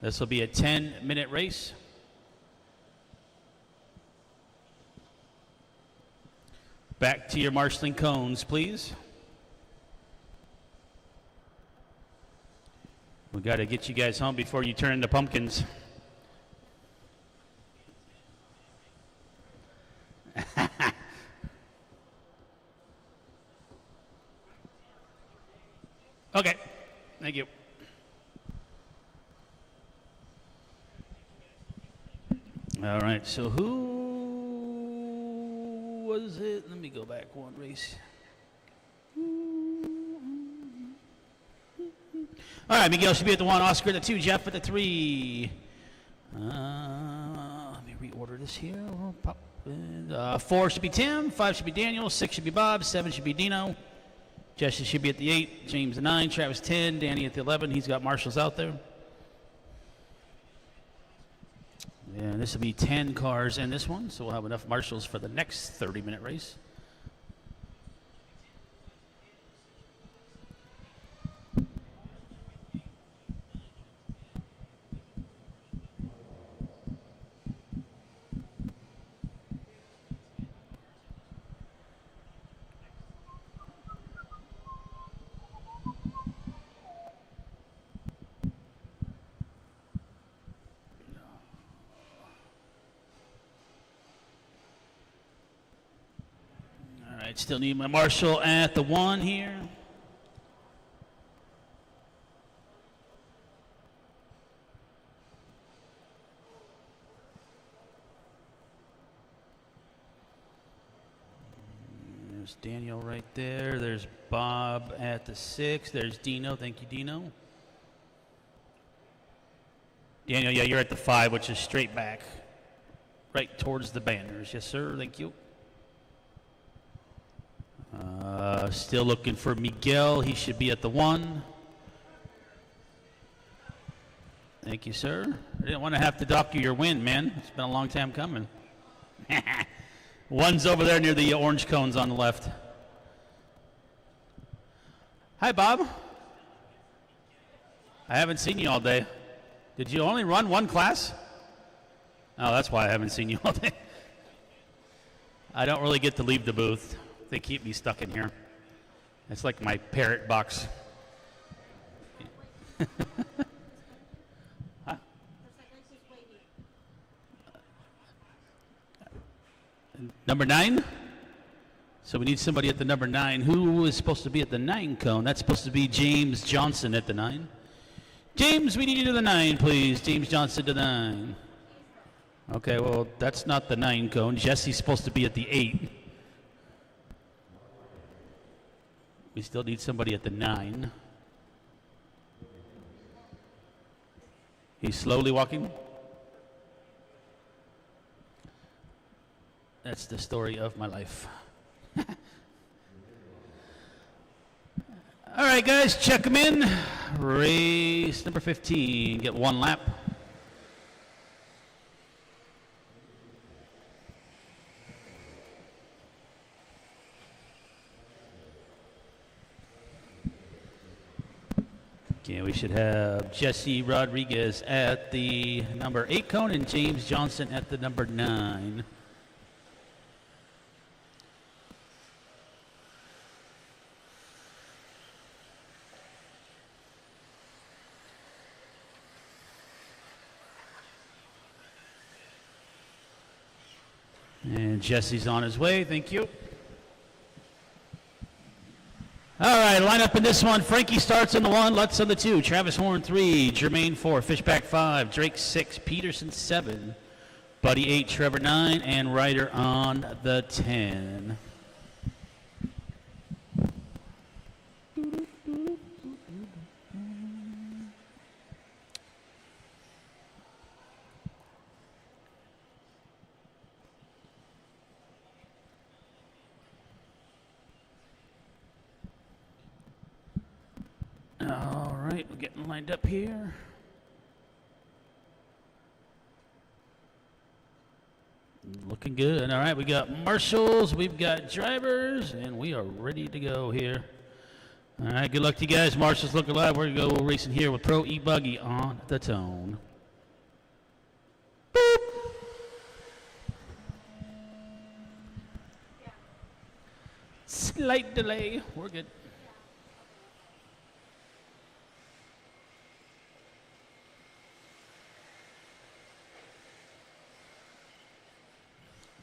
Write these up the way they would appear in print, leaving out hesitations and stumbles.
This will be a 10-minute race. Back to your marshalling cones, please. We got to get you guys home before you turn into pumpkins. Okay, thank you. All right, so who was it? Let me go back one race. All right, Miguel should be at the 1, Oscar at the 2, Jeff at the 3. Let me reorder this here. 4 should be Tim, 5 should be Daniel, 6 should be Bob, 7 should be Dino. Jesse should be at the 8, James the 9, Travis 10, Danny at the 11. He's got marshals out there. And this will be 10 cars in this one, so we'll have enough marshals for the next 30-minute race. Still need my marshal at the 1 here. There's Daniel right there. There's Bob at the 6. There's Dino. Thank you, Dino. Daniel, yeah, you're at the 5, which is straight back. Right towards the banners. Yes, sir. Thank you. Still looking for Miguel. He should be at the 1. Thank you, sir. I didn't want to have to dock you your win, man. It's been a long time coming. 1's over there near the orange cones on the left. Hi, Bob. I haven't seen you all day. Did you only run 1 class? Oh, that's why I haven't seen you all day. I don't really get to leave the booth. They keep me stuck in here. It's like my parrot box. Huh? Number 9? So we need somebody at the number 9. Who is supposed to be at the 9 cone? That's supposed to be James Johnson at the 9. James, we need you to the 9, please. James Johnson to the 9. Okay, well, that's not the 9 cone. Jesse's supposed to be at the 8. We still need somebody at the 9. He's slowly walking. That's the story of my life. All right, guys, check them in. Race number 15. Get 1 lap. Okay, we should have Jesse Rodriguez at the number 8 cone and James Johnson at the number 9. And Jesse's on his way. Thank you. All right, line up in this one. Frankie starts on the 1, Lutz on the 2, Travis Horn 3, Jermaine 4, Fishback 5, Drake 6, Peterson 7, Buddy 8, Trevor 9, and Ryder on the 10. All right, we're getting lined up here. Looking good. All right, we got marshals, we've got drivers, and we are ready to go here. All right, good luck to you guys. Marshals looking live. We're going to go racing here with Pro E-Buggy on the tone. slight delay. We're good.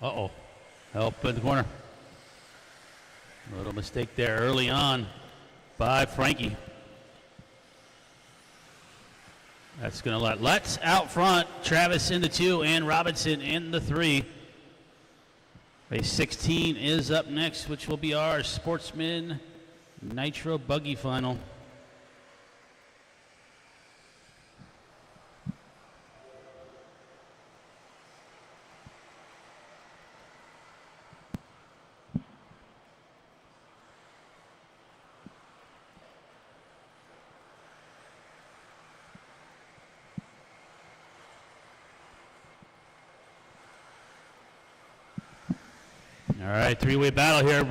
Uh-oh. Help in the corner. A little mistake there early on by Frankie. That's going to let Letts out front, Travis in the 2, and Robinson in the 3. Race 16 is up next, which will be our Sportsman Nitro Buggy Final. All right, three-way battle here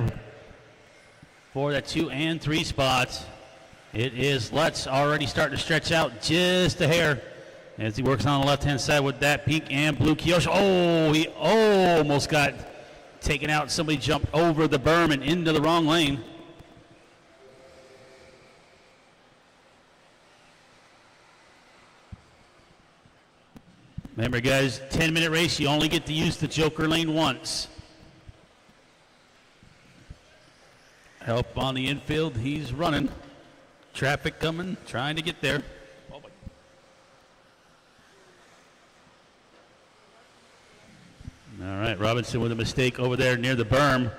for the 2 and 3 spots. It is Letts already starting to stretch out just a hair as he works on the left-hand side with that pink and blue Kyosho. Oh, he almost got taken out. Somebody jumped over the berm and into the wrong lane. Remember, guys, 10-minute race, you only get to use the Joker lane once. Help on the infield, he's running. Traffic coming, trying to get there. All right, Robinson with a mistake over there near the berm.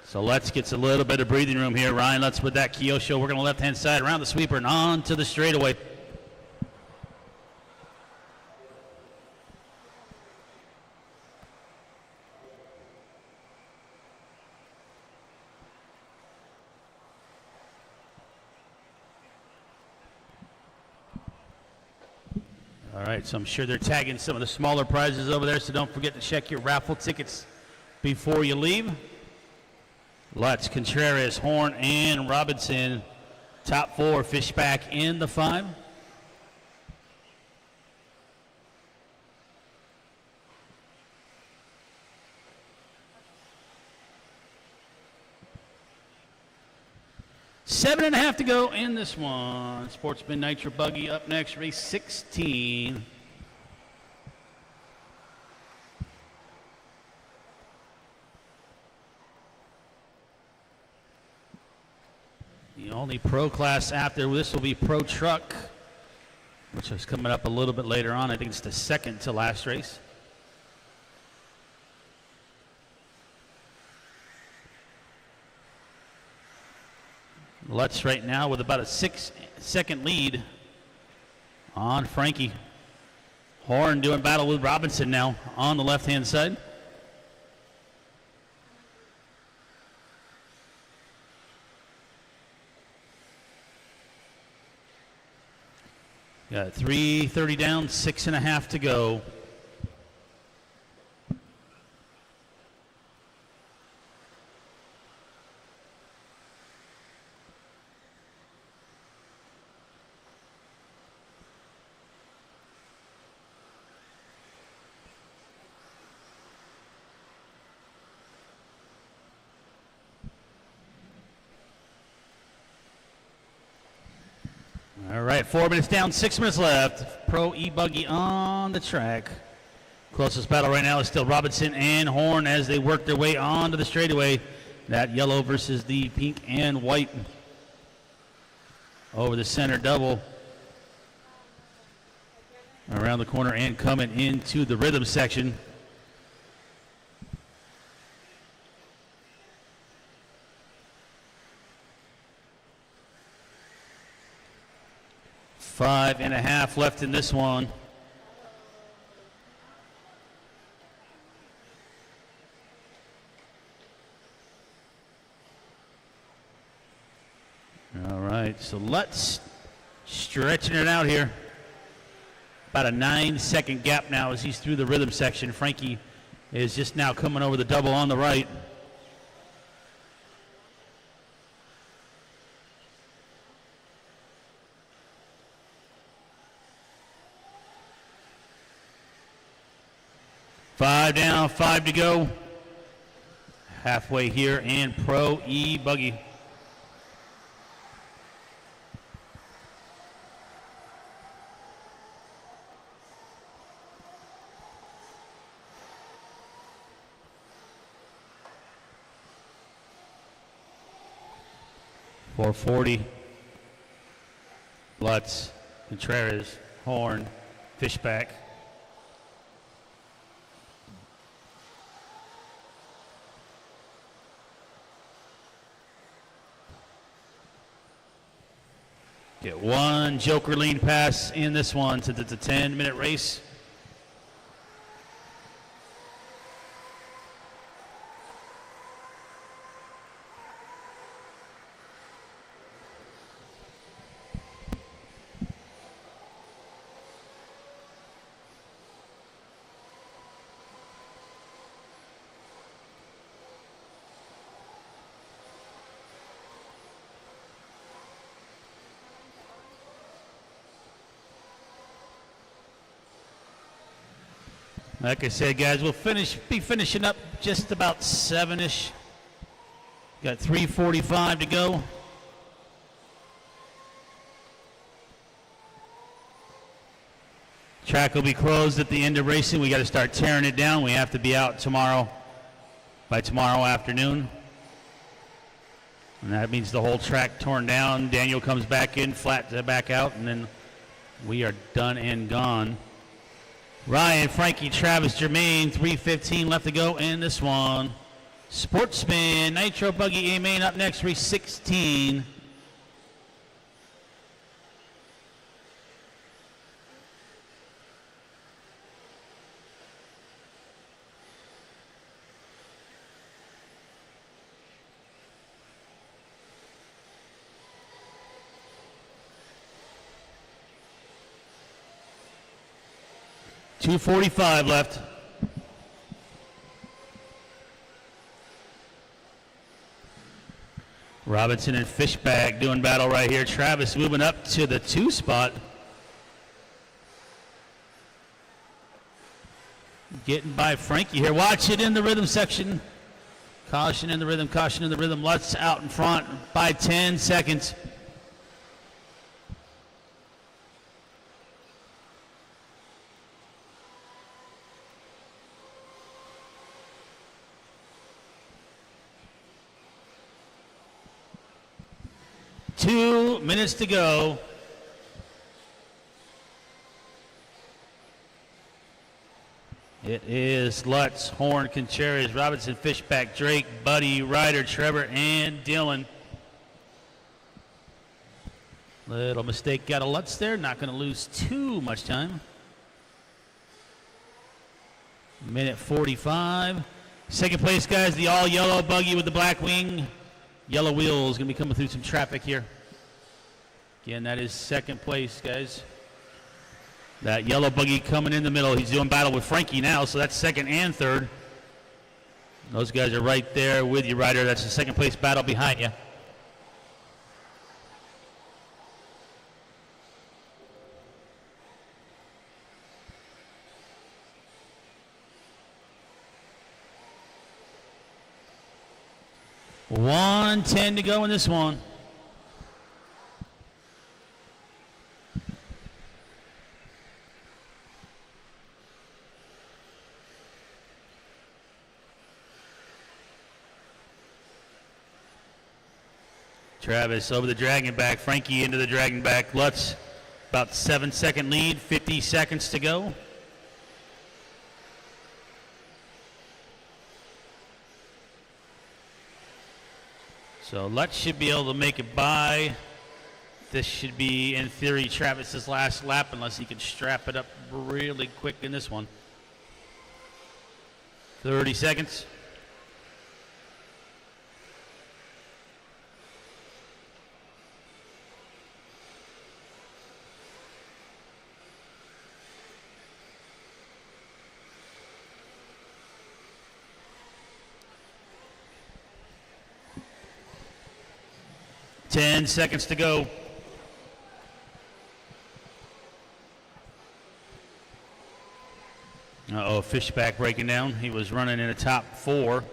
So Letts gets a little bit of breathing room here. Ryan Letts with that Kyosho working on the left-hand side around the sweeper and on to the straightaway. All right, so I'm sure they're tagging some of the smaller prizes over there, so don't forget to check your raffle tickets before you leave. Letts, Contreras, Horn, and Robinson. Top 4, Fishback in the 5. Seven and a half to go in this one. Sportsman Nitro Buggy up next, race 16. The only pro class after this will be Pro Truck, which is coming up a little bit later on. I think it's the second to last race. Letts right now with about a 6-second lead on Frankie. Horn doing battle with Robinson now on the left-hand side. Got 3:30 down, 6.5 to go. All right, 4 minutes down, 6 minutes left. Pro E-Buggy on the track. Closest battle right now is still Robinson and Horn as they work their way onto the straightaway. That yellow versus the pink and white over the center double. Around the corner and coming into the rhythm section. Five and a half left in this one. All right, so let's stretching it out here. About a 9-second gap now as he's through the rhythm section. Frankie is just now coming over the double on the right. Five down, 5 to go. halfway here, and Pro E Buggy. .440. Lutz, Contreras, Horn, Fishback. Get one Joker lean pass in this one since it's a 10-minute race. Like I said, guys, we'll be finishing up just about 7-ish. Got 3:45 to go. Track will be closed at the end of racing. We got to start tearing it down. We have to be out tomorrow by tomorrow afternoon. And that means the whole track torn down. Daniel comes back in, flat back out, and then we are done and gone. Ryan, Frankie, Travis, Jermaine, 3:15 left to go in this one. Sportsman, Nitro Buggy, A-Main up next, race 16. .245 left. Robinson and Fishbag doing battle right here. Travis moving up to the 2 spot. Getting by Frankie here. Watch it in the rhythm section. Caution in the rhythm, caution in the rhythm. Lutz out in front by 10 seconds. Two minutes to go. It is Lutz, Horn, Contreras, Robinson, Fishback, Drake, Buddy, Ryder, Trevor, and Dylan. Little mistake got a Lutz there. Not going to lose too much time. Minute 45. Second place, guys, the all-yellow buggy with the black wing. Yellow wheels going to be coming through some traffic here. Again, that is second place, guys. That yellow buggy coming in the middle. He's doing battle with Frankie now, so that's second and third. Those guys are right there with you, Ryder. That's the second place battle behind you. .110 to go in this one. Travis over the dragon back. Frankie into the dragon back. Lutz about 7-second lead. 50 seconds to go. So Lutz should be able to make it by. This should be, in theory, Travis's last lap unless he can strap it up really quick in this one. 30 seconds. Ten seconds to go. Uh-oh, Fishback breaking down. He was running in the top 4.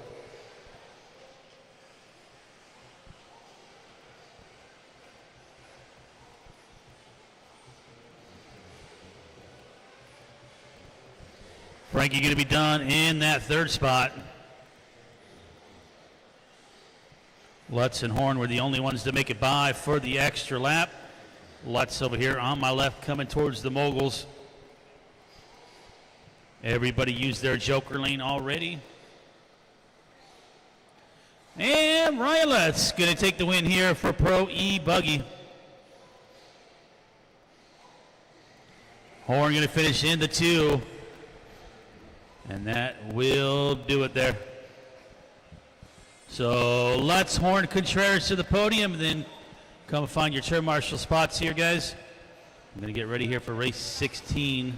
Frankie going to be done in that third spot. Lutz and Horn were the only ones to make it by for the extra lap. Lutz over here on my left coming towards the moguls. Everybody used their joker lane already. And Ryan Lutz going to take the win here for Pro E-Buggy. Horn going to finish in the 2. And that will do it there. So Lutz, Horn, Contreras to the podium, and then come find your turn marshal spots here, guys. I'm going to get ready here for race 16.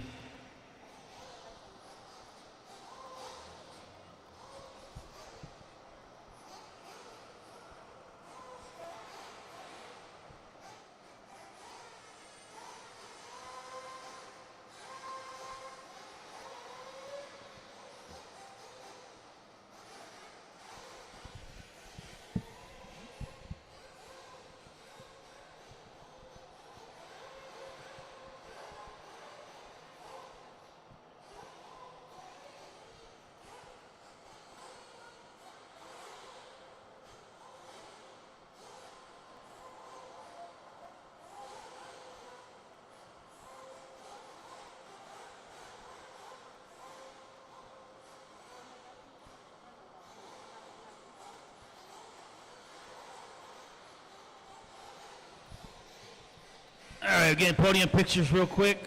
All right, again, podium pictures real quick.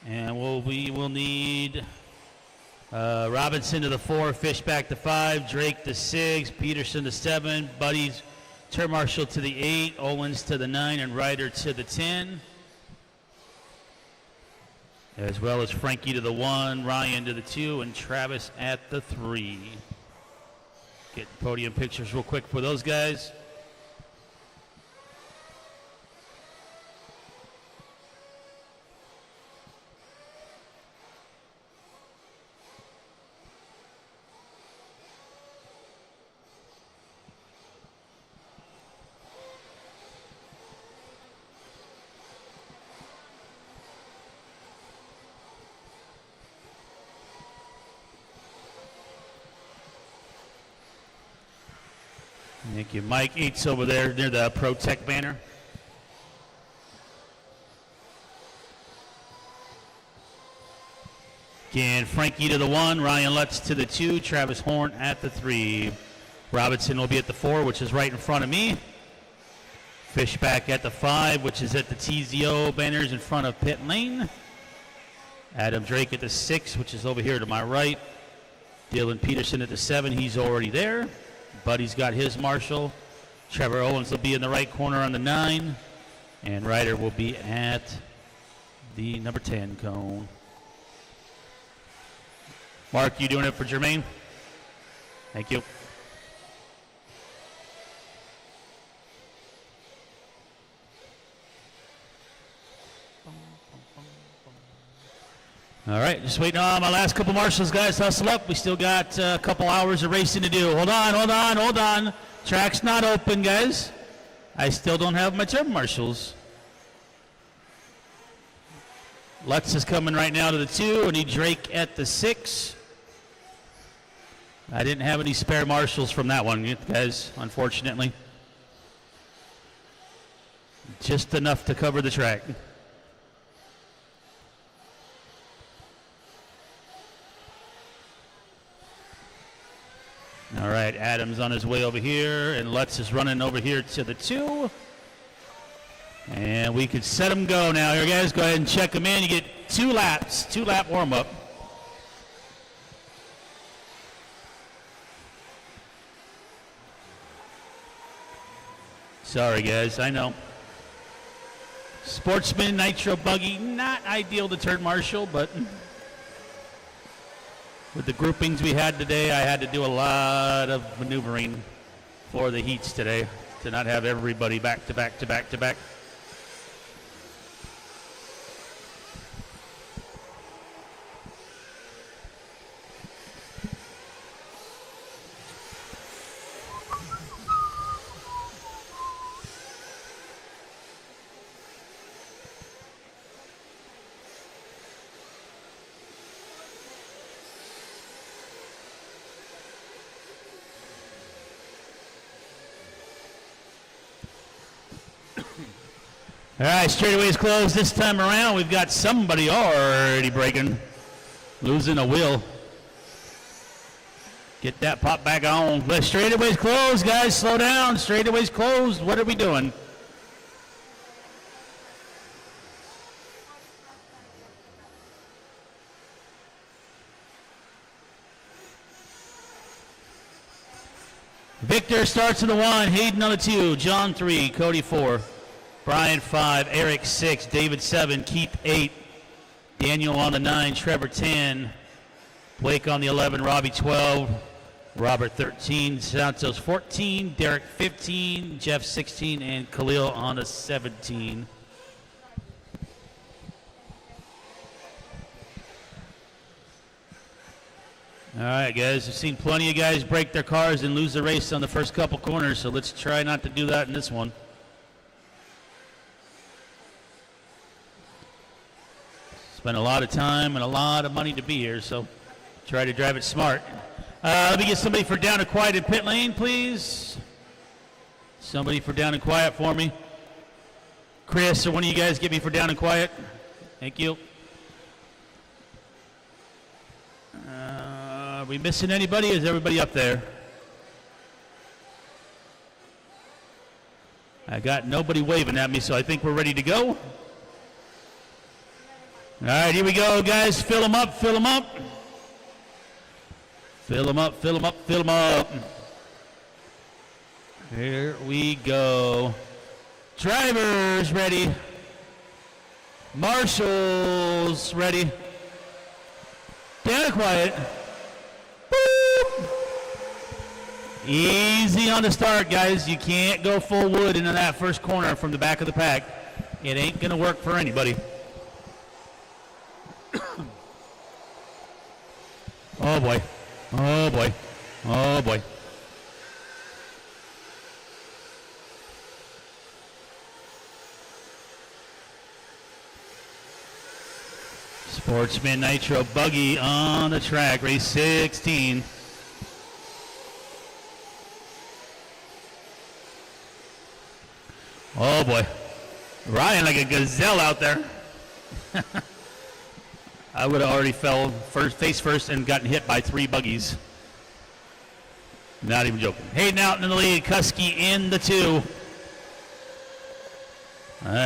And we will need Robinson to the 4, Fishback to 5, Drake to 6, Peterson to 7, Buddies, turn marshal to the 8, Owens to the 9, and Ryder to the 10. As well as Frankie to the 1, Ryan to the 2, and Travis at the 3. Get podium pictures real quick for those guys. Thank you. Mike Eats over there near the Pro Tech banner. Again, Frankie to the 1, Ryan Lutz to the 2, Travis Horn at the 3. Robinson will be at the 4, which is right in front of me. Fishback at the 5, which is at the TZO banners in front of pit lane. Adam Drake at the 6, which is over here to my right. Dylan Peterson at the 7, he's already there. Buddy's got his marshal. Trevor Owens will be in the right corner on the 9. And Ryder will be at the number 10 cone. Mark, you doing it for Jermaine? Thank you. All right, just waiting on my last couple marshals, guys. Hustle up. We still got a couple hours of racing to do. Hold on. Track's not open, guys. I still don't have my turn marshals. Lutz is coming right now to the 2. I need Drake at the 6. I didn't have any spare marshals from that one, guys, unfortunately. Just enough to cover the track. All right, Adam's on his way over here, and Lutz is running over here to the 2. And we could set him go now. Here, guys, go ahead and check him in. You get 2 laps, 2-lap warm-up. Sorry, guys, I know. Sportsman, Nitro Buggy, not ideal to turn marshal, but with the groupings we had today, I had to do a lot of maneuvering for the heats today to not have everybody back to back to back to back. All right, straightaways closed this time around. We've got somebody already breaking, losing a wheel. Get that pop back on. But straightaways closed, guys. Slow down. Straightaways closed. What are we doing? Victor starts in the 1, Hayden on the 2, John 3, Cody 4, Brian 5, Eric 6, David 7, Keith 8, Daniel on the 9, Trevor 10, Blake on the 11, Robbie 12, Robert 13, Santos 14, Derek 15, Jeff 16, and Khalil on the 17. All right, guys, I've seen plenty of guys break their cars and lose the race on the first couple corners, so let's try not to do that in this one. Spent a lot of time and a lot of money to be here, so try to drive it smart. Let me get somebody for down and quiet in pit lane, please. Somebody for down and quiet for me. Chris, or one of you guys get me for down and quiet. Thank you. Are we missing anybody? Is everybody up there? I got nobody waving at me, so I think we're ready to go. All right, here we go, guys. Fill them up, fill them up. Fill them up, fill them up, fill them up. Here we go. Drivers ready. Marshals ready. Down and quiet. Boop. Easy on the start, guys. You can't go full wood into that first corner from the back of the pack. It ain't going to work for anybody. Oh, boy. Oh, boy. Oh, boy. Sportsman Nitro buggy on the track, race 16. Oh boy, Ryan like a gazelle out there. I would have already fell face first and gotten hit by 3 buggies. Not even joking. Hayden out in the lead, Kusky in the 2.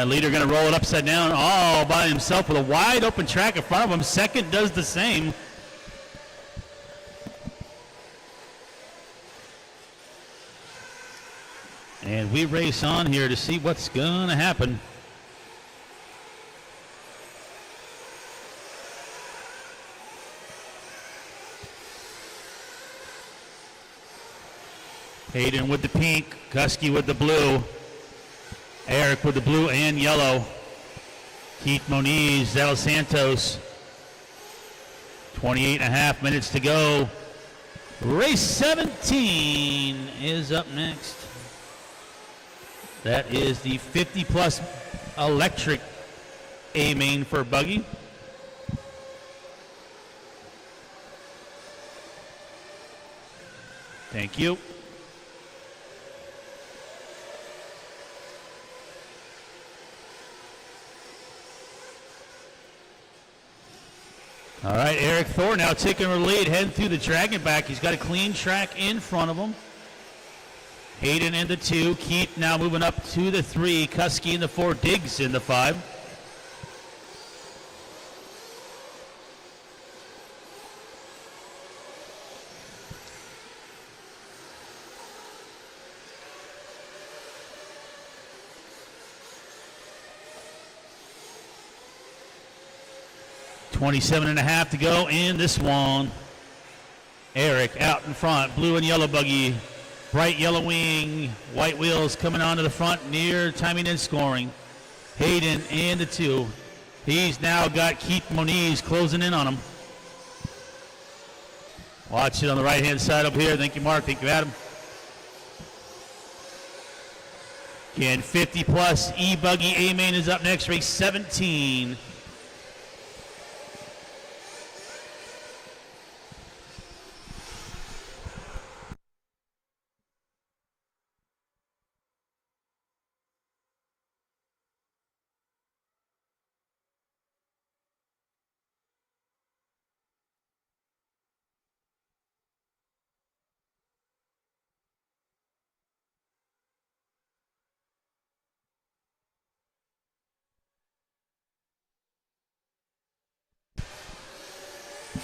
Leader going to roll it upside down all by himself with a wide open track in front of him. Second does the same. And we race on here to see what's going to happen. Hayden with the pink, Kusky with the blue. Eric with the blue and yellow. Keith Moniz, De Los Santos. 28.5 minutes to go. Race 17 is up next. That is the 50-plus electric A-main for buggy. Thank you. All right, Eric Thor now taking the lead, heading through the Dragon back. He's got a clean track in front of him. Hayden in the 2. Keith now moving up to the 3. Kusky in the 4. Diggs in the 5. $27.5 to go in this one. Eric out in front, blue and yellow buggy, bright yellow wing, white wheels coming onto the front near timing and scoring. Hayden and the 2. He's now got Keith Moniz closing in on him. Watch it on the right-hand side up here. Thank you, Mark. Thank you, Adam. Again, 50-plus E-Buggy A-Main is up next, race 17.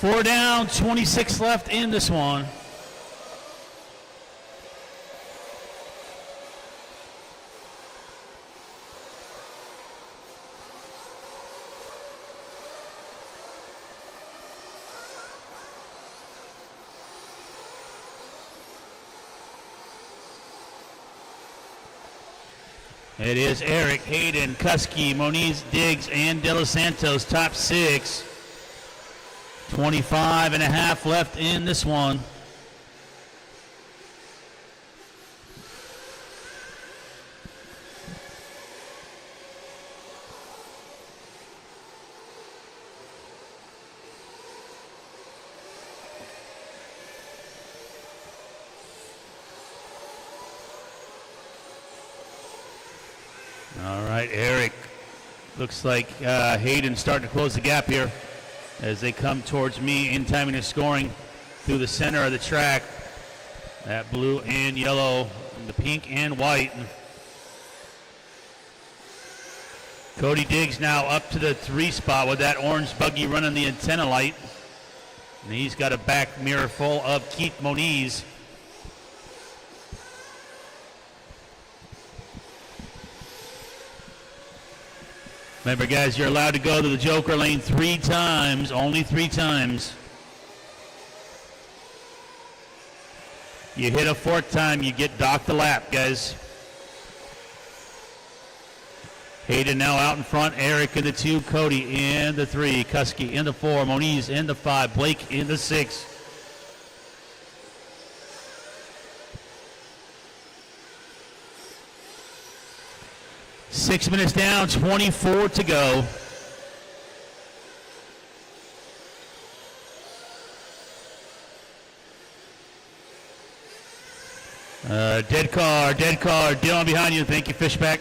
4 down, 26 left in this one. It is Eric, Hayden, Kuski, Moniz, Diggs, and De Los Santos, top 6. 25 and a half left in this one. All right, Eric. Looks like Hayden starting to close the gap here as they come towards me in timing of scoring through the center of the track. That blue and yellow, and the pink and white. Cody Diggs now up to the 3 spot with that orange buggy running the antenna light. And he's got a back mirror full of Keith Moniz. Remember, guys, you're allowed to go to the Joker lane 3 times, only 3 times. You hit a 4th time, you get docked the lap, guys. Hayden now out in front, Eric in the 2, Cody in the 3, Kuski in the 4, Moniz in the 5, Blake in the 6. Six minutes down, 24 to go. Dead car, Dylan behind you. Thank you, Fishback.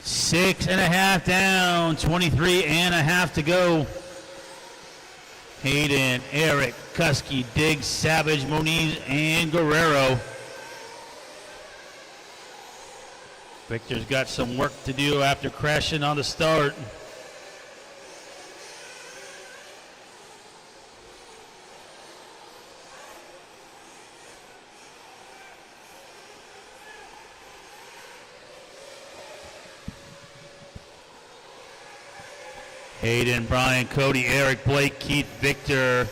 Six and a half down, 23 and a half to go. Hayden, Eric, Kuski, Diggs, Savage, Moniz, and Guerrero. Victor's got some work to do after crashing on the start. Hayden, Brian, Cody, Eric, Blake, Keith, Victor.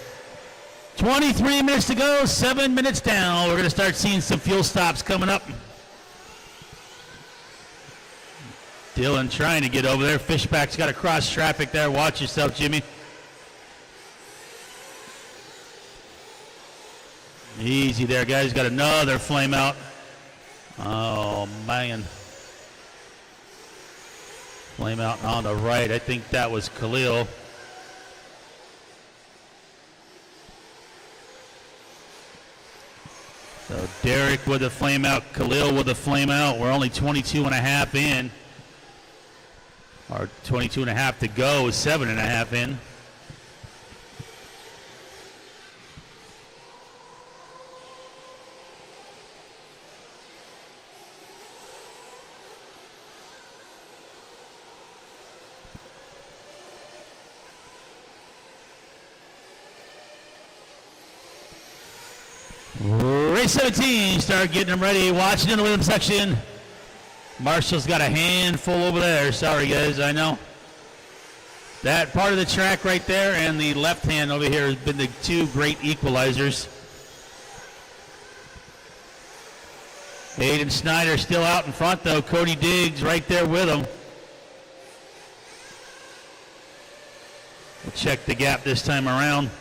23 minutes to go, 7 minutes down. We're going to start seeing some fuel stops coming up. Dylan trying to get over there. Fishback's got to cross traffic there. Watch yourself, Jimmy. Easy there, guys. Got another flame out. Oh, man. Flame out on the right. I think that was Khalil. So Derek with a flame out, Khalil with a flame out. We're only 22 and a half in. Or 22 and a half to go, 7 and a half in. Race 17, start getting them ready. Watching in the rhythm section. Marshall's got a handful over there. Sorry, guys, I know. That part of the track right there and the left hand over here has been the 2 great equalizers. Hayden Snyder still out in front, though. Cody Diggs right there with him. We'll check the gap this time around.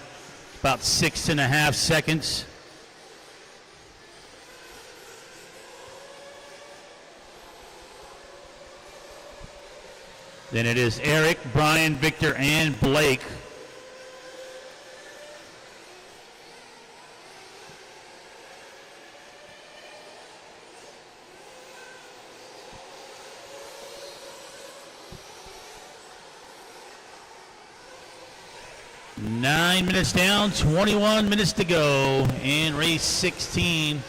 About 6.5 seconds. Then it is Eric, Brian, Victor, and Blake. 9 minutes down, 21 minutes to go in race 16.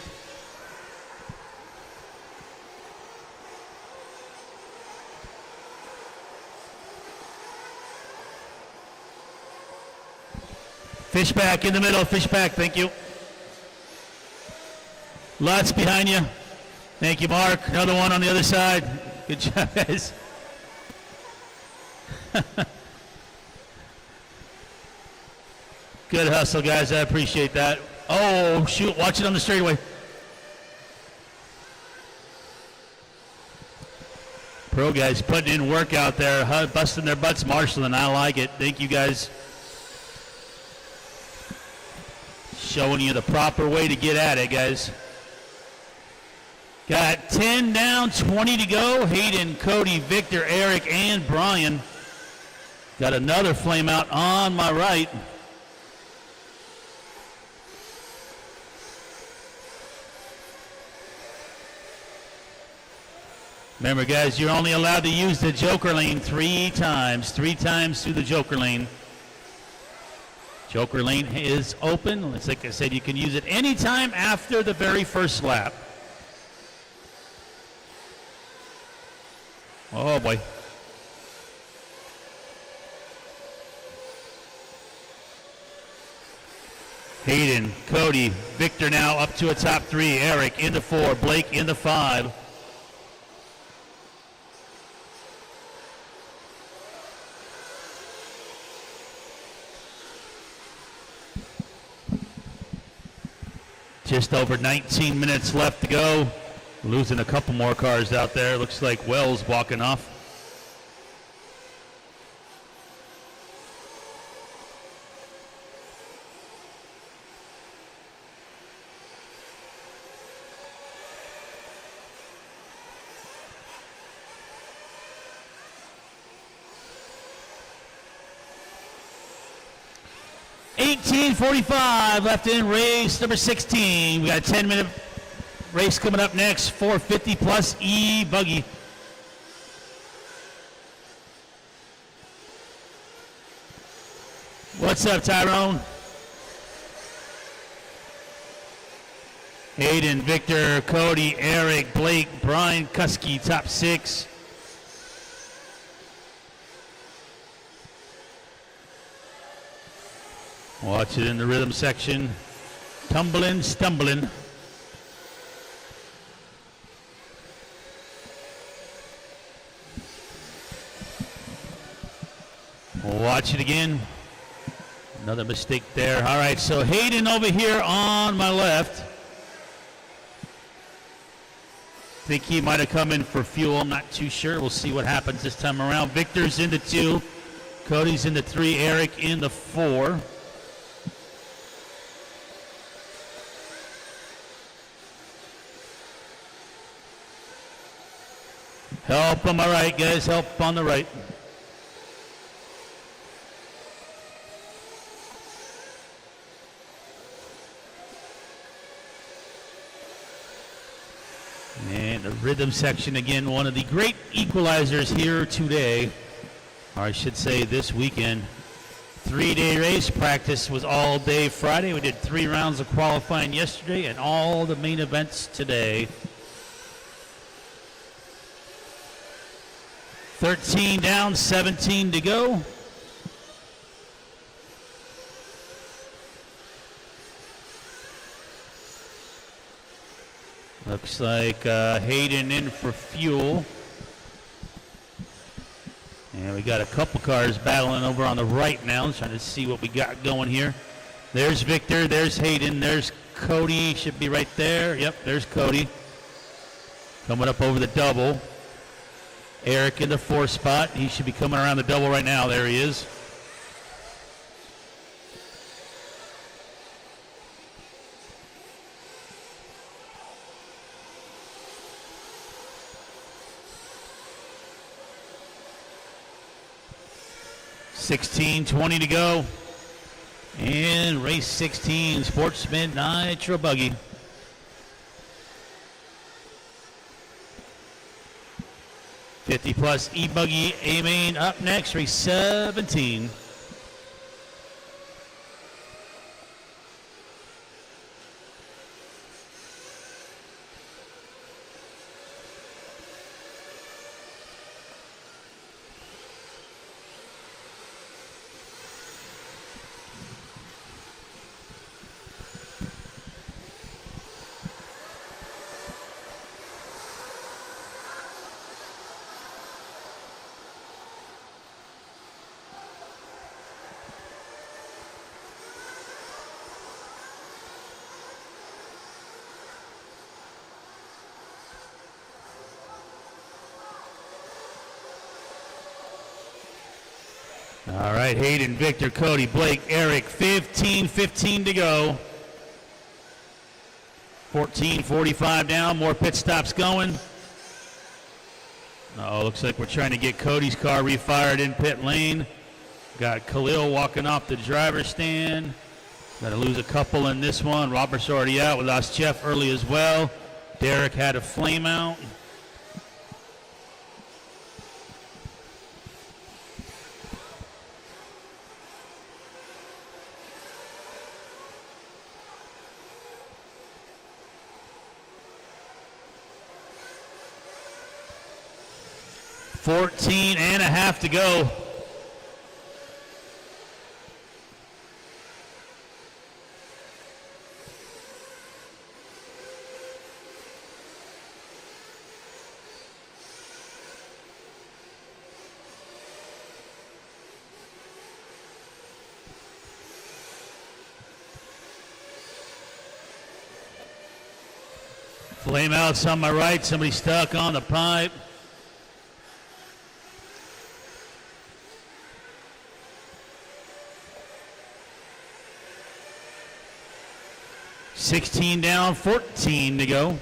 Fishback in the middle, Fishback, thank you. Lots behind you. Thank you, Mark. Another one on the other side. Good job, guys. Good hustle, guys. I appreciate that. Oh, shoot. Watch it on the straightaway. Pro guys putting in work out there, busting their butts, marshaling. I like it. Thank you, guys. Showing you the proper way to get at it, guys. Got 10 down, 20 to go. Hayden, Cody, Victor, Eric, and Brian. Got another flame out on my right. Remember, guys, you're only allowed to use the Joker lane 3 times. 3 times through the Joker lane. Joker lane is open. It's like I said, you can use it anytime after the very first lap. Oh, boy. Hayden, Cody, Victor now up to a top 3. Eric into 4. Blake into 5. Just over 19 minutes left to go. Losing a couple more cars out there. Looks like Wells walking off. .45 left in race number 16. We got a 10-minute race coming up next. 450 plus E-Buggy. What's up, Tyrone? Hayden, Victor, Cody, Eric, Blake, Brian, Kusky, top 6. Watch it in the rhythm section. Tumbling, stumbling. Watch it again. Another mistake there. All right, so Hayden over here on my left. Think he might have come in for fuel. I'm not too sure. We'll see what happens this time around. Victor's into 2. Cody's into 3. Eric into 4. Help on my right, guys. Help on the right. And the rhythm section again, one of the great equalizers here today, or I should say this weekend. 3-day race. Practice was all day Friday. We did 3 rounds of qualifying yesterday and all the main events today. 13 down, 17 to go. Looks like Hayden in for fuel. And we got a couple cars battling over on the right now. Trying to see what we got going here. There's Victor, there's Hayden, there's Cody, should be right there. Yep, there's Cody. Coming up over the double. Eric in the 4th spot. He should be coming around the double right now. There he is. $16:20 to go. And race 16, Sportsman Nitro Buggy. $50 plus E-Buggy A-Main up next, race 17. All right, Hayden, Victor, Cody, Blake, Eric, 15 to go. 14:45 down, more pit stops going. Oh, looks like we're trying to get Cody's car refired in pit lane. Got Khalil walking off the driver's stand. Got to lose a couple in this one. Robert's already out. We lost Jeff early as well. Derek had a flame out. Fourteen and a half to go. Flame outs on my right. Somebody stuck on the pipe. $16 down, 14 to go.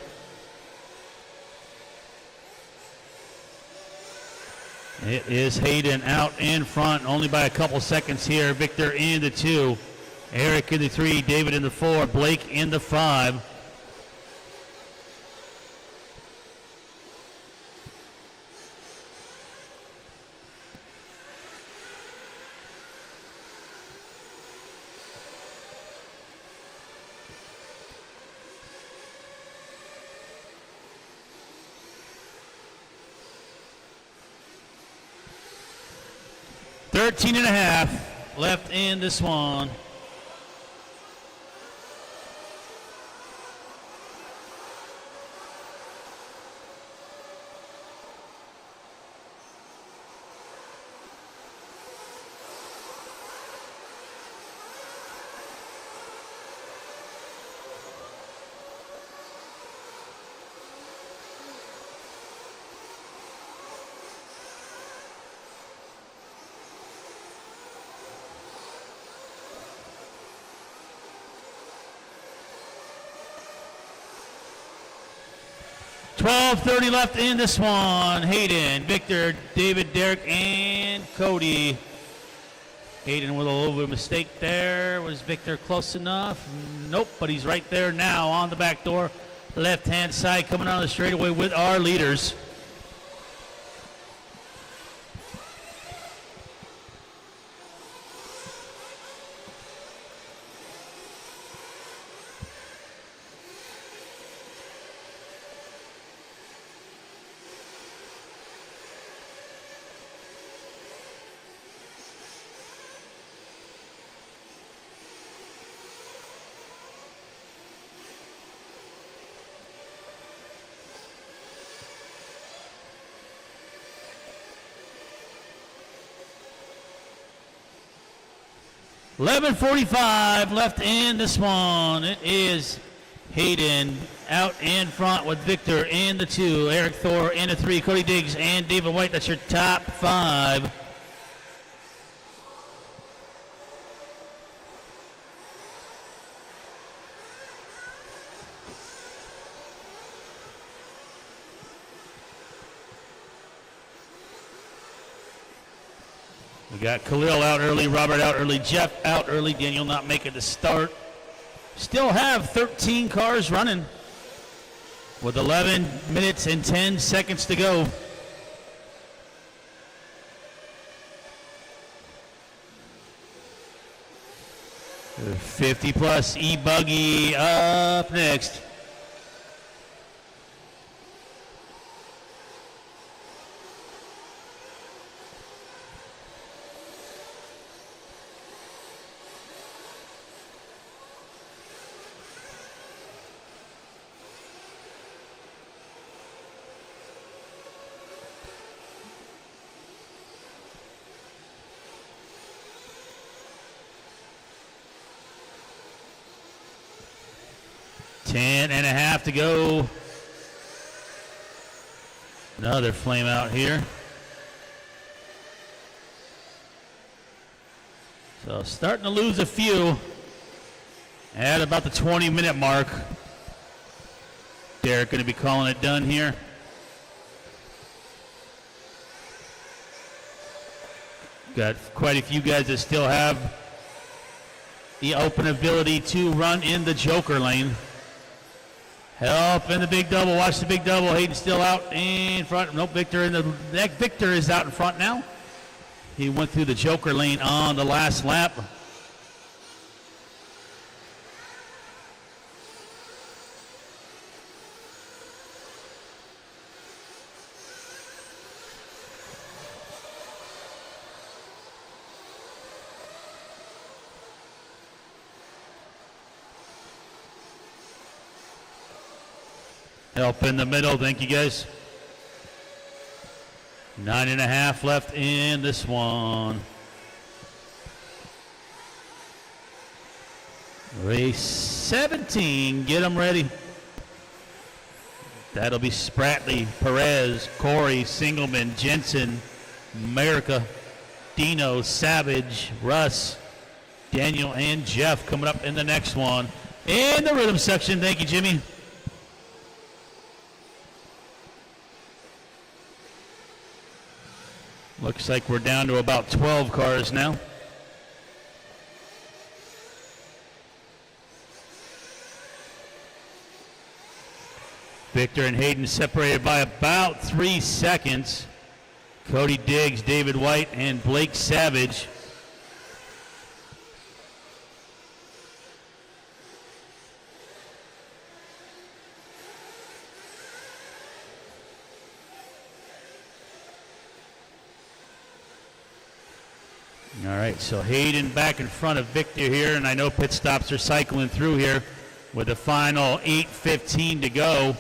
It is Hayden out in front, only by a couple seconds here. Victor in the 2, Eric in the 3, David in the 4, Blake in the 5. $13 and a half left in this one. $12:30 left in this one. Hayden, Victor, David, Derek, and Cody. Hayden with a little bit of mistake there. Was Victor close enough? Nope, but he's right there now on the back door. Left-hand side coming out of the straightaway with our leaders. $11:45 left in this one. It is Hayden out in front with Victor in the 2, Eric Thor in the 3, Cody Diggs and David White. That's your top 5. We got Khalil out early, Robert out early, Jeff out early, Daniel not making the start. Still have 13 cars running with 11 minutes and 10 seconds to go. The 50 plus E-Buggy up next. Ten and a half to go. Another flame out here. So starting to lose a few at about the 20-minute mark. Derek going to be calling it done here. Got quite a few guys that still have the open ability to run in the joker lane. Help in the big double. Watch the big double. Hayden still out in front. Nope, Victor in the neck. Victor is out in front now. He went through the joker lane on the last lap. Help in the middle. Thank you, guys. 9.5 left in this one. Race 17. Get them ready. That'll be Spratley, Perez, Corey, Singleman, Jensen, America, Dino, Savage, Russ, Daniel, and Jeff coming up in the next one. In the rhythm section. Thank you, Jimmy. Looks like we're down to about 12 cars now. Victor and Hayden separated by about 3 seconds. Cody Diggs, David White, and Blake Savage. All right, so Hayden back in front of Victor here, and I know pit stops are cycling through here with the final 8:15 to go.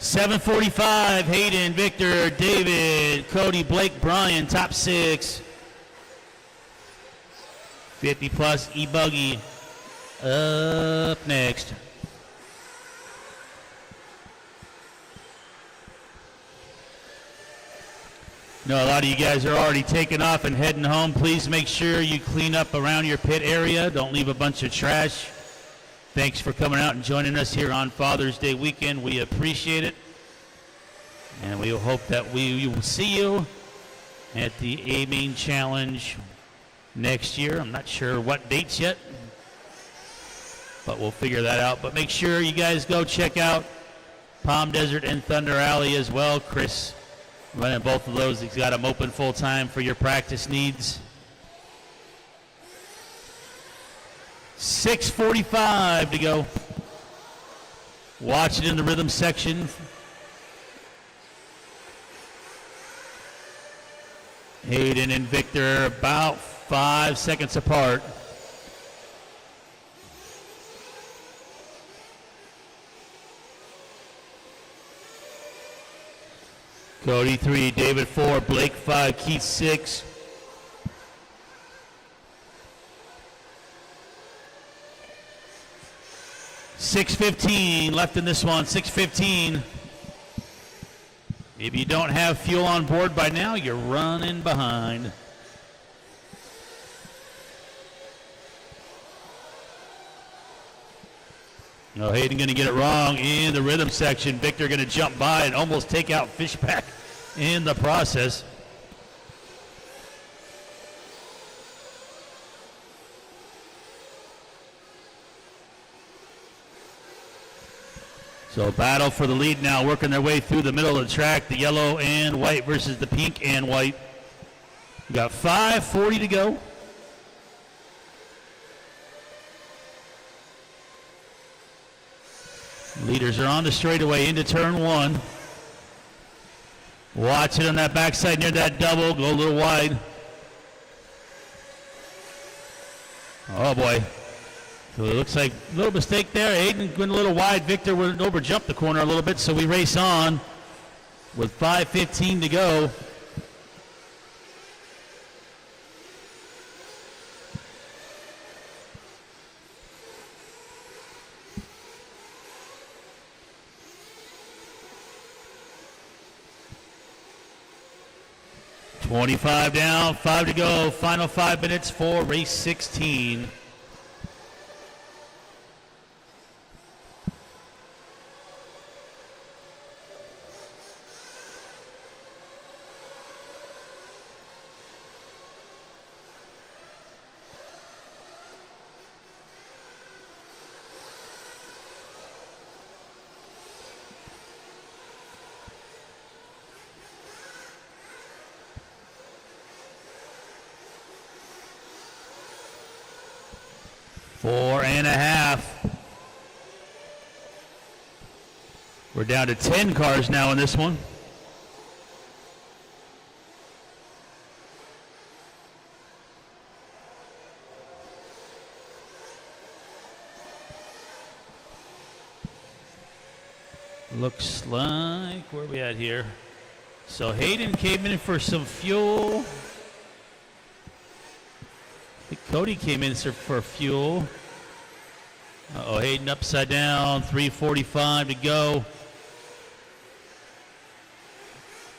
.745, Hayden, Victor, David, Cody, Blake, Brian, top 6. 50 plus E-Buggy up next. No, a lot of you guys are already taking off and heading home. Please make sure you clean up around your pit area. Don't leave a bunch of trash. Thanks for coming out and joining us here on Father's Day weekend. We appreciate it. And we hope that we will see you at the A-Main Challenge next year. I'm not sure what dates yet, but we'll figure that out. But make sure you guys go check out Palm Desert and Thunder Alley as well. Chris running both of those. He's got them open full time for your practice needs. 6:45 to go. Watch it in the rhythm section. Hayden and Victor about 5 seconds apart. Cody 3, David 4, Blake 5, Keith 6. .615 left in this one, 6:15. If you don't have fuel on board by now, you're running behind. No, Hayden going to get it wrong in the rhythm section. Victor going to jump by and almost take out Fishback in the process. So battle for the lead now, working their way through the middle of the track. The yellow and white versus the pink and white. We got 5:40 to go. Leaders are on the straightaway into turn 1. Watch it on that backside near that double. Go a little wide. Oh boy. So it looks like a little mistake there. Hayden went a little wide. Victor went over, jumped the corner a little bit, so we race on with 5:15 to go. $25 down, 5 to go. Final 5 minutes for race 16. Four and a half. We're down to 10 cars now in this one. Looks like, where are we at here? So Hayden came in for some fuel. I think Cody came in for fuel. Uh-oh, Hayden upside down, 3:45 to go.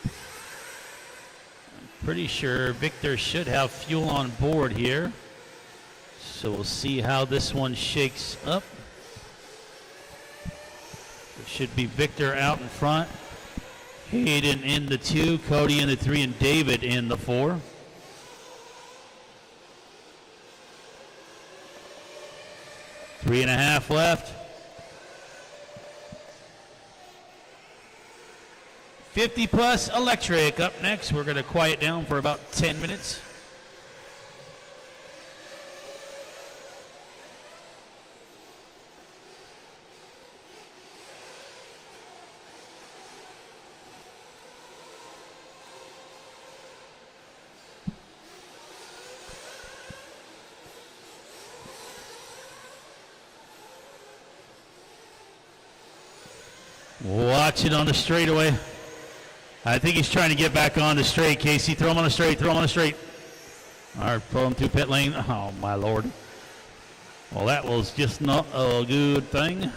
I'm pretty sure Victor should have fuel on board here. So we'll see how this one shakes up. It should be Victor out in front. Hayden in the 2, Cody in the 3, and David in the 4. Three and a half left. 50 plus electric up next. We're going to quiet down for about 10 minutes. Watch it on the straightaway. I think he's trying to get back on the straight. Casey, throw him on the straight, throw him on the straight. All right, pull him through pit lane. Oh, my Lord. Well, that was just not a good thing.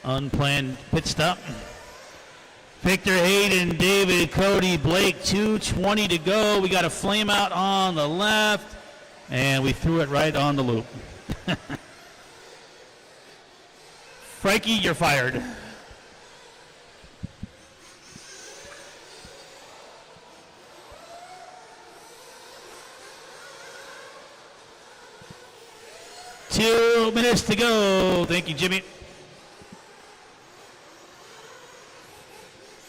Unplanned pit stop. Victor, Hayden, David, Cody, Blake, 2:20 to go. We got a flame out on the left, and we threw it right on the loop. Frankie, you're fired. Two minutes to go. Thank you, Jimmy.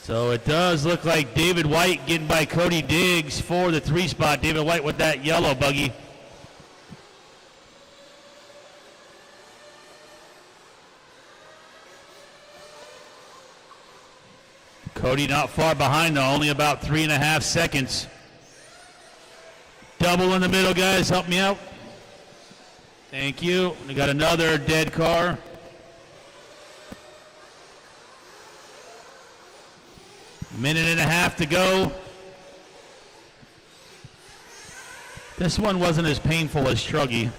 So it does look like David White getting by Cody Diggs for the 3 spot. David White with that yellow buggy. Cody not far behind though, only about 3.5 seconds. Double in the middle, guys, help me out. Thank you. We got another dead car. Minute and a half to go. This one wasn't as painful as Truggy.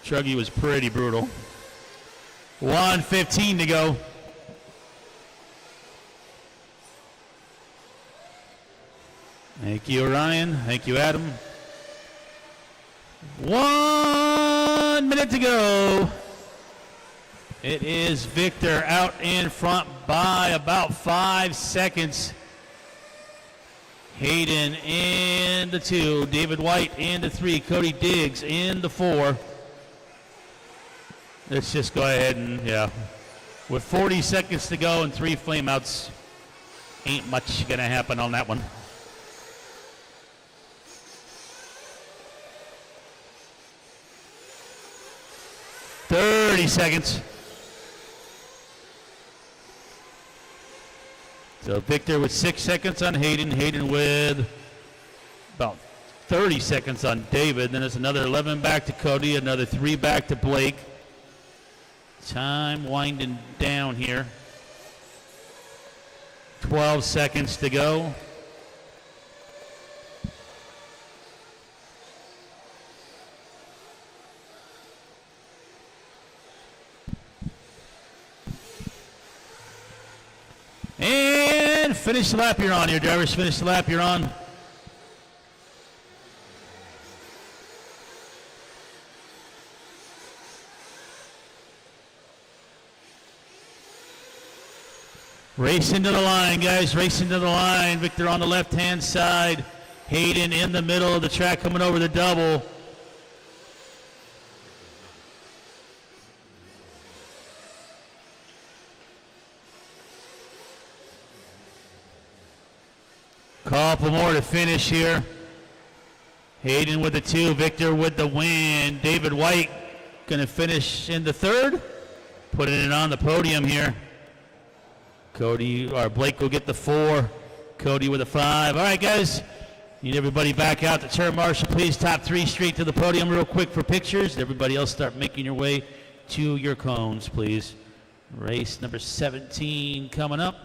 Truggy was pretty brutal. 1:15 to go. Thank you, Ryan. Thank you, Adam. 1 minute to go. It is Victor out in front by about 5 seconds. Hayden in the 2, David White in the 3, Cody Diggs in the 4. Let's just go ahead and, with 40 seconds to go and 3 flameouts, ain't much gonna happen on that one. $30 seconds. So Victor with 6 seconds on Hayden. Hayden with about 30 seconds on David. Then it's another 11 back to Cody, another 3 back to Blake. Time winding down here. 12 seconds to go. And finish the lap you're on here, drivers. Finish the lap you're on. Racing to the line, guys. Racing to the line. Victor on the left-hand side. Hayden in the middle of the track coming over the double. Couple more to finish here. Hayden with the 2, Victor with the win. David White going to finish in the 3rd. Putting it on the podium here. Cody, or Blake will get the 4. Cody with a 5. All right, guys. Need everybody back out to turn marshal, please. Top 3 straight to the podium real quick for pictures. Everybody else start making your way to your cones, please. Race number 17 coming up.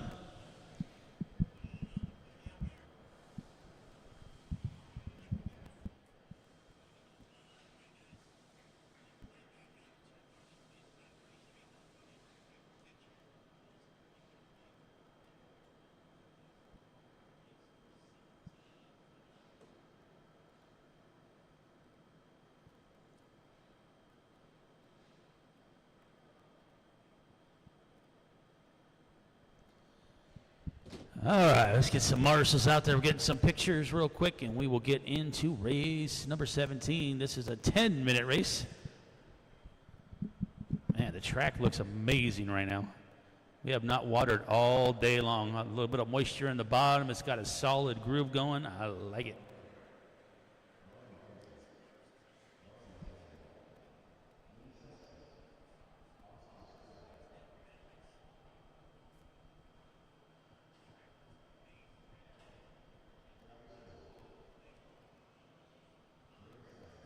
All right, let's get some marshals out there. We're getting some pictures real quick, and we will get into race number 17. This is a 10-minute race. Man, the track looks amazing right now. We have not watered all day long. A little bit of moisture in the bottom. It's got a solid groove going. I like it.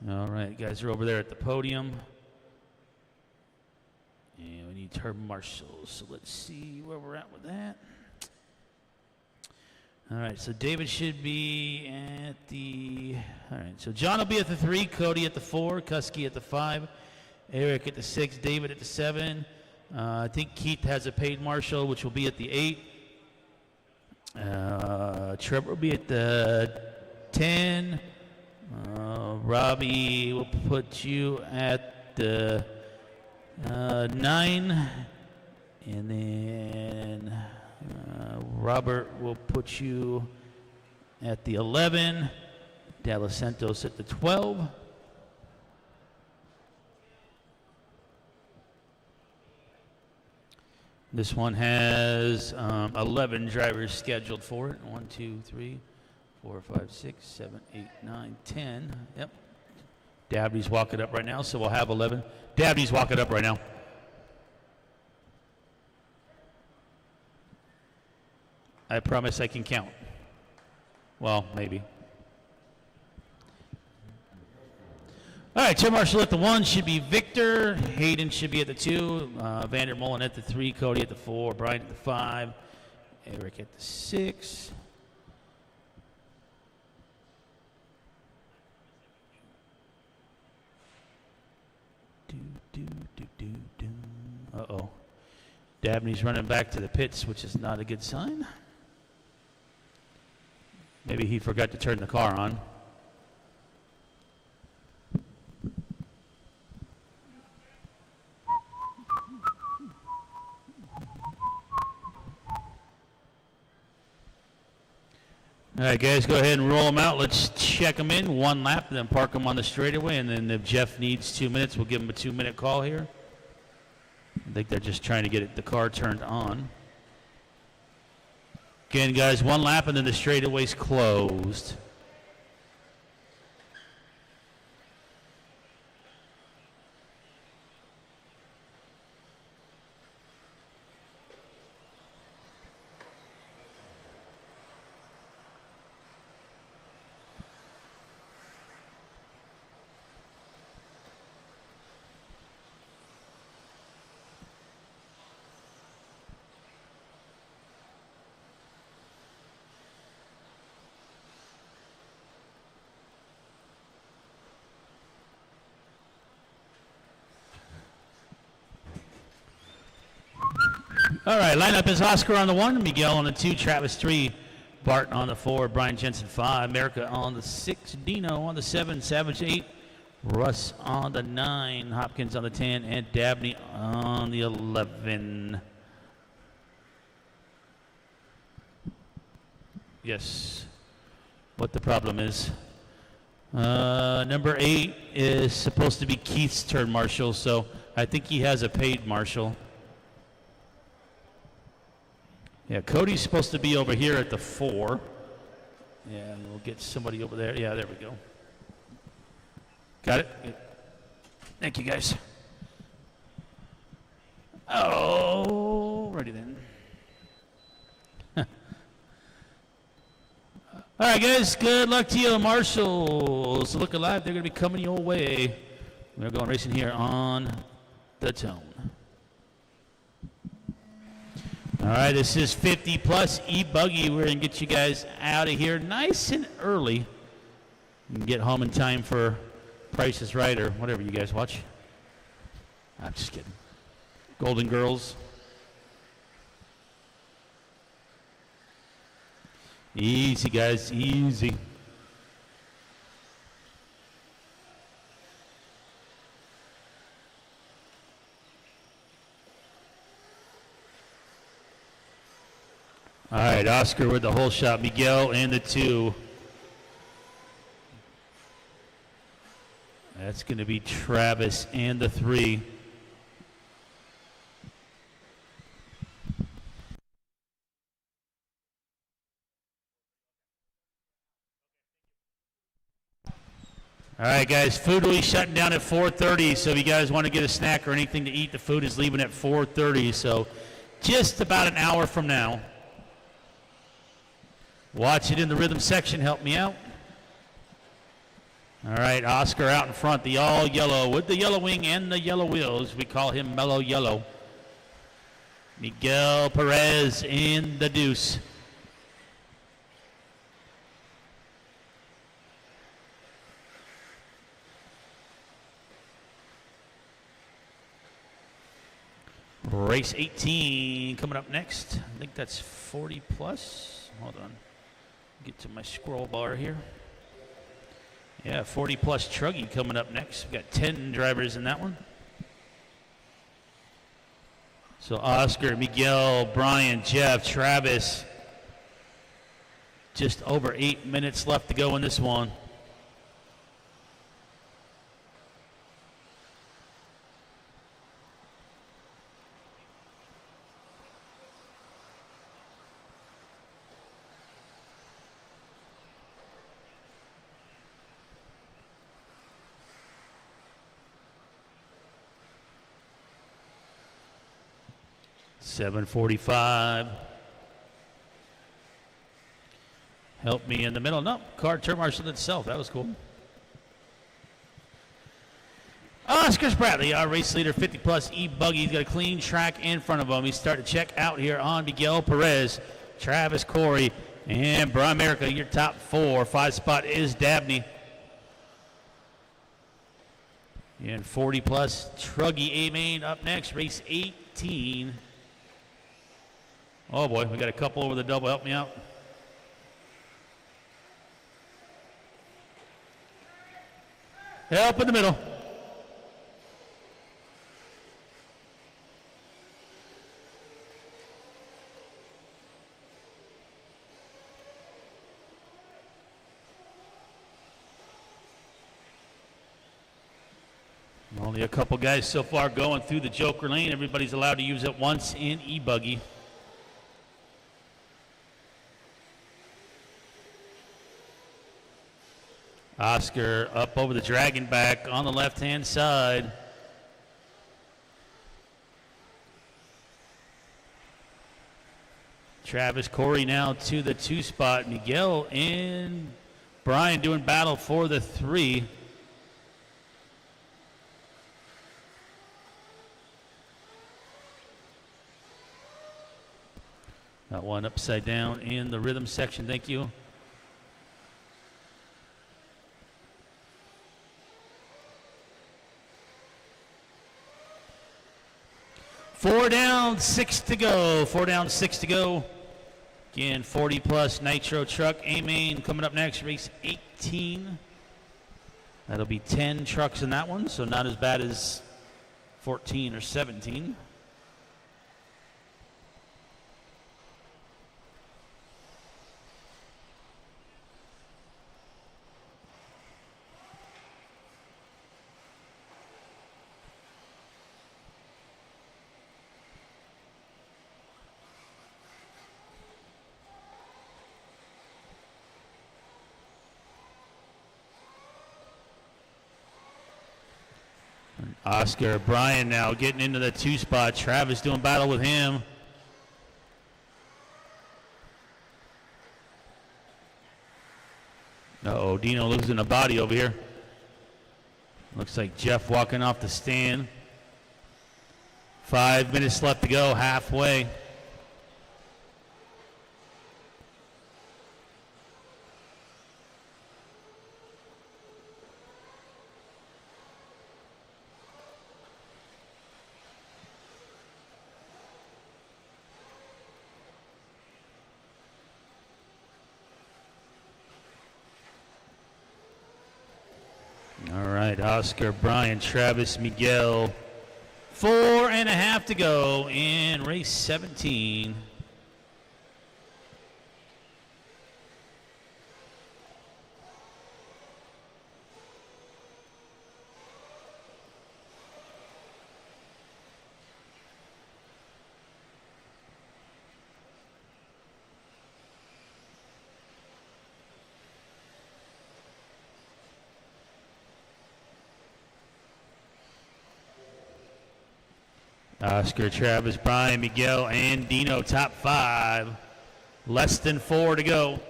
All right, guys are over there at the podium. And we need turn marshals. So let's see where we're at with that. All right, so David should be at the, all right, so John will be at the 3, Cody at the 4, Kusky at the 5, Eric at the 6, David at the 7. I think Keith has a paid marshal, which will be at the 8. Trevor will be at the 10. Robbie will put you at the 9, and then Robert will put you at the 11, Dallas Santos at the 12. This one has 11 drivers scheduled for it. 1, 2, 3, 4, 5, 6, 7, 8, 9, 10. Yep. Dabney's walking up right now, so we'll have 11. Dabney's walking up right now. I promise I can count. Well, maybe. All right, Chair Marshal at the 1 should be Victor. Hayden should be at the 2. Vander Molen at the 3. Cody at the 4. Brian at the 5. Eric at the 6. Uh-oh. Dabney's running back to the pits, which is not a good sign. Maybe he forgot to turn the car on. All right, guys, go ahead and roll them out. Let's check them in. 1 lap, then park them on the straightaway. And then if Jeff needs 2 minutes, we'll give him a 2-minute call here. I think they're just trying to get the car turned on. Again, guys, 1 lap, and then the straightaway's closed. All right, lineup is Oscar on the 1, Miguel on the 2, Travis 3, Bart on the 4, Brian Jensen 5, America on the 6, Dino on the 7, Savage 8, Russ on the 9, Hopkins on the 10, and Dabney on the 11. Yes, what the problem is. Number 8 is supposed to be Keith's turn marshal, so I think he has a paid marshal. Yeah, Cody's supposed to be over here at the 4. Yeah, and we'll get somebody over there. Yeah, there we go. Got it? Good. Thank you, guys. Oh, righty then. All right, guys, good luck to you. Marshals, look alive. They're going to be coming your way. We're going racing here on the Tone. All right, this is 50 plus E-Buggy. We're going to get you guys out of here nice and early and get home in time for Price is Right or whatever you guys watch. I'm just kidding. Golden Girls. Easy, guys, easy. All right, Oscar with the whole shot, Miguel and the 2. That's going to be Travis and the 3. All right, guys, food will be shutting down at 4:30, so if you guys want to get a snack or anything to eat, the food is leaving at 4:30, so just about an hour from now. Watch it in the rhythm section. Help me out. All right, Oscar out in front, the all yellow with the yellow wing and the yellow wheels. We call him Mellow Yellow. Miguel Perez in the deuce. Race 18 coming up next. I think that's 40 plus. Hold on. Get to my scroll bar here. Yeah, 40 plus Truggy coming up next. We've got 10 drivers in that one. So Oscar, Miguel, Brian, Jeff, Travis. Just over 8 minutes left to go in this one. $7:45. Help me in the middle. No, car turn marshal itself. That was cool. Oscar Bradley, our race leader, 50 plus E-Buggy. He's got a clean track in front of him. He's starting to check out here on Miguel Perez, Travis Corey, and Brian America. Your top 4. 5 spot is Dabney. And 40 plus Truggy A-Main up next, race 18. Oh boy, we got a couple over the double. Help me out. Help in the middle. Only a couple guys so far going through the Joker lane. Everybody's allowed to use it once in E-Buggy. Oscar up over the dragon back on the left-hand side. Travis Corey now to the 2 spot. Miguel and Brian doing battle for the 3. Got one upside down in the rhythm section. Thank you. 4 down, 6 to go. 4 down, 6 to go. Again, 40-plus nitro truck. A-Main coming up next, race 18. That'll be 10 trucks in that one, so not as bad as 14 or 17. Oscar Bryan now getting into the 2 spot. Travis doing battle with him. Uh-oh, Dino losing a body over here. Looks like Jeff walking off the stand. 5 minutes left to go, halfway. All right, Oscar Bryan, Travis Miguel. 4.5 to go in race 17. Oscar, Travis, Bryan, Miguel, and Dino, top 5. Less than 4 to go.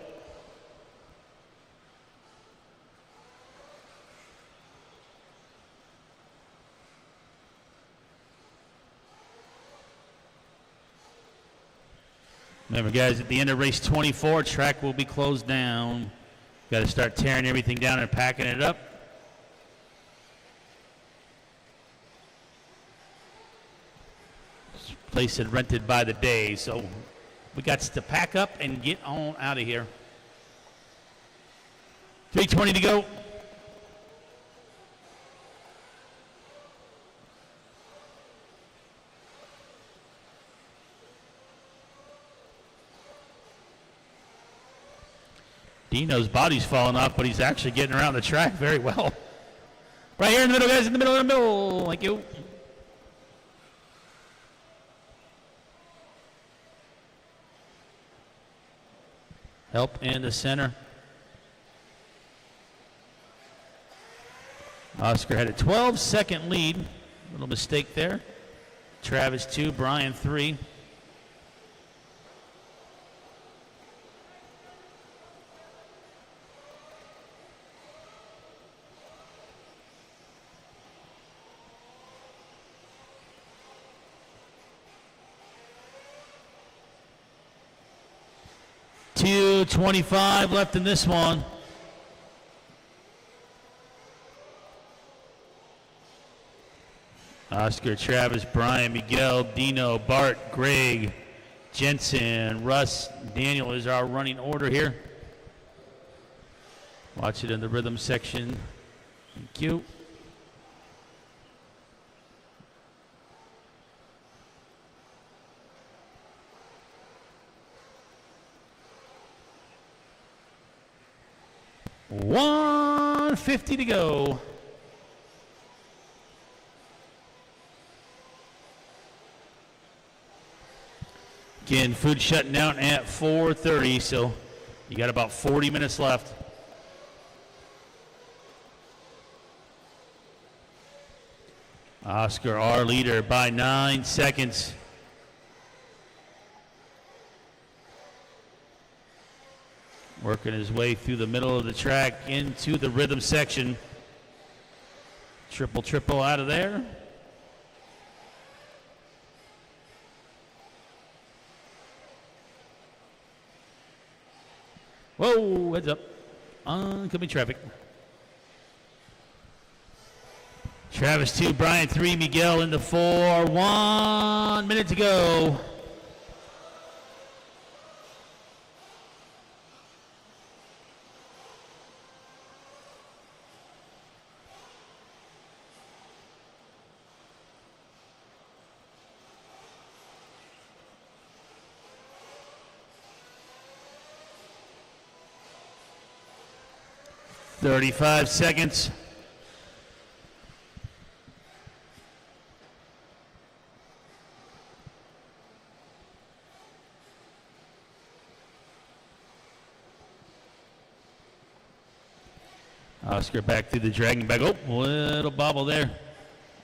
Remember, guys, at the end of race 24, track will be closed down. Got to start tearing everything down and packing it up. Place and rented by the day, so we got to pack up and get on out of here. 3:20 to go. Dino's body's falling off, but he's actually getting around the track very well. Right here in the middle, guys, in the middle. Thank you. Help in the center. Oscar had a 12-second lead. Little mistake there. Travis 2, Bryan 3. .25 left in this one. Oscar, Travis, Bryan, Miguel, Dino, Bart, Greg, Jensen, Russ, Daniel is our running order here. Watch it in the rhythm section. Thank you. $150 to go. Again, food shutting down at 4:30, so you got about 40 minutes left. Oscar, our leader, by 9 seconds. Working his way through the middle of the track into the rhythm section. Triple out of there. Whoa, heads up. Oncoming traffic. Travis 2, Brian 3, Miguel in the 4. 1 minute to go. "35 seconds. Oscar back through the dragon back. Oh, little bobble there.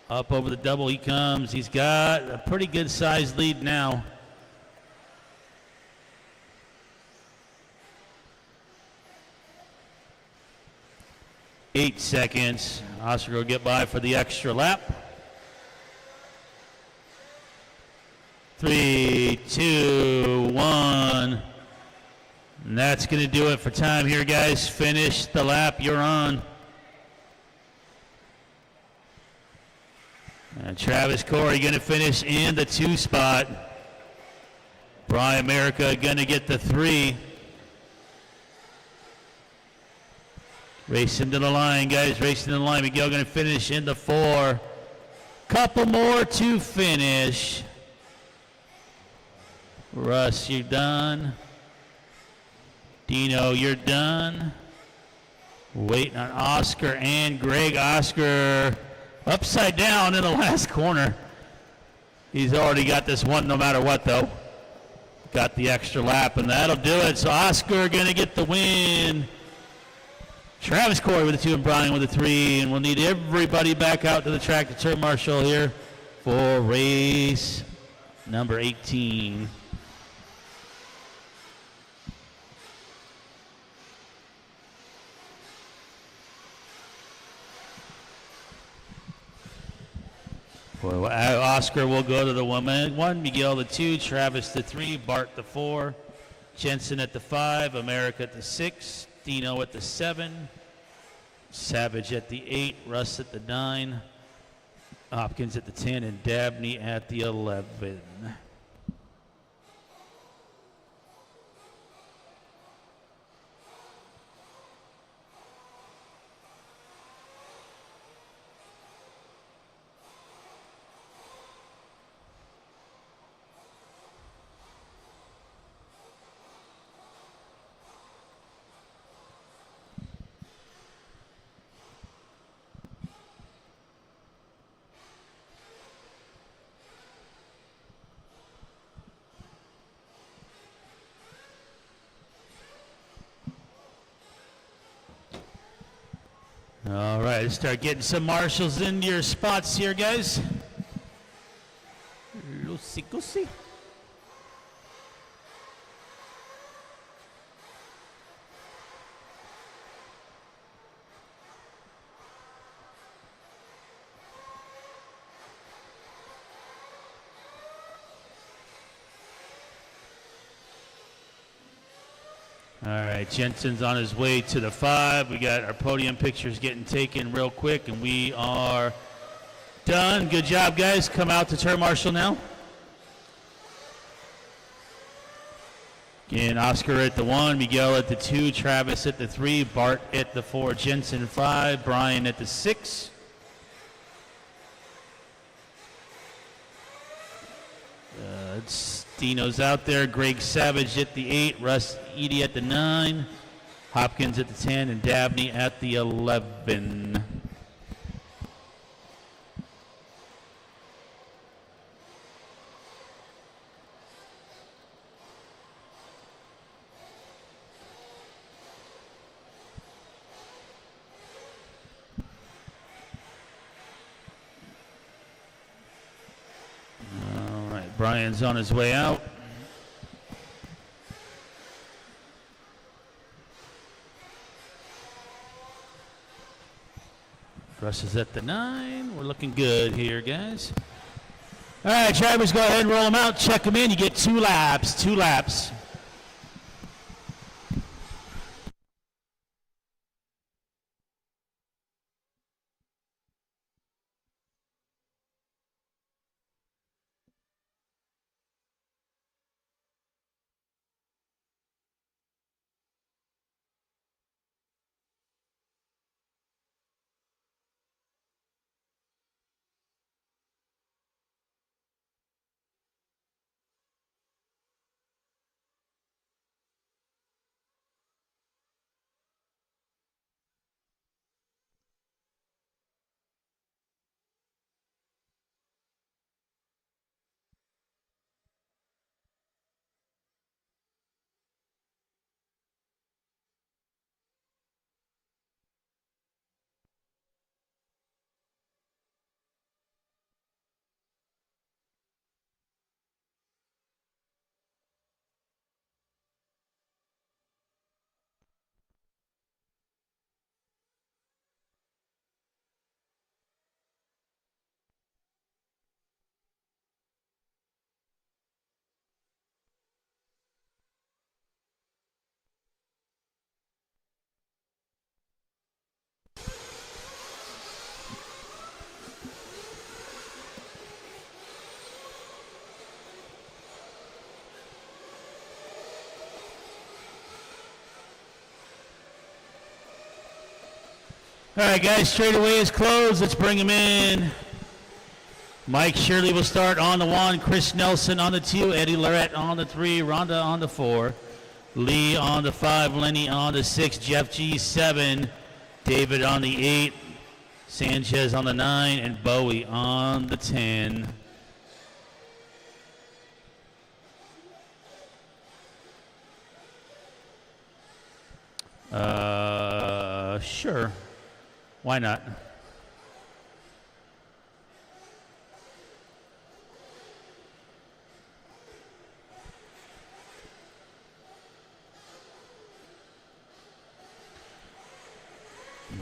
Up over the double he comes. He's got a pretty good sized lead now. "8 seconds. Oscar will get by for the extra lap. 3, 2, 1. And that's going to do it for time here, guys. Finish the lap. You're on. And Travis Corey going to finish in the 2 spot. Brian America going to get the 3. Racing to the line, guys. Racing to the line. Miguel going to finish in the 4. Couple more to finish. Russ, you're done. Dino, you're done. Waiting on Oscar and Greg. Oscar upside down in the last corner. He's already got this one no matter what, though. Got the extra lap, and that'll do it. So Oscar going to get the win. Travis Corey with the 2 and Brian with the 3. And we'll need everybody back out to the track to turn Marshall here for race number 18. Oscar will go to the 1, Miguel the 2, Travis the 3, Bart the 4, Jensen at the 5, America at the 6, Dino at the 7, Savage at the 8, Russ at the 9, Hopkins at the 10, and Dabney at the 11. All right, let's start getting some marshals into your spots here, guys. Loosey-goosey. All right, Jensen's on his way to the 5. We got our podium pictures getting taken real quick, and we are done. Good job, guys. Come out to turn marshal now. Again, Oscar at the 1, Miguel at the 2, Travis at the 3, Bart at the 4, Jensen 5, Brian at the 6. Dino's out there. Greg Savage at the 8. Russ Edie at the 9. Hopkins at the 10. And Dabney at the 11. Brian's on his way out. Russ is at the 9. We're looking good here, guys. All right, drivers, go ahead and roll them out. Check them in. You get 2 laps. 2 laps. All right, guys, straightaway is closed. Let's bring him in. Mike Shirley will start on the 1, Chris Nelson on the 2, Eddie Lorette on the 3, Rhonda on the 4, Lee on the 5, Lenny on the 6, Jeff G 7, David on the 8, Sanchez on the 9, and Bowie on the 10. Sure. Why not?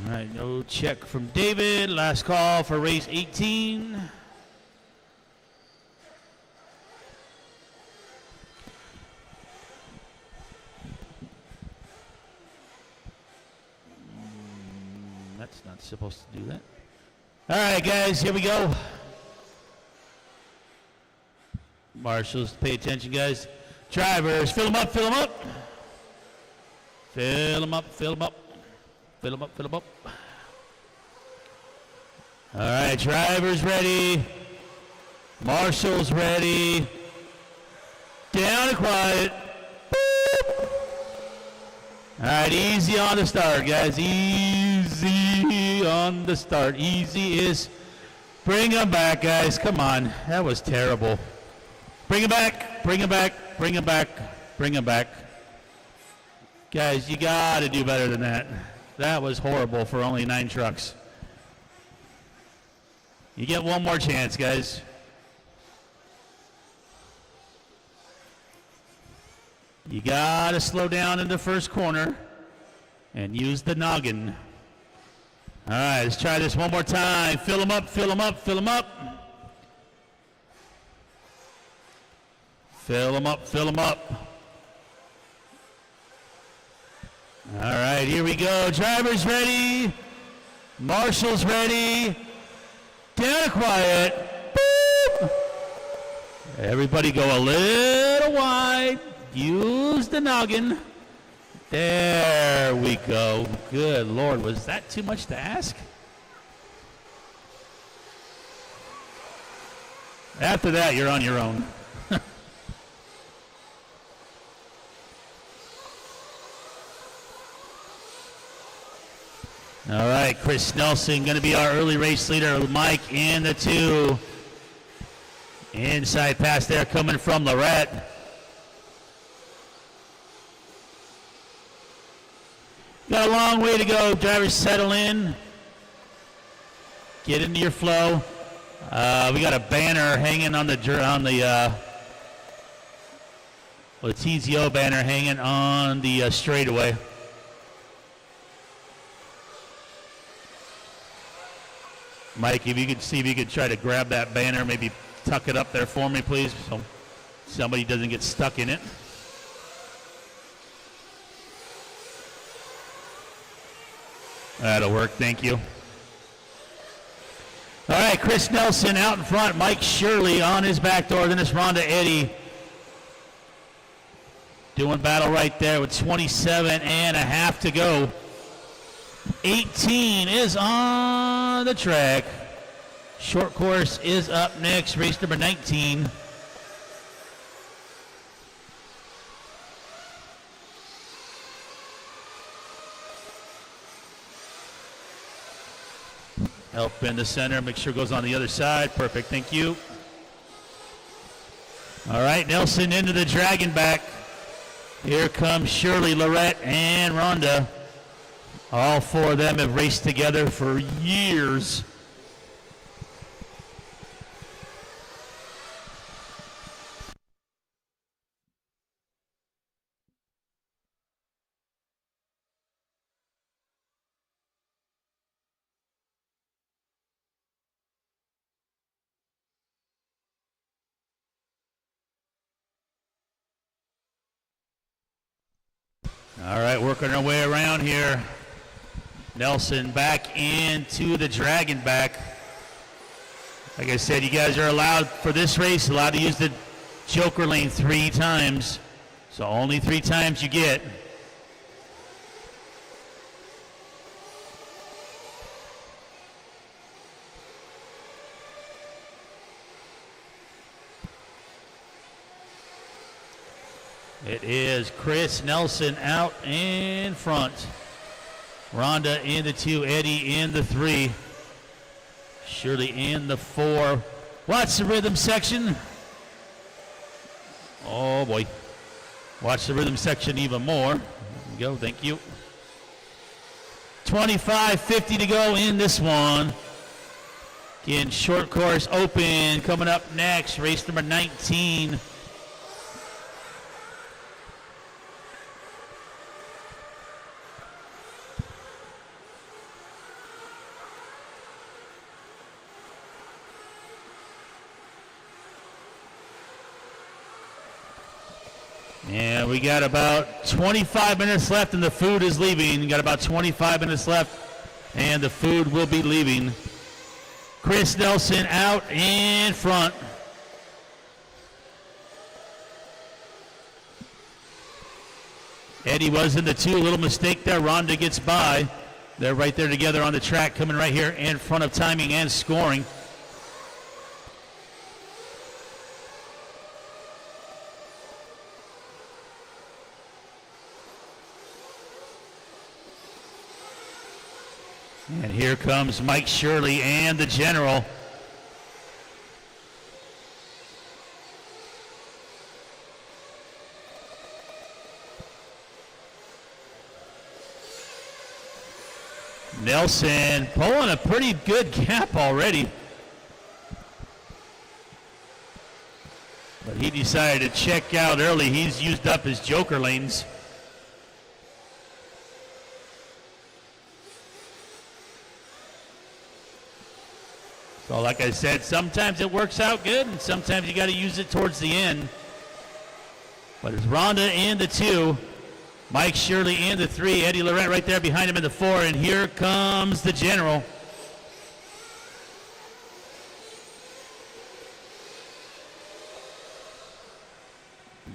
All right, no check from David. Last call for race 18. That's not supposed to do that. All right, guys, here we go. Marshals, pay attention, guys. Drivers, fill them up, fill them up. Fill them up, fill them up. Fill them up, fill them up. All right, drivers ready. Marshals ready. Down and quiet. Boop. All right, easy on the start, guys. Easy on the start. Easy is, bring them back, guys. Come on, that was terrible. Bring them back, bring them back, bring them back, bring them back. Guys, you got to do better than that. That was horrible for only 9 trucks. You get one more chance, guys. You got to slow down in the first corner and use the noggin. All right, let's try this one more time. Fill them up, fill them up, fill them up. Fill them up, fill them up. All right, here we go. Drivers ready. Marshals ready. Down and quiet. Boop. Everybody go a little wide. Use the noggin. There we go. Good Lord, was that too much to ask? After that, you're on your own. All right, Chris Nelson going to be our early race leader. Mike in the 2. Inside pass there coming from Lorette. Got a long way to go. Drivers settle in. Get into your flow. We got a banner hanging on the Letizio banner hanging on the straightaway. Mike, if you could see if you could try to grab that banner, maybe tuck it up there for me, please, so somebody doesn't get stuck in it. That'll work, thank you. All right, Chris Nelson out in front, Mike Shirley on his back door, then it's Rhonda Eddy. Doing battle right there with 27 and a half to go. 18 is on the track. Short course is up next, race number 19. Help in the center, make sure it goes on the other side. Perfect, thank you. All right, Nelson into the dragon back. Here comes Shirley, Lorette, and Rhonda. All 4 of them have raced together for years. All right, working our way around here. Nelson back into the dragon back. Like I said, you guys are allowed for this race, allowed to use the Joker lane 3 times. So only 3 times you get. It is Chris Nelson out in front. Rhonda in the 2, Eddie in the 3. Shirley in the 4. Watch the rhythm section. Oh boy. Watch the rhythm section even more. There we go, thank you. 25:50 to go in this one. Again, short course open. Coming up next, race number 19. And we got about 25 minutes left and the food is leaving. Got about 25 minutes left and the food will be leaving. Chris Nelson out in front. Eddie was in the 2, a little mistake there. Rhonda gets by. They're right there together on the track, coming right here in front of timing and scoring. And here comes Mike Shirley and the General. Nelson pulling a pretty good gap already. But he decided to check out early. He's used up his joker lanes. So like I said, sometimes it works out good and sometimes you got to use it towards the end. But it's Rhonda in the 2, Mike Shirley in the 3, Eddie Lorette right there behind him in the 4, and here comes the General.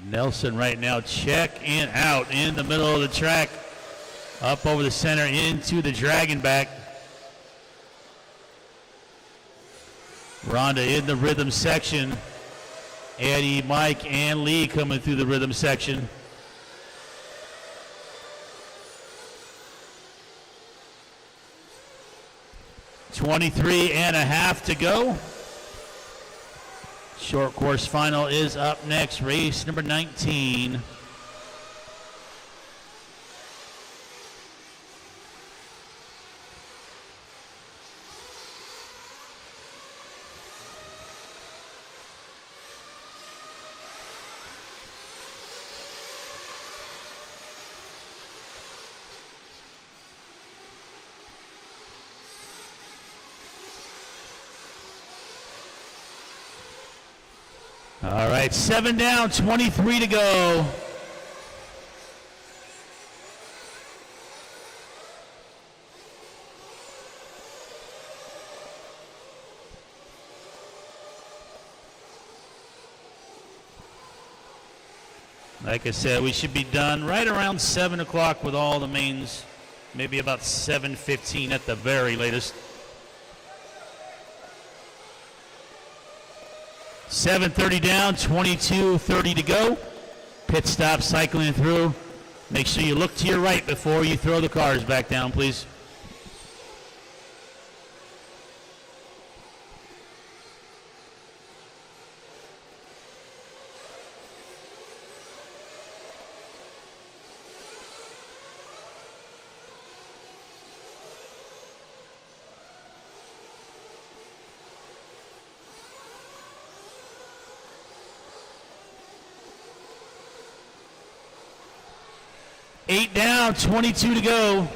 Nelson right now checking out in the middle of the track, up over the center into the dragon back. Rhonda in the rhythm section. Eddie, Mike, and Lee coming through the rhythm section. .23.5 to go. Short course final is up next. Race number 19. All right, 7 down, 23 to go. Like I said, we should be done right around 7 o'clock with all the mains, maybe about 7:15 at the very latest. 7:30 down, 22:30 to go. Pit stop cycling through. Make sure you look to your right before you throw the cars back down, please. Eight down, 22 to go.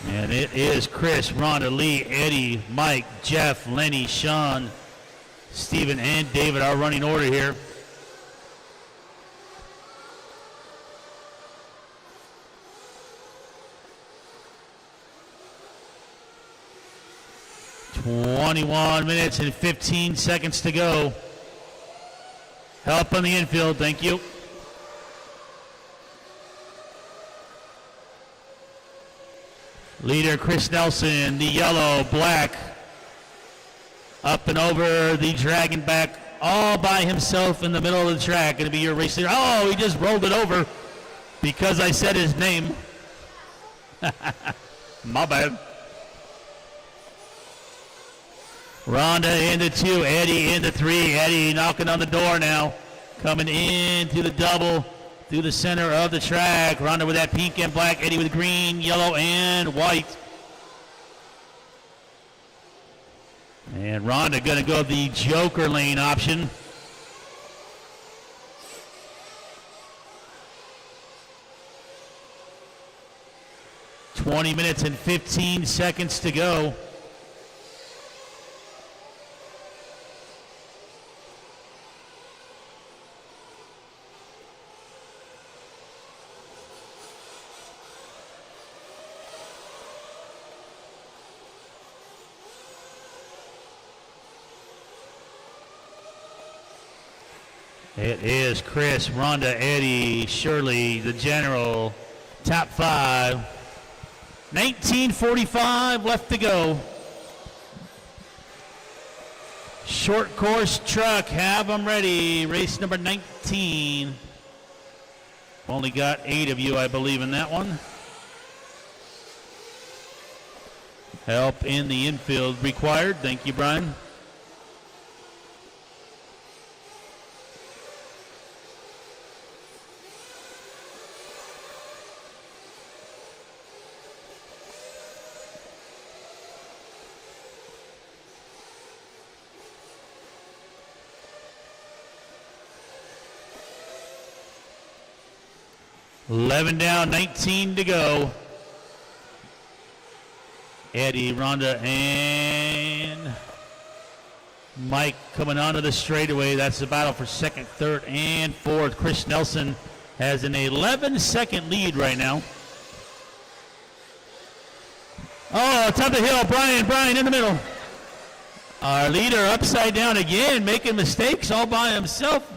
And it is Chris, Rhonda, Lee, Eddie, Mike, Jeff, Lenny, Sean, Stephen, and David, our running order here. 21 minutes and 15 seconds to go. Help on the infield, thank you. Leader Chris Nelson, the yellow, black, up and over the dragon back all by himself in the middle of the track. Going to be your race leader. Oh, he just rolled it over because I said his name. My bad. Rhonda into 2, Eddie into 3. Eddie knocking on the door now. Coming into the double through the center of the track. Rhonda with that pink and black. Eddie with green, yellow, and white. And Rhonda going to go the Joker lane option. (20 minutes and 15 seconds to go. It is Chris, Rhonda, Eddie, Shirley, the general, top 5. 19:45 left to go. Short course truck, have them ready. Race number 19. Only got 8 of you, I believe, in that one. Help in the infield required. Thank you, Brian. Eleven down, 19 to go. Eddie, Rhonda, and Mike coming onto the straightaway. That's the battle for second, third, and fourth. Chris Nelson has an 11-second lead right now. Oh, top of the hill, Brian in the middle. Our leader upside down again, making mistakes all by himself.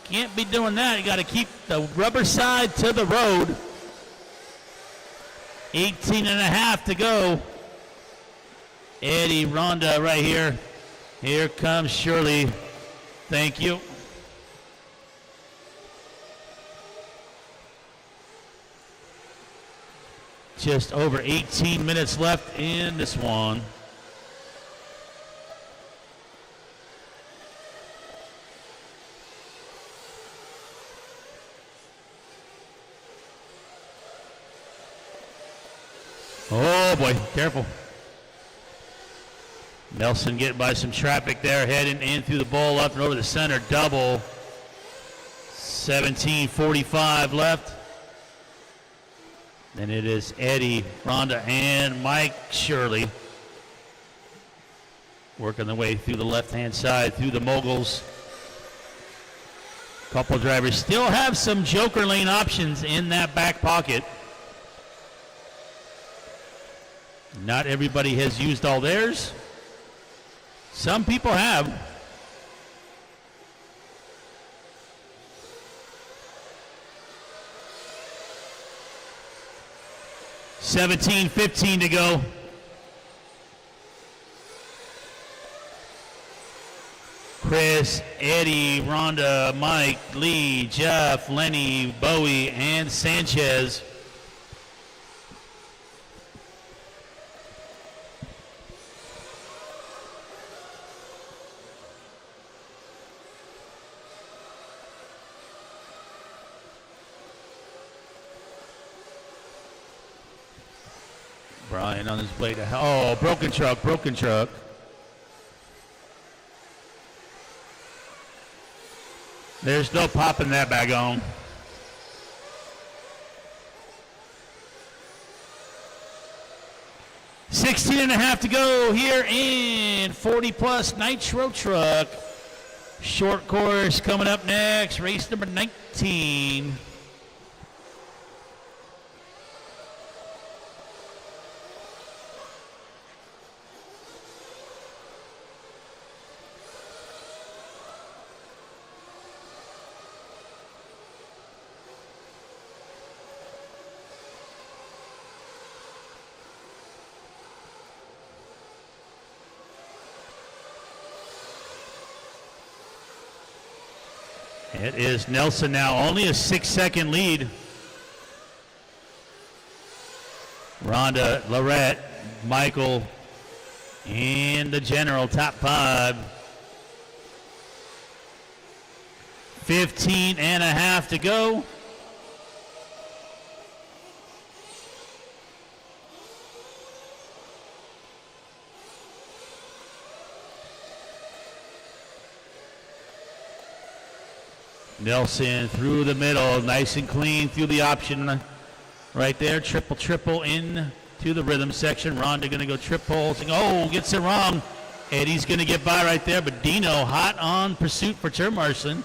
Can't be doing that. You got to keep the rubber side to the road. 18 and a half to go. Eddie, Rhonda right here. Here comes Shirley. Thank you. Just over 18 minutes left in this one. Oh boy, careful. Nelson getting by some traffic there, heading in through the bowl, up and over the center, double. 17:45 left. And it is Eddie, Rhonda, and Mike Shirley working their way through the left-hand side, through the moguls. Couple drivers still have some Joker lane options in that back pocket. Not everybody has used all theirs. Some people have. $17:15 to go. Chris, Eddie, Rhonda, Mike, Lee, Jeff, Lenny, Bowie, and Sanchez. Brian on his way to hell. Oh, broken truck. There's no popping that bag on. $16 and a half to go here in 40-plus Nitro Truck. Short course coming up next, race number 19. It is Nelson now, only a 6-second lead. Rhonda, Lorette, Michael, and the general, top 5. 15 and a half to go. Nelson through the middle, nice and clean through the option right there. Triple in to the rhythm section. Rhonda going to go triple. Oh, gets it wrong. Eddie's going to get by right there, but Dino hot on pursuit for Termarsson.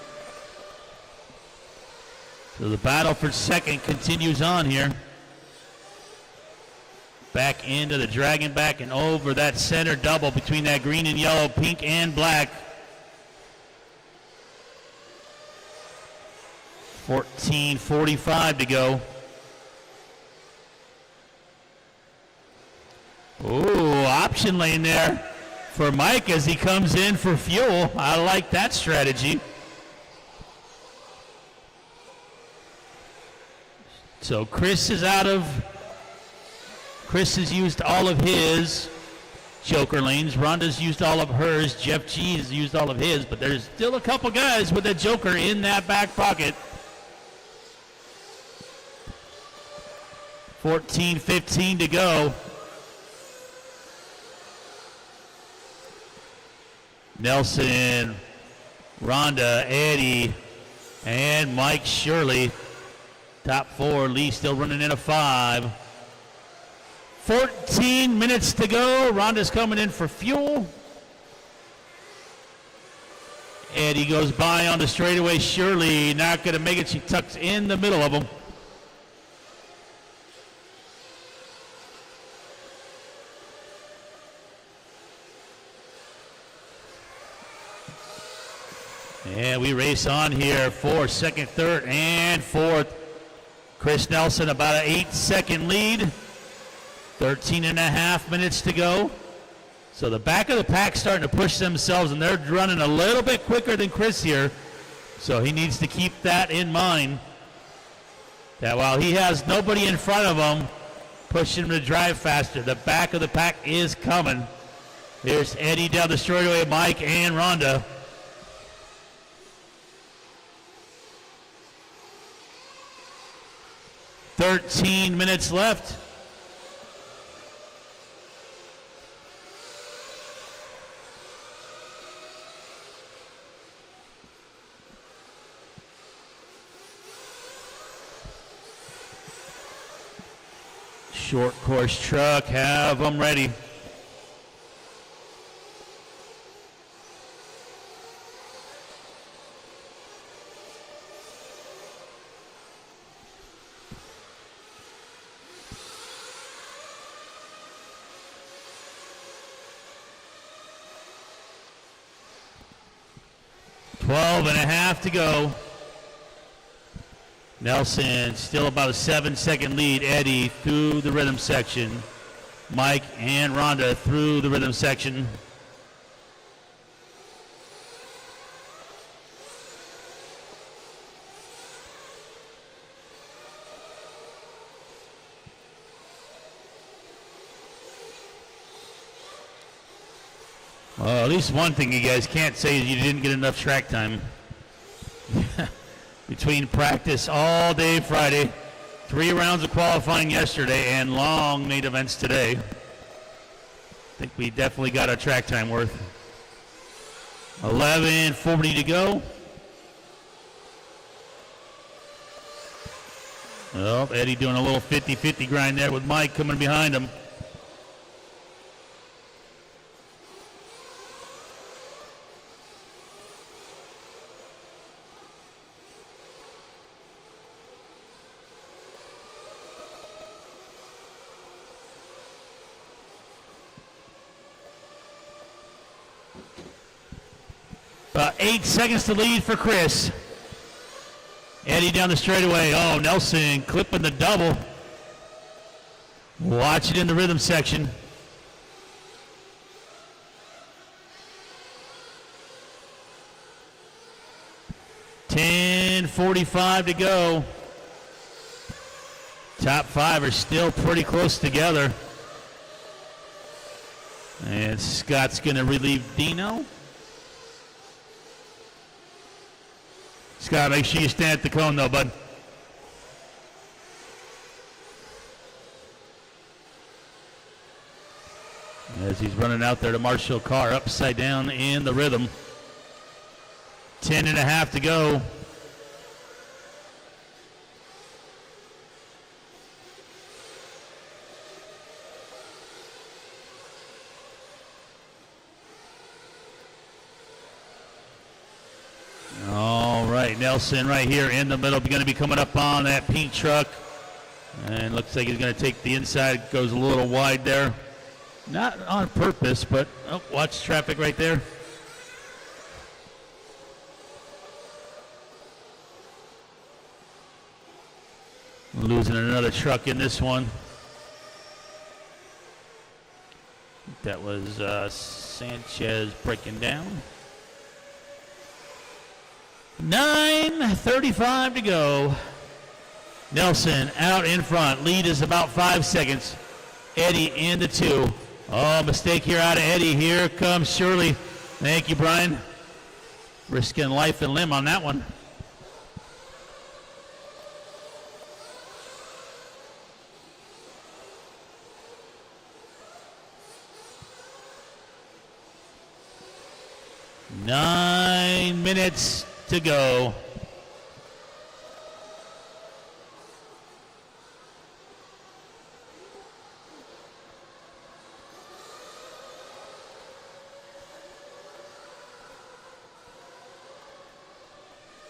So the battle for second continues on here. Back into the dragon, back and over that center double between that green and yellow, pink and black. 14:45 to go. Ooh, option lane there for Mike as he comes in for fuel. I like that strategy. So Chris has used all of his joker lanes. Rhonda's used all of hers. Jeff G has used all of his, but there's still a couple guys with a joker in that back pocket. 14:15 to go. Nelson, Rhonda, Eddie, and Mike Shirley. Top 4, Lee still running in a 5. 14 minutes to go. Rhonda's coming in for fuel. Eddie goes by on the straightaway. Shirley not going to make it. She tucks in the middle of them. And we race on here for second, third, and fourth. Chris Nelson about an 8-second lead. 13 and a half minutes to go. So the back of the pack starting to push themselves, and they're running a little bit quicker than Chris here. So he needs to keep that in mind. That while he has nobody in front of him pushing him to drive faster, the back of the pack is coming. Here's Eddie down the straightaway, Mike and Rhonda. 13 minutes left. Short course truck, have them ready. Twelve and a half to go. Nelson still about a 7-second lead. Eddie through the rhythm section. Mike and Rhonda through the rhythm section. Well, at least one thing you guys can't say is you didn't get enough track time. Between practice all day Friday, 3 rounds of qualifying yesterday, and long main events today. I think we definitely got our track time worth. 11:40 to go. Well, Eddie doing a little 50-50 grind there with Mike coming behind him. About 8 seconds to lead for Chris. Eddie down the straightaway. Oh, Nelson clipping the double. Watch it in the rhythm section. 10:45 to go. Top 5 are still pretty close together. And Scott's going to relieve Dino. Scott, make sure you stand at the cone though, bud. As he's running out there to Marshall Carr, upside down in the rhythm. 10.5 to go. All right, Nelson right here in the middle, going to be coming up on that pink truck. And looks like he's going to take the inside, goes a little wide there. Not on purpose, but watch traffic right there. Losing another truck in this one. That was Sanchez breaking down. 9:35 to go. Nelson out in front. Lead is about 5 seconds. Eddie in the 2. Oh, mistake here out of Eddie. Here comes Shirley. Thank you, Brian. Risking life and limb on that one. Nine minutes to go.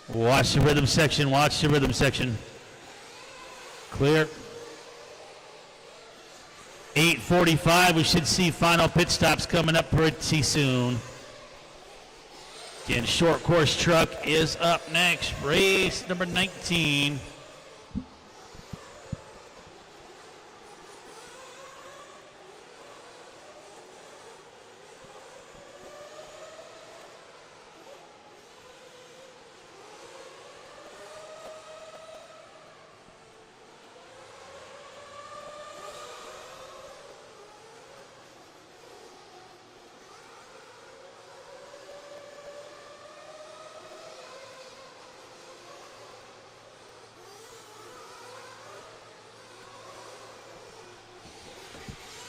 Watch the rhythm section, watch the rhythm section. Clear. 8:45, we should see final pit stops coming up pretty soon. Again, short course truck is up next. Race number 19.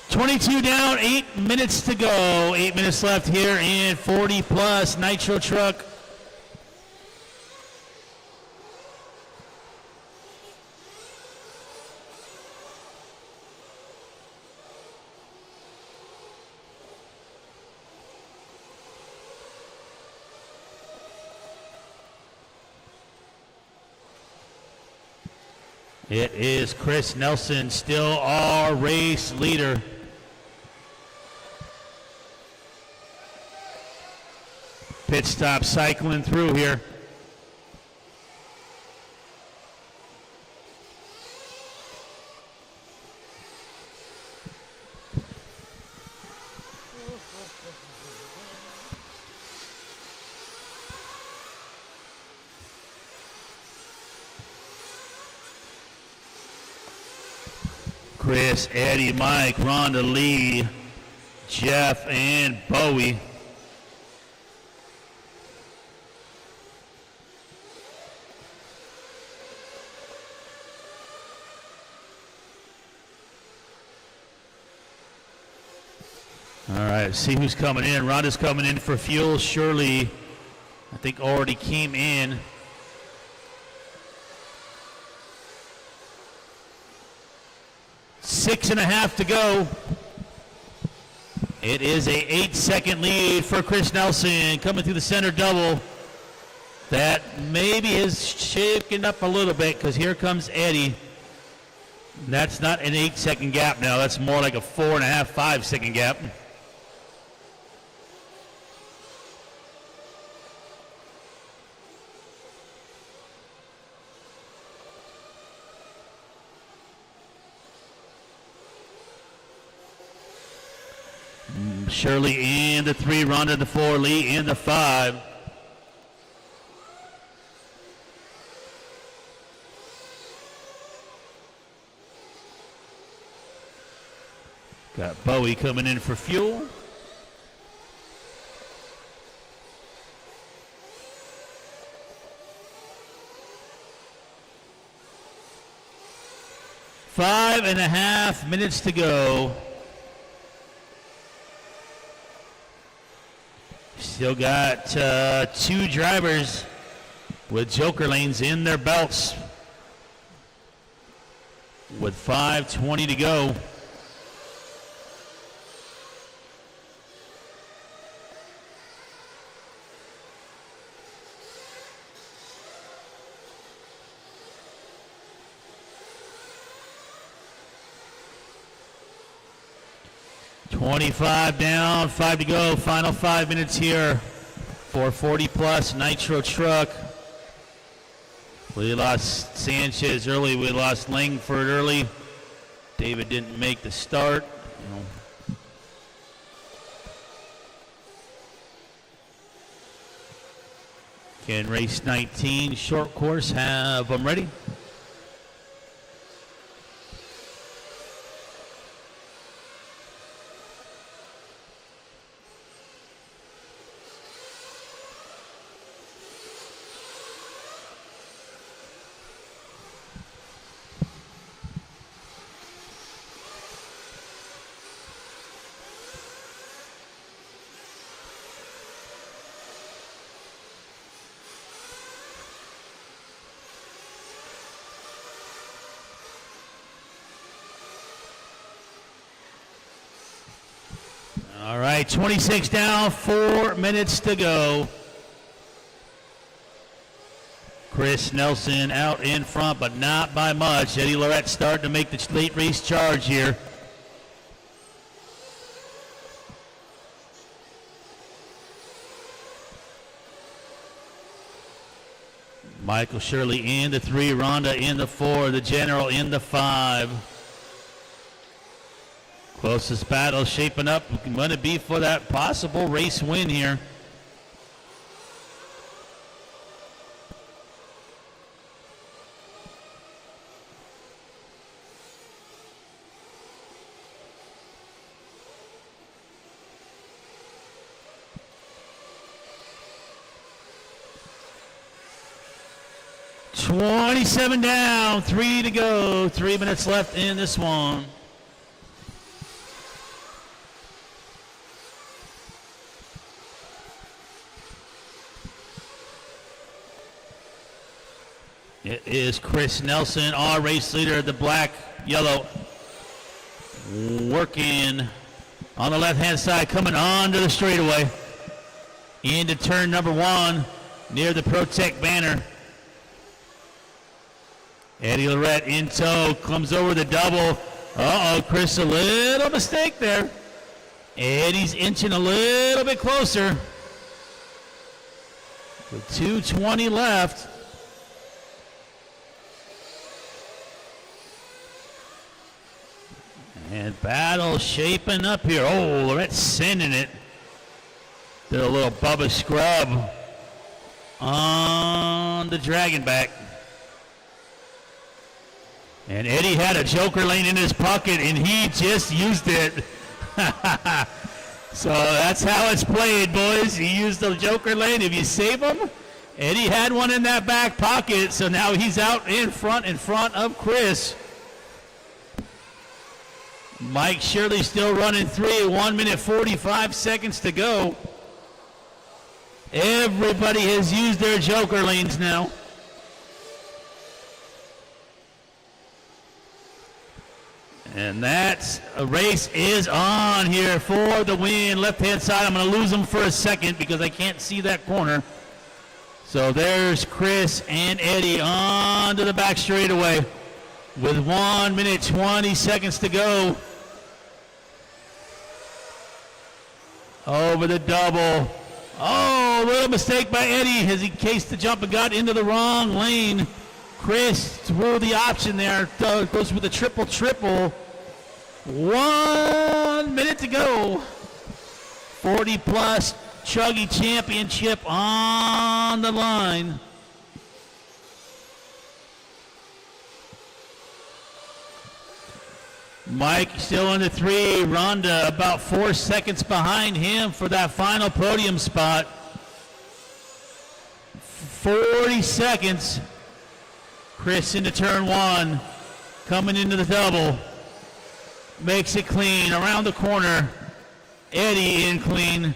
$22 down, 8 minutes to go. 8 minutes left here in 40 plus Nitro truck. It is Chris Nelson, still our race leader. Pit stop cycling through here. Chris, Eddie, Mike, Rhonda, Lee, Jeff, and Bowie. All right, see who's coming in. Rhonda's coming in for fuel. Shirley, I think, already came in. Six and a half to go. It is a 8-second lead for Chris Nelson coming through the center double. That maybe is shaking up a little bit because here comes Eddie. That's not an 8-second gap now. That's more like a 4.5, 5-second gap. Shirley in the 3, Rhonda in the 4, Lee in the 5. Got Bowie coming in for fuel. Five and a half minutes to go. Still got two drivers with joker lanes in their belts with 5:20 to go. $25 down, 5 to go. Final 5 minutes here for 40 plus Nitro Truck. We lost Sanchez early. We lost Langford early. David didn't make the start. Can race 19 short course have them ready? All right, 26 down, 4 minutes to go. Chris Nelson out in front, but not by much. Eddie Lorette starting to make the late race charge here. Michael Shirley in the 3, Rhonda in the 4, the General in the 5. Closest battle shaping up. Going to be for that possible race win here. $27 down, 3 to go. 3 minutes left in this one. It is Chris Nelson, our race leader, the black, yellow, working on the left-hand side, coming onto the straightaway, into turn number 1, near the Protect banner. Eddie Lorette in tow, comes over the double. Uh-oh, Chris, a little mistake there. Eddie's inching a little bit closer. With 2:20 left. And battle shaping up here. Oh, Lorette's sending it. Did a little Bubba scrub on the Dragonback. And Eddie had a joker lane in his pocket, and he just used it. So that's how it's played, boys. He used the joker lane. If you save him, Eddie had one in that back pocket, so now he's out in front of Chris. Mike Shirley still running 3, 1 minute 45 seconds to go. Everybody has used their joker lanes now. And that race is on here for the win. Left-hand side, I'm going to lose them for a second because I can't see that corner. So there's Chris and Eddie on to the back straightaway with 1 minute 20 seconds to go. Over the double. Oh, little mistake by Eddie as he cased the jump and got into the wrong lane. Chris threw the option there. Goes with a triple. 1 minute to go. 40 plus Chuggy Championship on the line. Mike still on the 3. Rhonda about 4 seconds behind him for that final podium spot. 40 seconds. Chris into turn 1. Coming into the double. Makes it clean around the corner. Eddie in clean.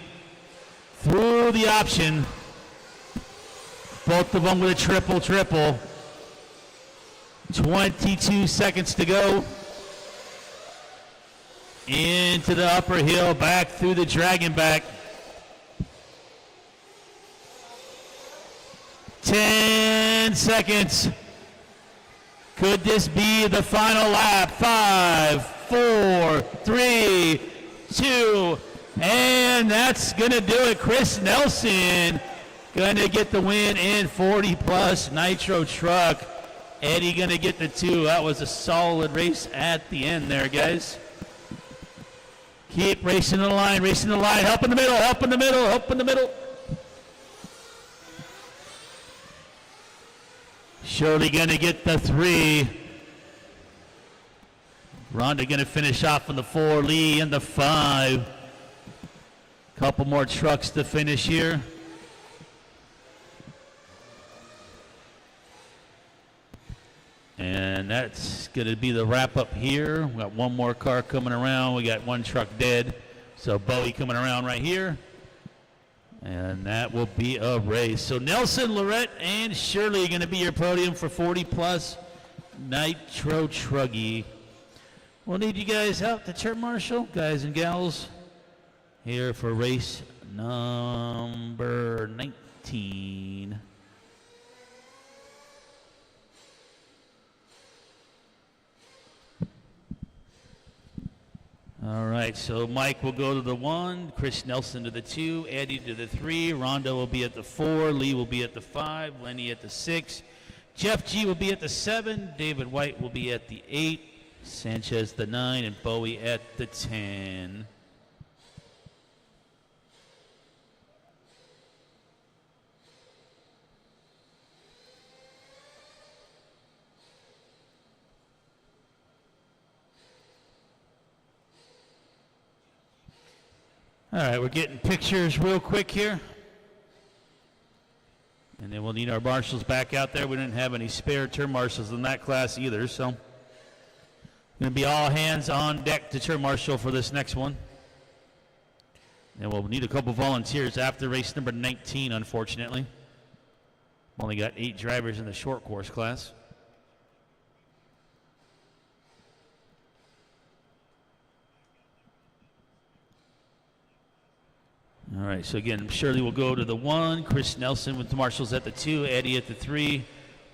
Through the option. Both of them with a triple. 22 seconds to go. Into the upper hill, back through the dragon back. 10 seconds. Could this be the final lap? 5, 4, 3, 2, and that's gonna do it. Chris Nelson gonna get the win in 40 plus Nitro Truck. Eddie gonna get the 2. That was a solid race at the end there, guys. Keep racing the line, help in the middle. Shirley gonna get the 3. Rhonda gonna finish off on the 4, Lee in the 5. Couple more trucks to finish here. And that's going to be the wrap up here. We got one more car coming around. We got one truck dead. So Bowie coming around right here. And that will be a race. So Nelson, Lorette, and Shirley are going to be your podium for 40 plus Nitro Truggy. We'll need you guys out to turn marshal, guys and gals, here for race number 19. All right, so Mike will go to the 1, Chris Nelson to the 2, Eddie to the 3, Rhonda will be at the 4, Lee will be at the 5, Lenny at the 6, Jeff G will be at the 7, David White will be at the 8, Sanchez the 9, and Bowie at the 10. All right, we're getting pictures real quick here. And then we'll need our marshals back out there. We didn't have any spare turn marshals in that class either, so going to be all hands on deck to turn marshal for this next one. And we'll need a couple volunteers after race number 19, unfortunately. Only got 8 drivers in the short course class. All right, so again, Shirley will go to the 1, Chris Nelson with the marshals at the 2, Eddie at the 3,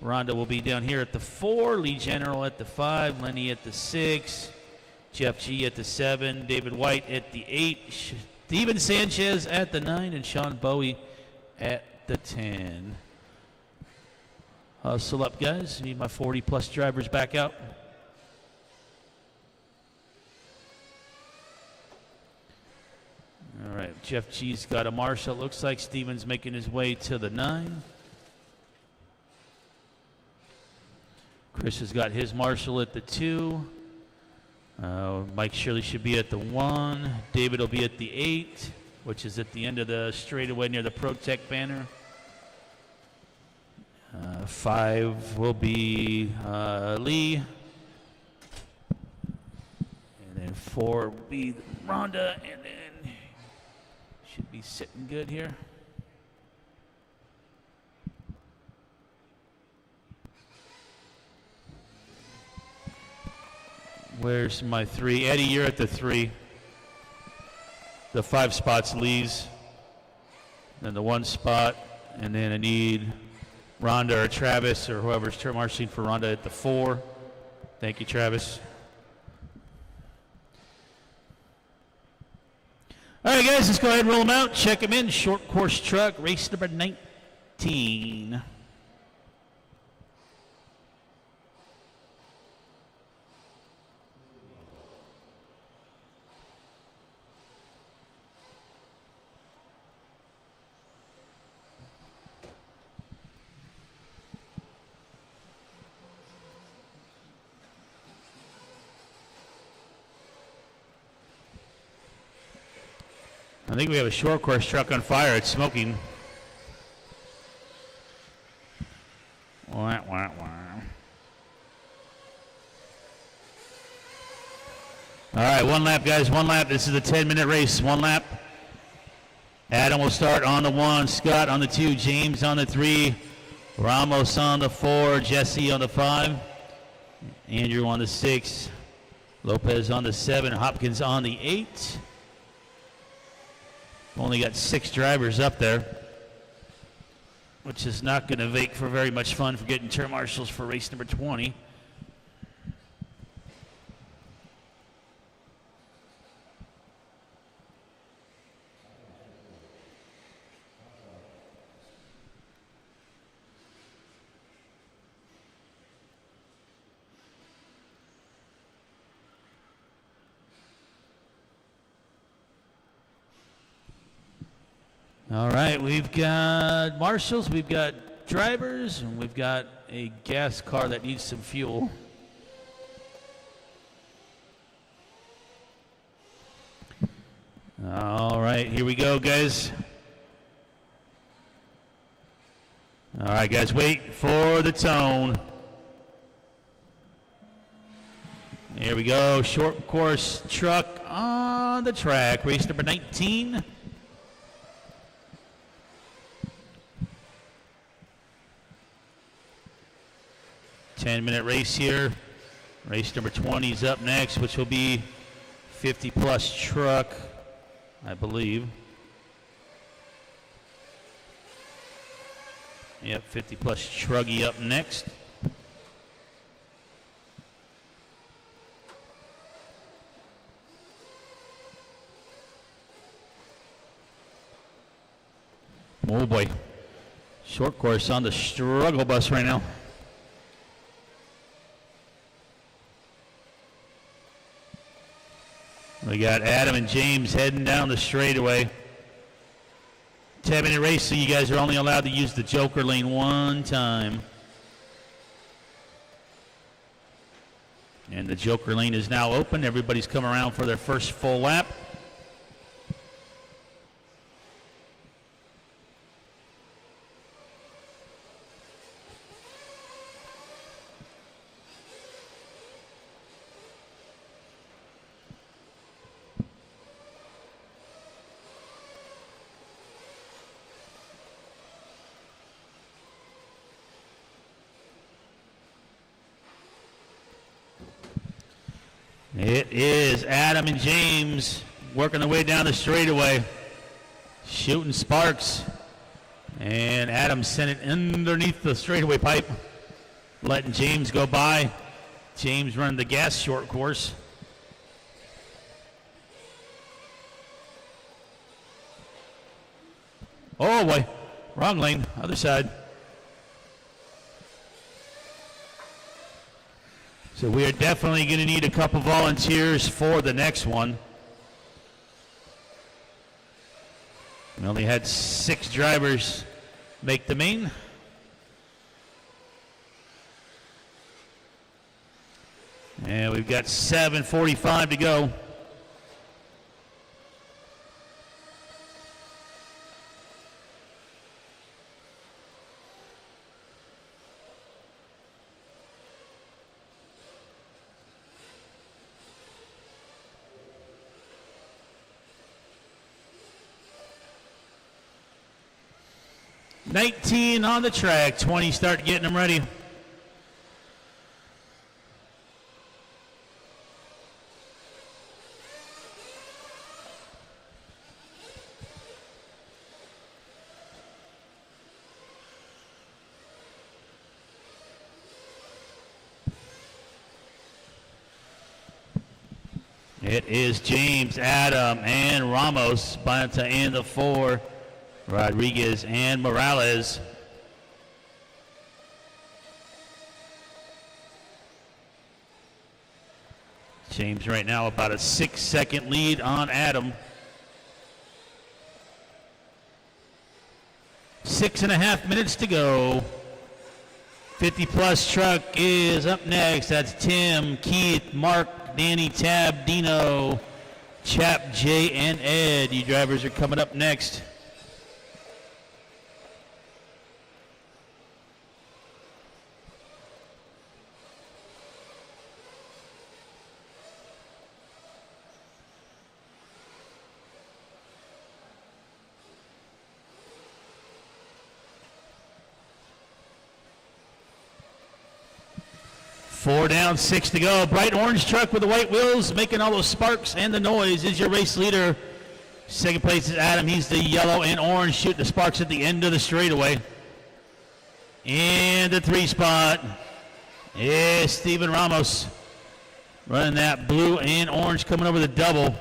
Rhonda will be down here at the 4, Lee General at the 5, Lenny at the 6, Jeff G at the 7, David White at the 8, Steven Sanchez at the 9, and Sean Bowie at the 10. Hustle up, guys. Need my 40-plus drivers back out. All right, Jeff G's got a marshal. Looks like Steven's making his way to the 9. Chris has got his marshal at the 2. Mike Shirley should be at the 1. David will be at the 8, which is at the end of the straightaway near the ProTech banner. 5 will be Lee. And then 4 will be Rhonda, and then should be sitting good here. Where's my 3? Eddie, you're at the 3. The 5 spots, Lee's. Then the 1 spot. And then I need Rhonda or Travis or whoever's turn marshaling for Rhonda at the 4. Thank you, Travis. All right, guys, let's go ahead and roll them out. Check them in. Short course truck, race number 19. I think we have a short course truck on fire. It's smoking. Wah, wah, wah. All right, one lap, guys, one lap. This is a 10-minute race, one lap. Adam will start on the 1, Scott on the 2, James on the 3, Ramos on the 4, Jesse on the 5, Andrew on the 6, Lopez on the 7, Hopkins on the 8. Only got 6 drivers up there, which is not going to make for very much fun for getting turn marshals for race number 20. All right, we've got marshals, we've got drivers, and we've got a gas car that needs some fuel. All right, here we go, guys. All right, guys, wait for the tone. Here we go, short course truck on the track, race number 19. Ten-minute race here. Race number 20 is up next, which will be 50-plus truck, I believe. Yep, 50-plus truggy up next. Oh boy, short course on the struggle bus right now. We got Adam and James heading down the straightaway. 10-minute race, so you guys are only allowed to use the Joker lane one time. And the Joker lane is now open. Everybody's come around for their first full lap. It is Adam and James working their way down the straightaway, shooting sparks, and Adam sent it underneath the straightaway pipe, letting James go by. James running the gas short course. Oh boy, wrong lane, other side. So we are definitely going to need a couple volunteers for the next one. We only had 6 drivers make the main. And we've got 7:45 to go. $19 on the track, 20 start getting them ready. It is James, Adam, and Ramos, Banta in the 4. Rodriguez and Morales. James right now about a 6-second lead on Adam. 6.5 minutes to go. 50-plus truck is up next. That's Tim, Keith, Mark, Danny, Tab, Dino, Chap, Jay, and Ed, you drivers are coming up next. Four down, 6 to go. Bright orange truck with the white wheels making all those sparks and the noise is your race leader. Second place is Adam. He's the yellow and orange shooting the sparks at the end of the straightaway. And the 3 spot is Steven Ramos running that blue and orange coming over the double.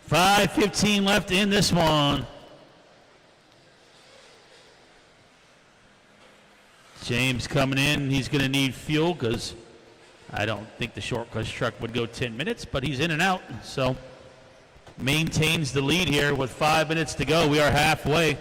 .5:15 left in this one. James coming in. He's going to need fuel because I don't think the short course truck would go 10 minutes, but he's in and out. So maintains the lead here with 5 minutes to go. We are halfway.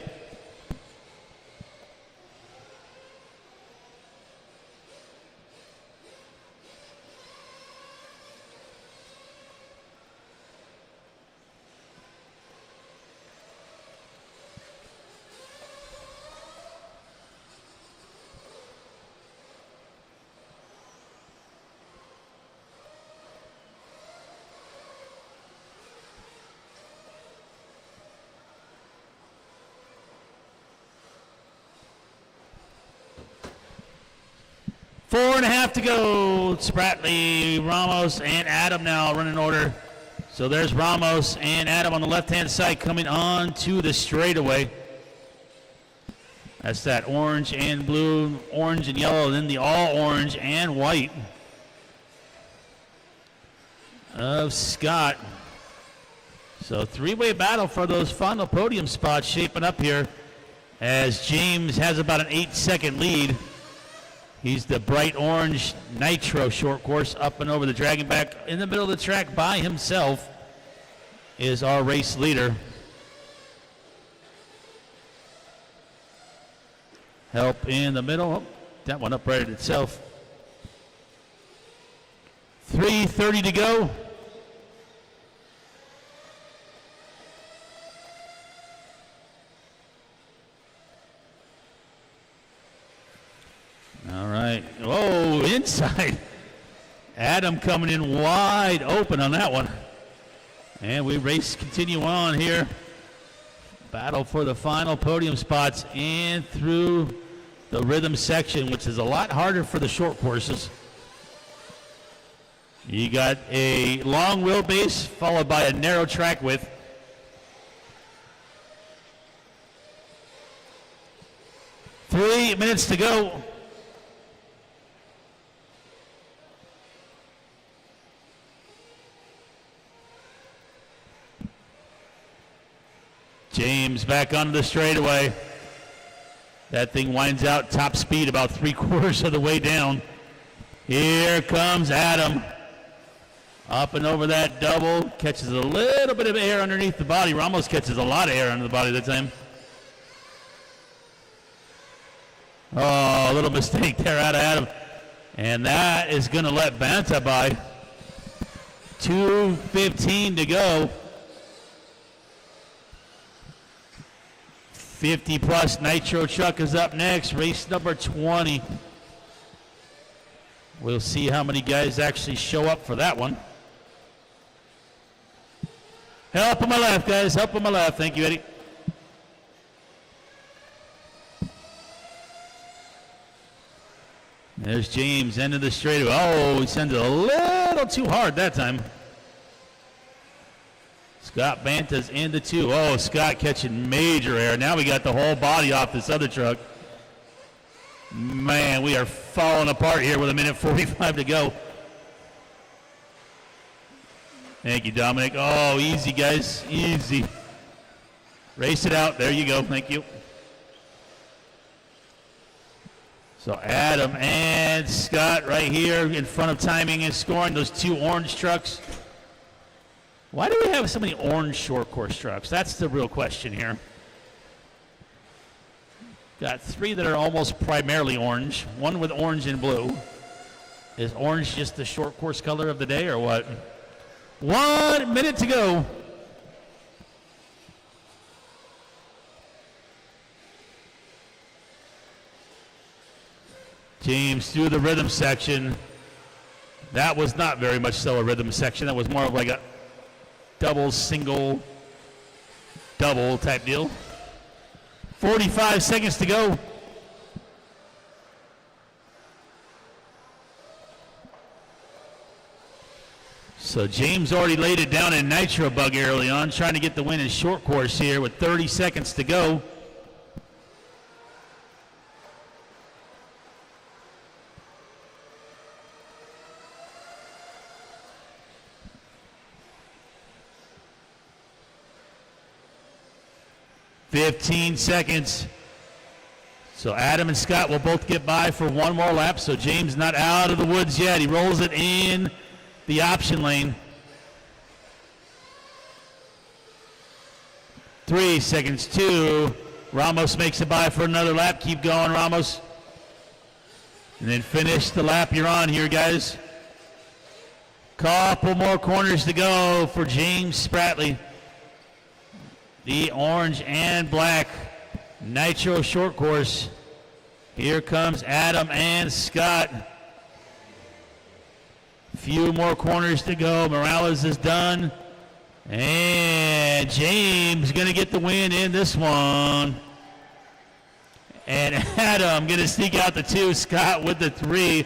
Four and a half to go. Spratley, Ramos, and Adam now running order. So there's Ramos and Adam on the left-hand side coming on to the straightaway. That's that orange and blue, orange and yellow, and then the all orange and white of Scott. So three-way battle for those final podium spots shaping up here as James has about an 8-second lead. He's the bright orange nitro short course up and over the dragon back. In the middle of the track by himself is our race leader. Help in the middle. Oh, that one uprighted itself. 3:30 to go. All right. Oh, inside. Adam coming in wide open on that one. And we continue on here. Battle for the final podium spots and through the rhythm section, which is a lot harder for the short courses. You got a long wheelbase followed by a narrow track width. Three minutes to go. James back onto the straightaway. That thing winds out top speed about 3/4 of the way down. Here comes Adam. Up and over that double. Catches a little bit of air underneath the body. Ramos catches a lot of air under the body that time. Oh, a little mistake there out of Adam. And that is going to let Banta by. 2:15 to go. 50-plus Nitro truck is up next, race number 20. We'll see how many guys actually show up for that one. Help on my left, guys. Help on my left. Thank you, Eddie. There's James, end of the straightaway. Oh, he sends it a little too hard that time. Scott Banta's in the 2. Oh, Scott catching major air. Now we got the whole body off this other truck. Man, we are falling apart here with 1:45 to go. Thank you, Dominic. Oh, easy, guys. Easy. Race it out. There you go. Thank you. So Adam and Scott right here in front of timing and scoring, those two orange trucks. Why do we have so many orange short course trucks? That's the real question here. Got three that are almost primarily orange, one with orange and blue. Is orange just the short course color of the day or what? 1 minute to go. James through the rhythm section. That was not very much so a rhythm section. That was more of like a double, single, double type deal. 45 seconds to go. So James already laid it down in Nitro Buggy early on, trying to get the win in short course here with 30 seconds to go. "15 seconds. So Adam and Scott will both get by for one more lap. So James not out of the woods yet. He rolls it in the option lane. 3 seconds, 2. Ramos makes it by for another lap. Keep going, Ramos. And then finish the lap you're on here, guys. Couple more corners to go for James Spratley. The orange and black Nitro short course. Here comes Adam and Scott. Few more corners to go. Morales is done. And James going to get the win in this one. And Adam going to sneak out the 2. Scott with the 3.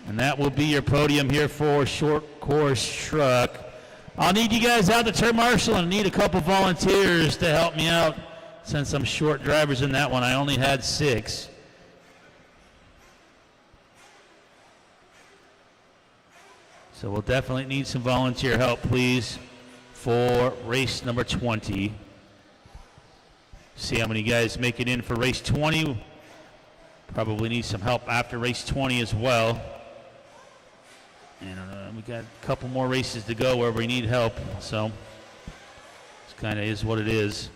And that will be your podium here for short course truck. I'll need you guys out to turn marshal and need a couple volunteers to help me out since I'm short drivers in that one. I only had 6. So we'll definitely need some volunteer help, please, for race number 20. See how many guys make it in for race 20. Probably need some help after race 20 as well. And we got a couple more races to go where we need help. So this kind of is what it is.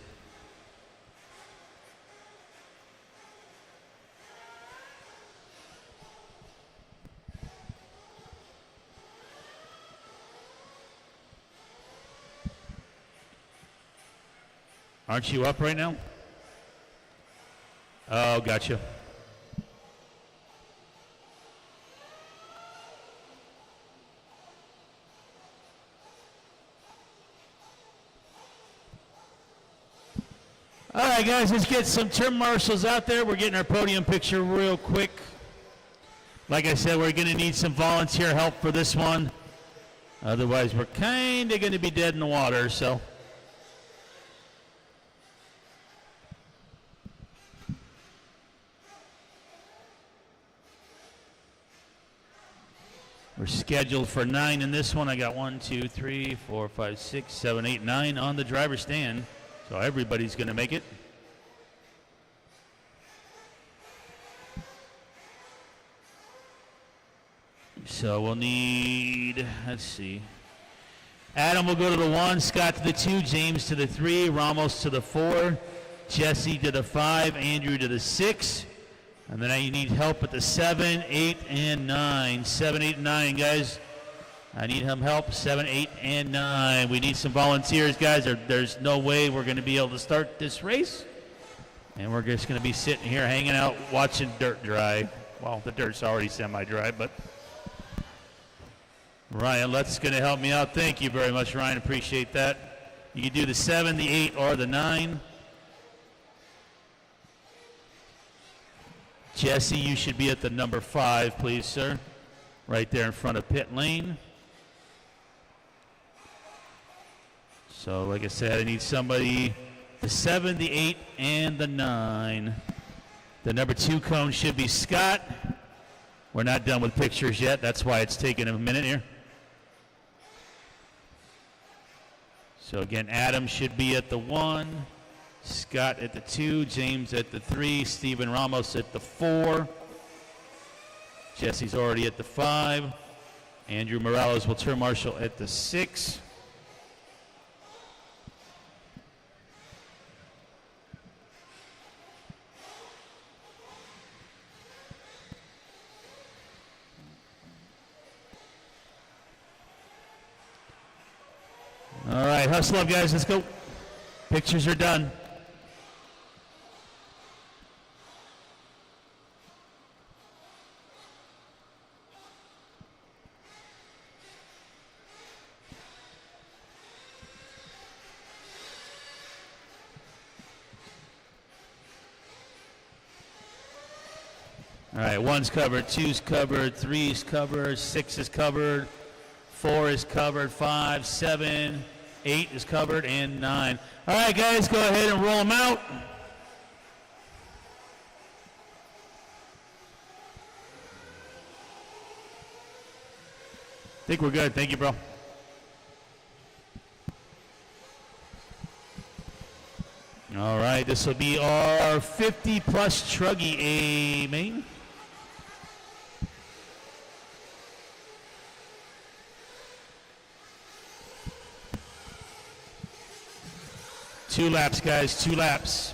Aren't you up right now? Oh, gotcha. All right, guys, let's get some turn marshals out there. We're getting our podium picture real quick. Like I said, we're going to need some volunteer help for this one. Otherwise, we're kind of going to be dead in the water, so. We're scheduled for 9 in this one. I got 1, 2, 3, 4, 5, 6, 7, 8, 9 on the driver's stand. So everybody's going to make it. So we'll need, let's see. Adam will go to the 1, Scott to the 2, James to the 3, Ramos to the 4, Jesse to the 5, Andrew to the 6. And then I need help at the 7, 8, and 9. 7, 8, and 9, guys. I need some help. 7, 8, and 9. We need some volunteers, guys. There's no way we're going to be able to start this race. And we're just going to be sitting here hanging out watching dirt dry. Well, the dirt's already semi-dry, but Ryan Lutz is going to help me out. Thank you very much, Ryan. Appreciate that. You can do the 7, the 8, or the 9. Jesse, you should be at the number 5, please, sir. Right there in front of pit lane. So, like I said, I need somebody, the 7, the 8, and the 9. The number 2 cone should be Scott. We're not done with pictures yet. That's why it's taking a minute here. So, again, Adam should be at the 1. Scott at the 2, James at the 3, Steven Ramos at the 4, Jesse's already at the 5. Andrew Morales will turn marshal at the 6. All right, hustle up, guys. Let's go. Pictures are done. All right, 1's covered, 2's covered, 3's covered, 6 is covered, 4 is covered, 5, 7, 8 is covered, and 9. All right, guys, go ahead and roll them out. I think we're good. Thank you, bro. All right, this will be our 50-plus truggy A main. Two laps, guys, 2 laps.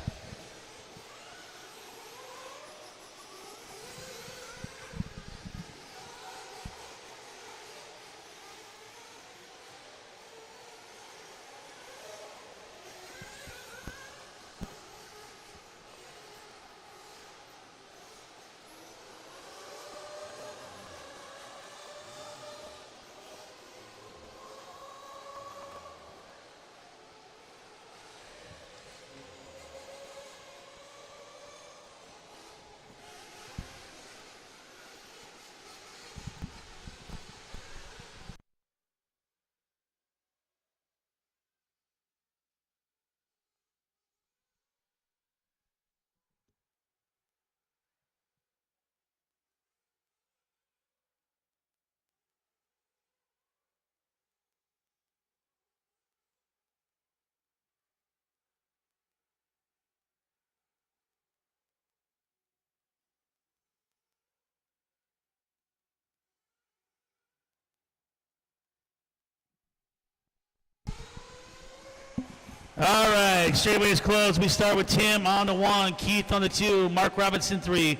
All right, straightaway is closed. We start with Tim on the 1, Keith on the 2, Mark Robinson 3,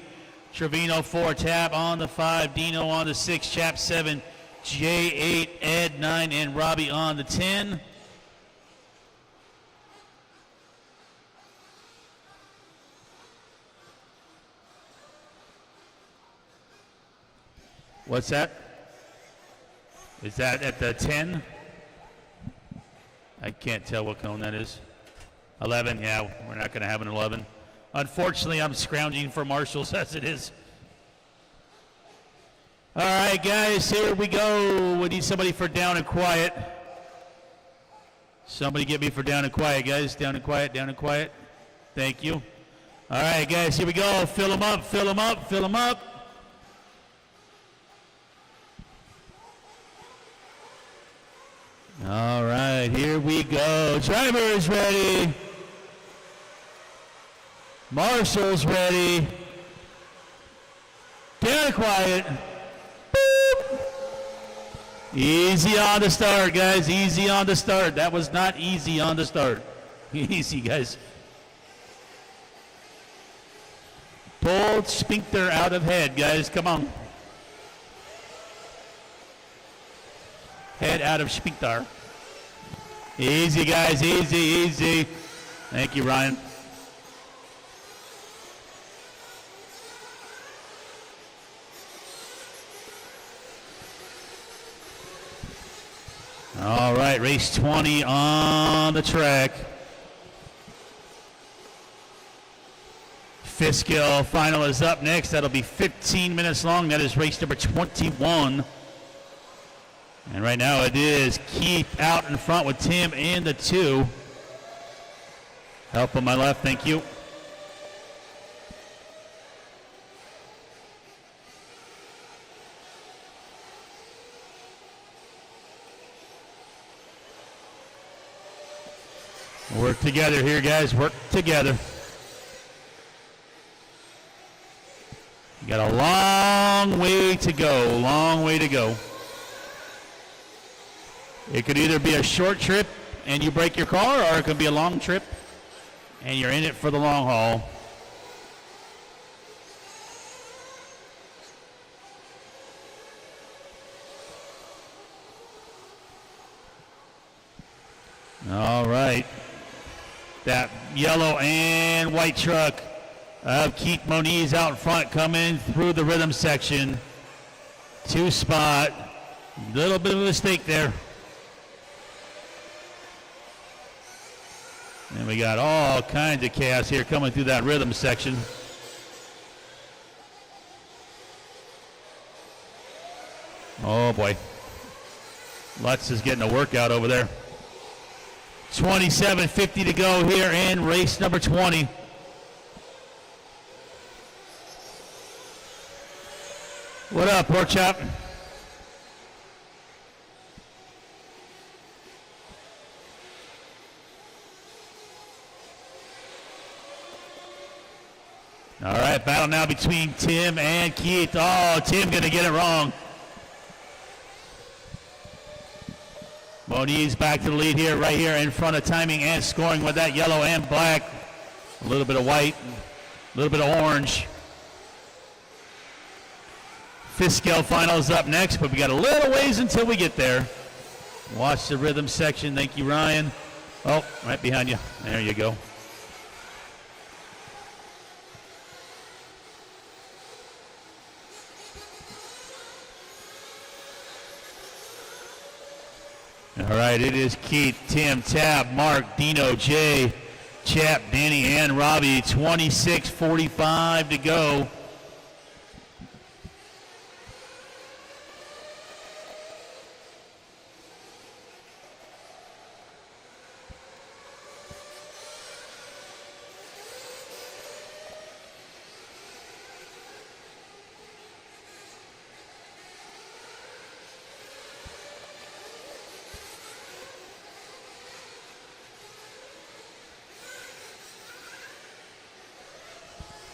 Trevino 4, Tab on the 5, Dino on the 6, Chap 7, Jay 8, Ed 9, and Robbie on the 10. What's that? Is that at the 10? I can't tell what cone that is. 11, yeah, we're not going to have an 11. Unfortunately, I'm scrounging for marshals as it is. All right, guys, here we go. We need somebody for down and quiet. Somebody get me for down and quiet, guys. Down and quiet, down and quiet. Thank you. All right, guys, here we go. Fill them up, fill them up, fill them up. All right, here we go. Drivers ready. Marshals ready. Down and quiet. Boop. Easy on the start, guys. Easy on the start. That was not easy on the start. Easy, guys. Pull sphincter out of head, guys. Come on. Head out of sphincter. Easy, guys. Easy, easy. Thank you, Ryan. All right, race 20 on the track. Fifth skill final is up next. That'll be 15 minutes long. That is race number 21. And right now it is Keith out in front with Tim in the 2. Help on my left, thank you. Work together here, guys. Work together. You Got a long way to go, long way to go. It could either be a short trip and you break your car, or it could be a long trip and you're in it for the long haul. All right. That yellow and white truck of Keith Moniz out in front coming through the rhythm section. Two spot. Little bit of a mistake there. And we got all kinds of chaos here coming through that rhythm section. Oh boy. Lutz is getting a workout over there. 27:50 to go here in race number 20. What up, pork chop? All right, battle now between Tim and Keith. Oh, Tim gonna get it wrong. Moniz back to the lead here, right here in front of timing and scoring with that yellow and black. A little bit of white, a little bit of orange. Fifth scale finals up next, but we got a little ways until we get there. Watch the rhythm section. Thank you, Ryan. Oh, right behind you. There you go. All right, it is Keith, Tim, Tab, Mark, Dino, Jay, Chap, Danny, and Robbie. 26:45 to go.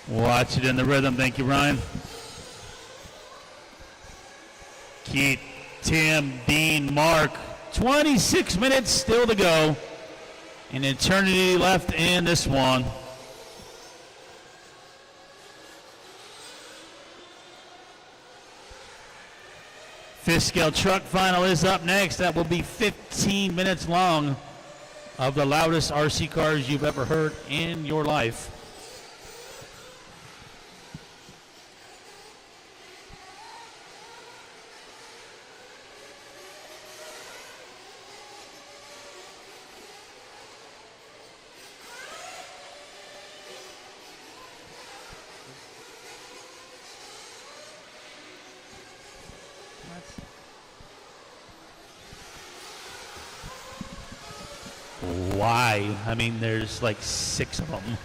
Watch it in the rhythm. Thank you, Ryan. Keith, Tim, Dean, Mark. 26 minutes still to go. An eternity left in this one. Fifth scale truck final is up next. That will be 15 minutes long of the loudest RC cars you've ever heard in your life. Why? I mean, there's like 6 of them.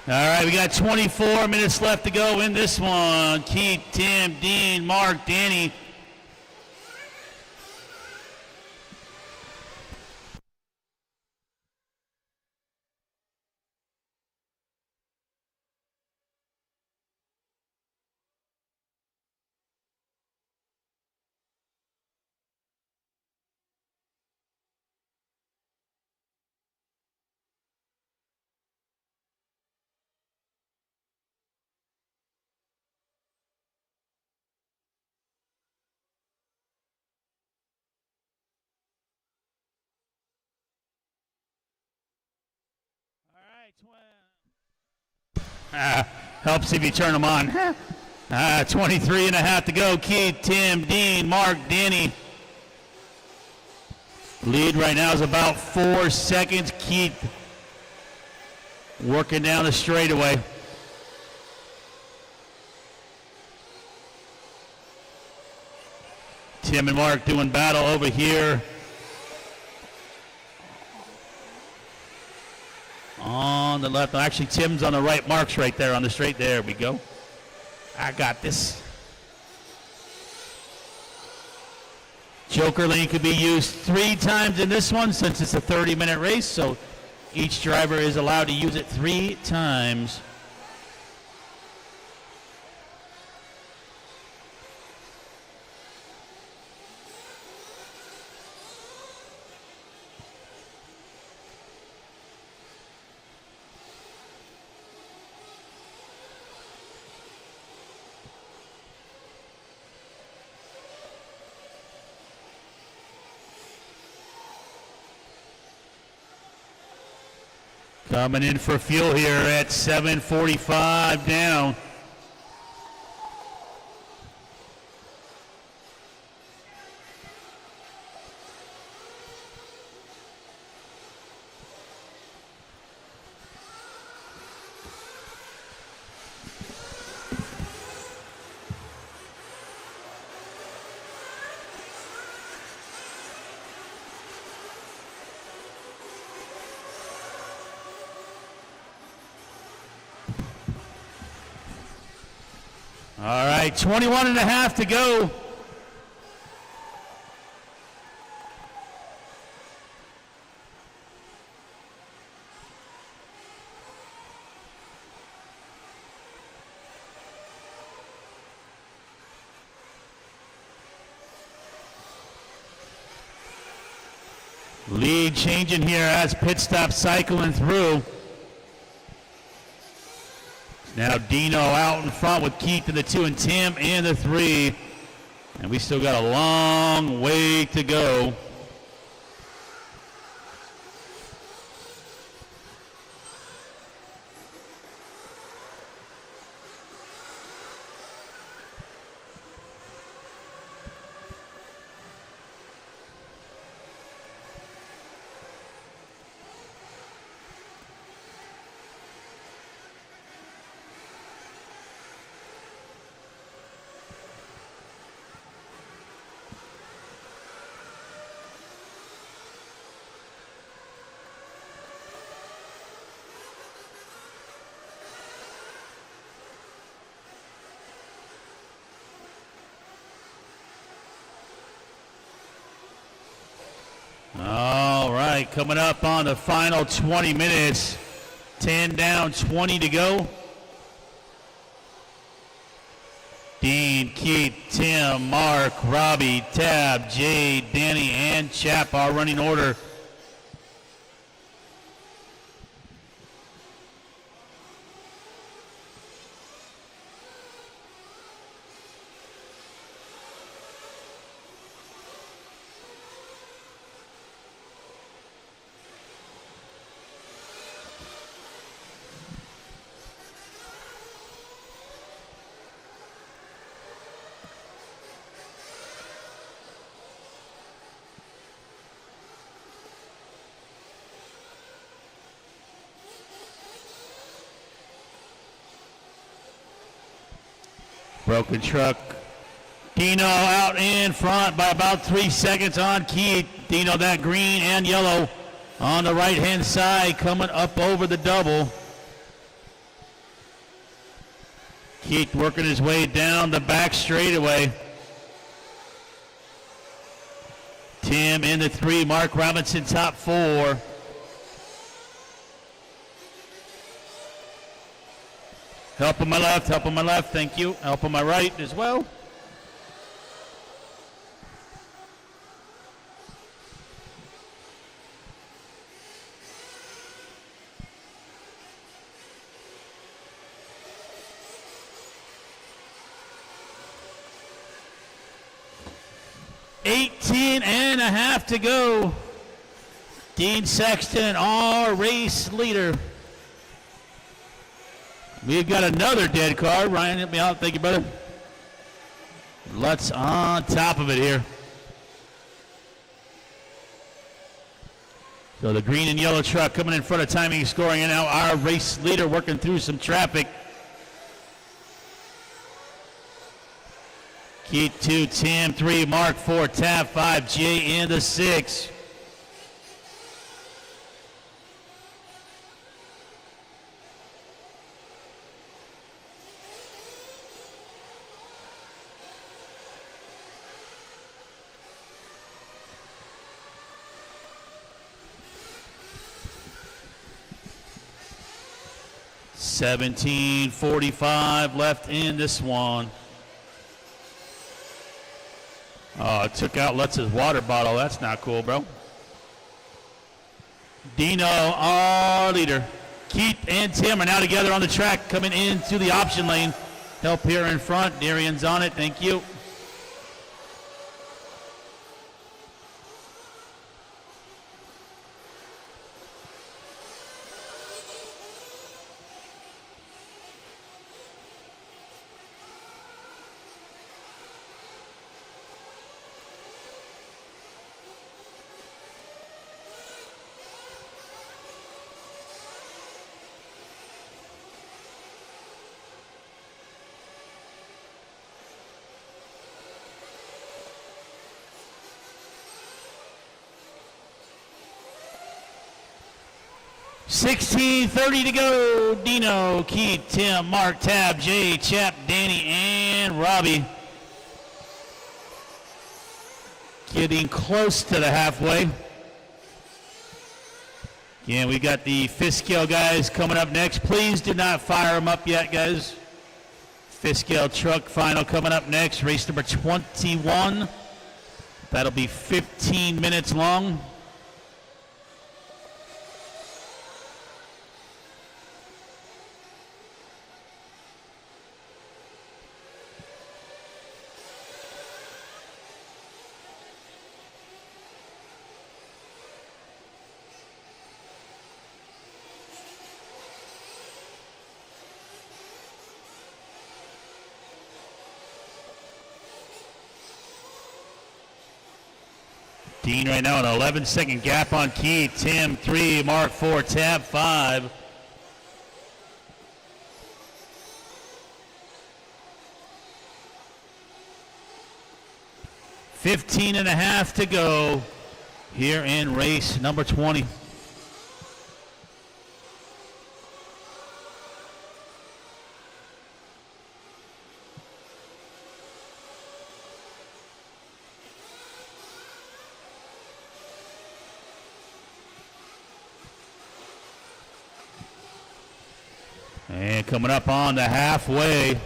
All right, we got 24 minutes left to go in this one. Keith, Tim, Dean, Mark, Danny. Helps if you turn them on. 23 and a half to go. Keith, Tim, Dean, Mark, Danny. Lead right now is about 4 seconds. Keith working down the straightaway. Tim and Mark doing battle over here on the left. Actually, Tim's on the right. Mark's right there on the straight. There we go. I got this. Joker lane could be used 3 times in this one since it's a 30-minute race, so each driver is allowed to use it 3 times. Coming in for fuel here at 7:45 down. All right, 21 and a half to go. Lead changing here as pit stop cycling through. Now Dino out in front with Keith in the 2 and Tim in the 3. And we still got a long way to go. All right, coming up on the final 20 minutes. 10 down, 20 to go. Dean, Keith, Tim, Mark, Robbie, Tab, Jay, Danny, and Chap are running order. Broken truck. Dino out in front by about 3 seconds on Keith. Dino, that green and yellow on the right-hand side, coming up over the double. Keith working his way down the back straightaway. Tim in the 3, Mark Robinson top 4. Help on my left, thank you. Help on my right as well. $18 and a half to go. Dean Sexton, our race leader. We've got another dead card. Ryan, help me out. Thank you, brother. Lutz on top of it here. So the green and yellow truck coming in front of timing, scoring, and now our race leader working through some traffic. Keith 2, Tim 3, Mark 4, Tab 5, Jay in the 6. $17.45 left in this one. Oh, it took out Lutz's water bottle. That's not cool, bro. Dino, our leader. Keith and Tim are now together on the track, coming into the option lane. Help here in front. Darian's on it. Thank you. $16.30 to go. Dino, Keith, Tim, Mark, Tab, Jay, Chap, Danny, and Robbie. Getting close to the halfway. Again, we got the fifth scale guys coming up next. Please do not fire them up yet, guys. Fifth scale truck final coming up next. Race number 21. That'll be 15 minutes long. Dean right now, an 11-second gap on Keith. Tim, 3, Mark, 4, Tab, 5. $15.5 to go here in race number 20. And coming up on the halfway.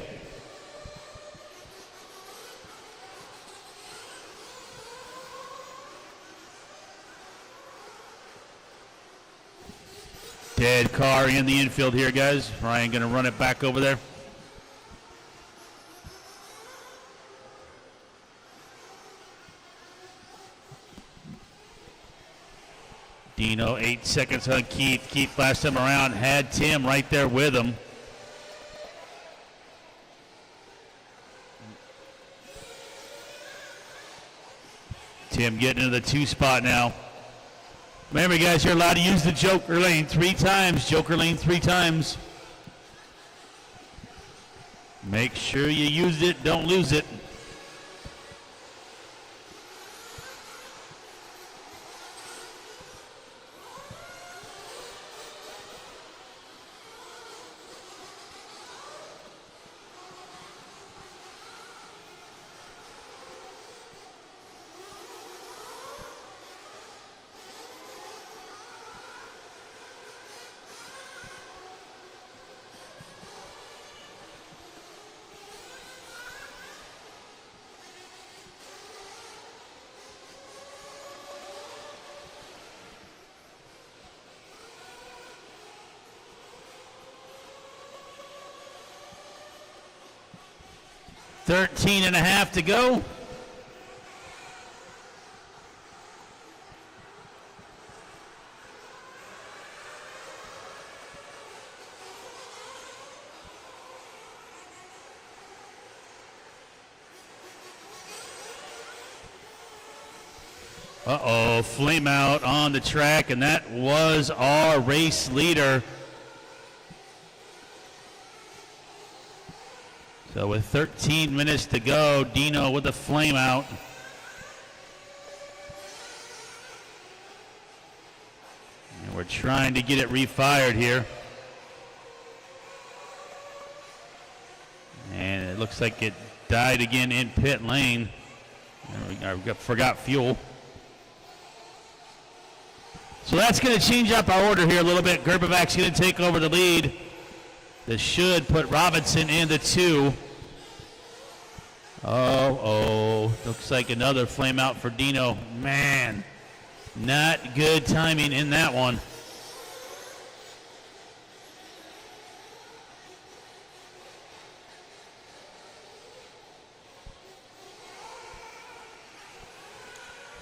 Dead car in the infield here, guys. Ryan going to run it back over there. Dino, 8 seconds on Keith. Keith last time around had Tim right there with him. Tim getting into the 2 spot now. Remember, guys, you're allowed to use the Joker lane 3 times. Joker lane 3 times. Make sure you use it. Don't lose it. $13.5 to go. Uh-oh, flame out on the track, and that was our race leader. So with 13 minutes to go, Dino with the flame out. And we're trying to get it refired here. And it looks like it died again in pit lane. I forgot fuel. So that's going to change up our order here a little bit. Gerbevac's going to take over the lead. This should put Robinson in the 2. Oh, looks like another flame out for Dino. Man, not good timing in that one.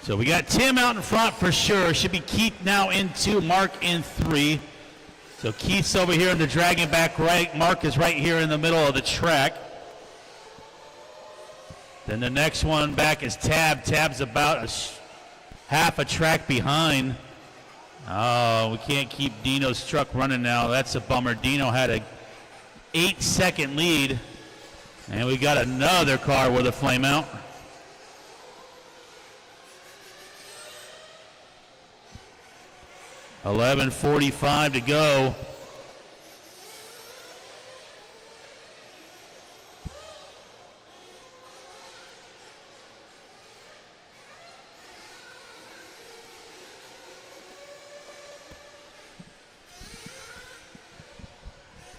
So we got Tim out in front for sure. Should be Keith now in 2, Mark in 3. So Keith's over here in the dragging back right. Mark is right here in the middle of the track. Then the next one back is Tab. Tab's about half a track behind. Oh, we can't keep Dino's truck running now. That's a bummer. Dino had a 8-second lead. And we got another car with a flame out. $11:45 to go.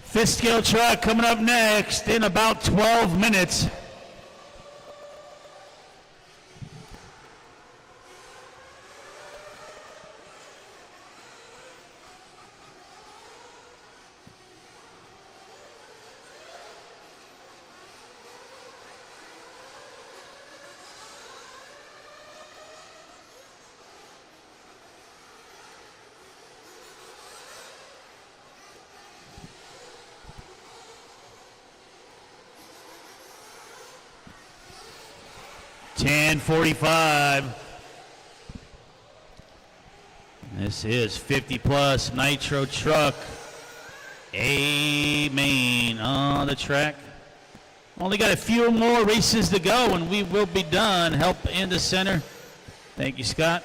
Fifth scale truck coming up next in about 12 minutes. $10:45. This is 50 plus nitro truck. A-Main on the track. Only got a few more races to go and we will be done. Help in the center. Thank you, Scott.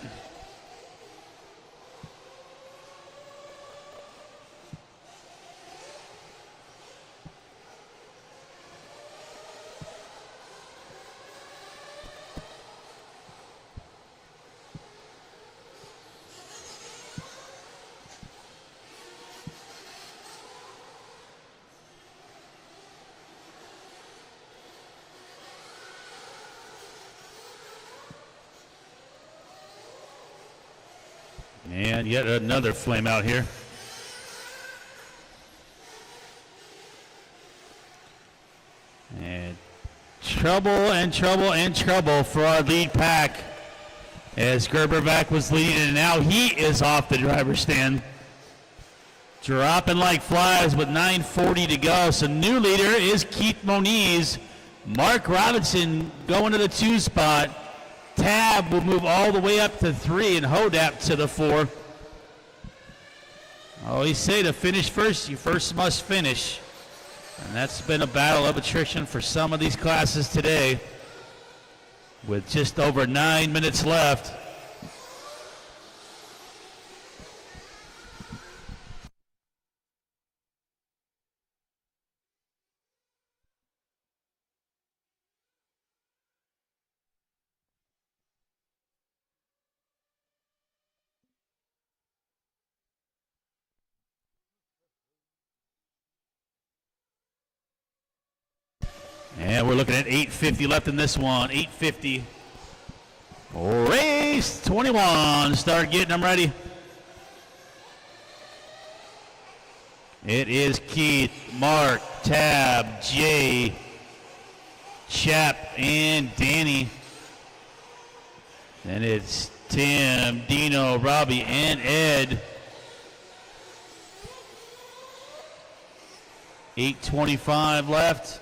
And yet another flame out here. And trouble and trouble and trouble for our lead pack as Gerbervac was leading, and now he is off the driver's stand. Dropping like flies with 9:40 to go. So new leader is Keith Moniz. Mark Robinson going to the 2 spot. Tab will move all the way up to 3 and Hodap to the 4. Always say to finish first, you first must finish. And that's been a battle of attrition for some of these classes today with just over 9 minutes left. And we're looking at 8:50 left in this one. 8:50. Race 21. Start getting them ready. It is Keith, Mark, Tab, Jay, Chap, and Danny. And it's Tim, Dino, Robbie, and Ed. 8:25 left.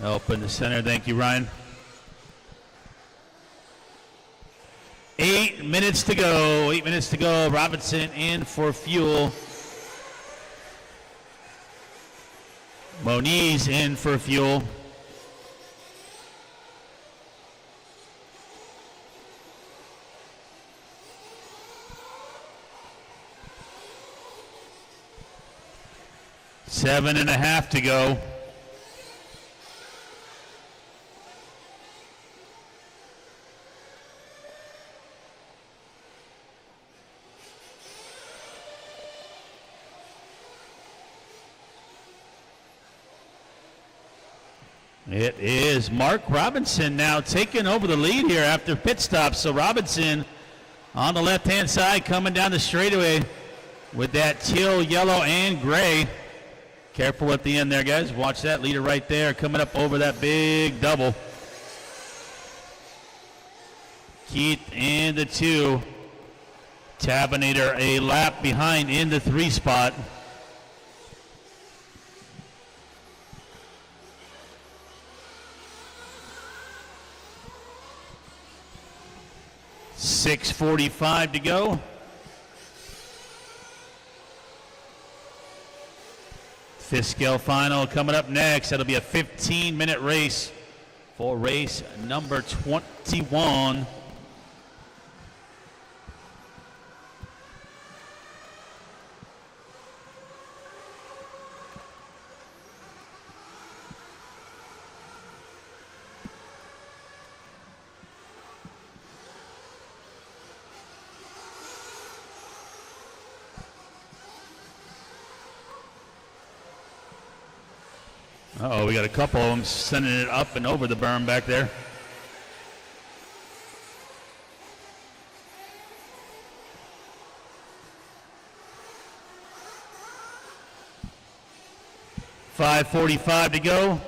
Open the center. Thank you, Ryan. 8 minutes to go. 8 minutes to go. Robinson in for fuel. Moniz in for fuel. Seven and a half to go. It is Mark Robinson now taking over the lead here after pit stop. So Robinson on the left-hand side coming down the straightaway with that teal, yellow, and gray. Careful at the end there, guys. Watch that leader right there coming up over that big double. Keith in the 2. Tabinator a lap behind in the 3 spot. .645 to go. Fifth scale final coming up next. That'll be a 15-minute race for race number 21. Uh-oh, we got a couple of them sending it up and over the berm back there. .545 to go.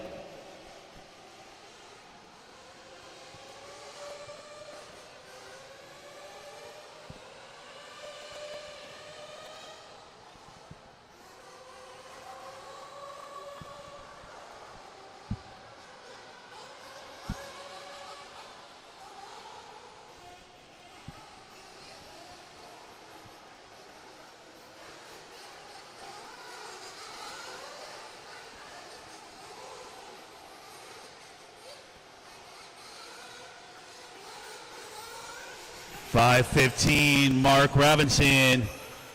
.515, Mark Robinson,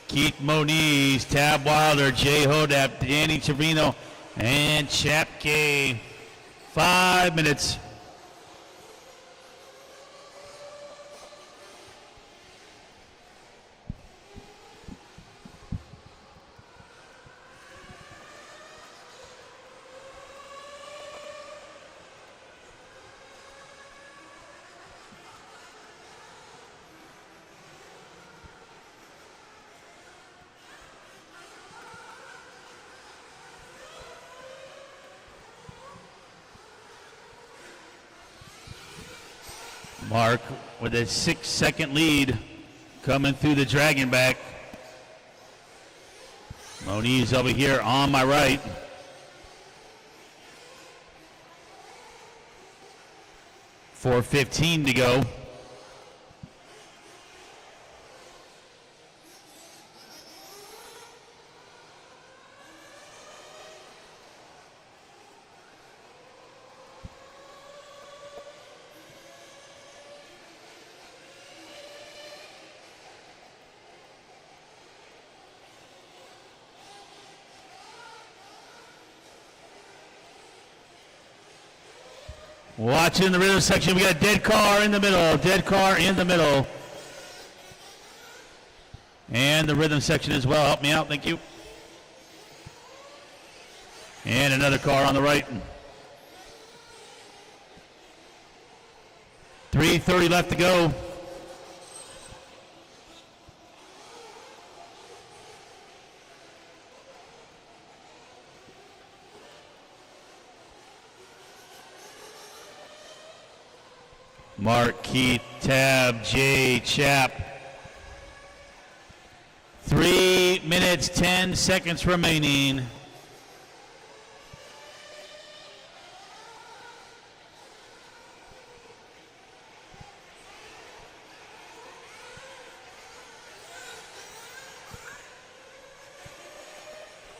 Keith Moniz, Tab Wilder, Jay Hodap, Danny Torino, and Chapke. 5 minutes. Mark with a 6-second lead coming through the dragon back. Moniz over here on my right. .415 to go. Watching the rhythm section, we got a dead car in the middle. Dead car in the middle. And the rhythm section as well. Help me out, thank you. And another car on the right. 3:30 left to go. Mark, Keith, Tab, Jay, Chap. 3 minutes, 10 seconds remaining.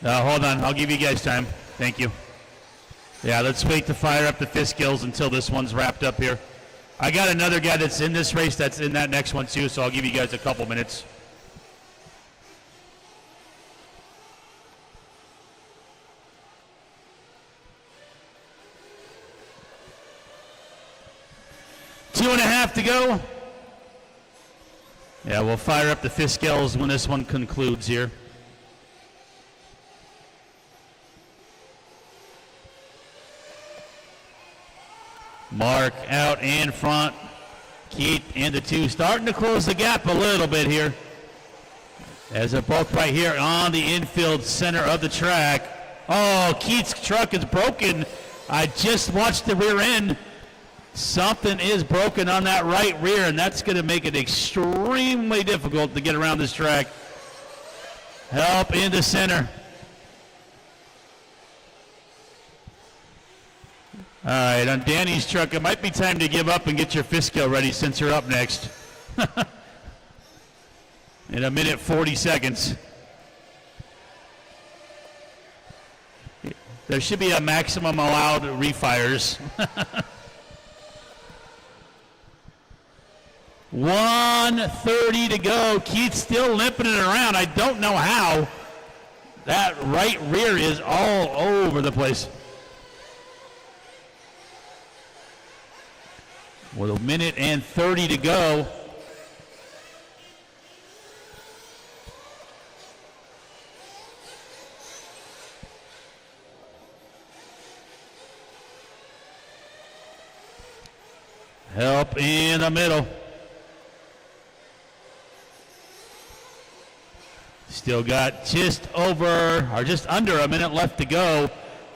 Hold on. I'll give you guys time. Thank you. Yeah, let's wait to fire up the fist gills until this one's wrapped up here. I got another guy that's in this race that's in that next one too, so I'll give you guys a couple minutes. Two and a half to go. Yeah, we'll fire up the fist gills when this one concludes here. Mark out in front. Keith and the two starting to close the gap a little bit here. As they're both right here on the infield center of the track. Oh, Keith's truck is broken. I just watched the rear end. Something is broken on that right rear, and that's going to make it extremely difficult to get around this track. Help in the center. All right, on Danny's truck, it might be time to give up and get your fist gill ready since you're up next. In a minute, 40 seconds. There should be a maximum allowed refires. 1:30 to go. Keith's still limping it around. I don't know how. That right rear is all over the place. With a minute and 30 to go. Help in the middle. Still got just over, or just under a minute left to go.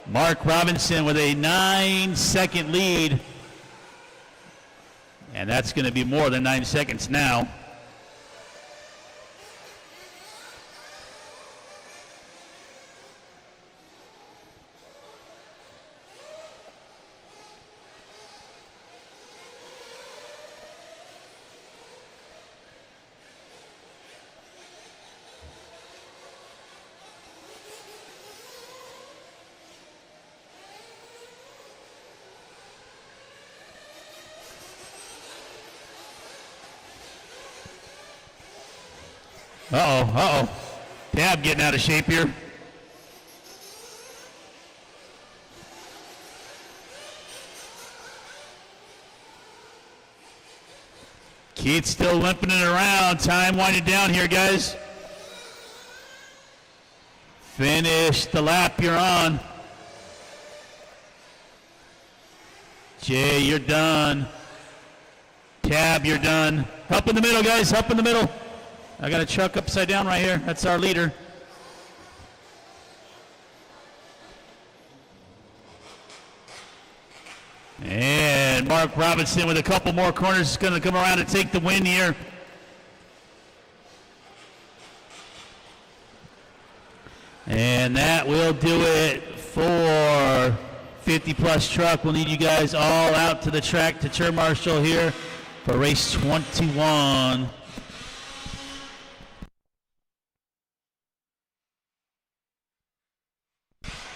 Mark Robinson with a 9-second lead. And that's going to be more than 9 seconds now. Uh-oh. Tab getting out of shape here. Keith still limping it around. Time winding down here, guys. Finish the lap you're on. Jay, you're done. Tab, you're done. Help in the middle, guys. Help in the middle. I got a truck upside down right here. That's our leader. And Mark Robinson with a couple more corners is going to come around and take the win here. And that will do it for 50 Plus Truck. We'll need you guys all out to the track to Chair Marshal here for race 21.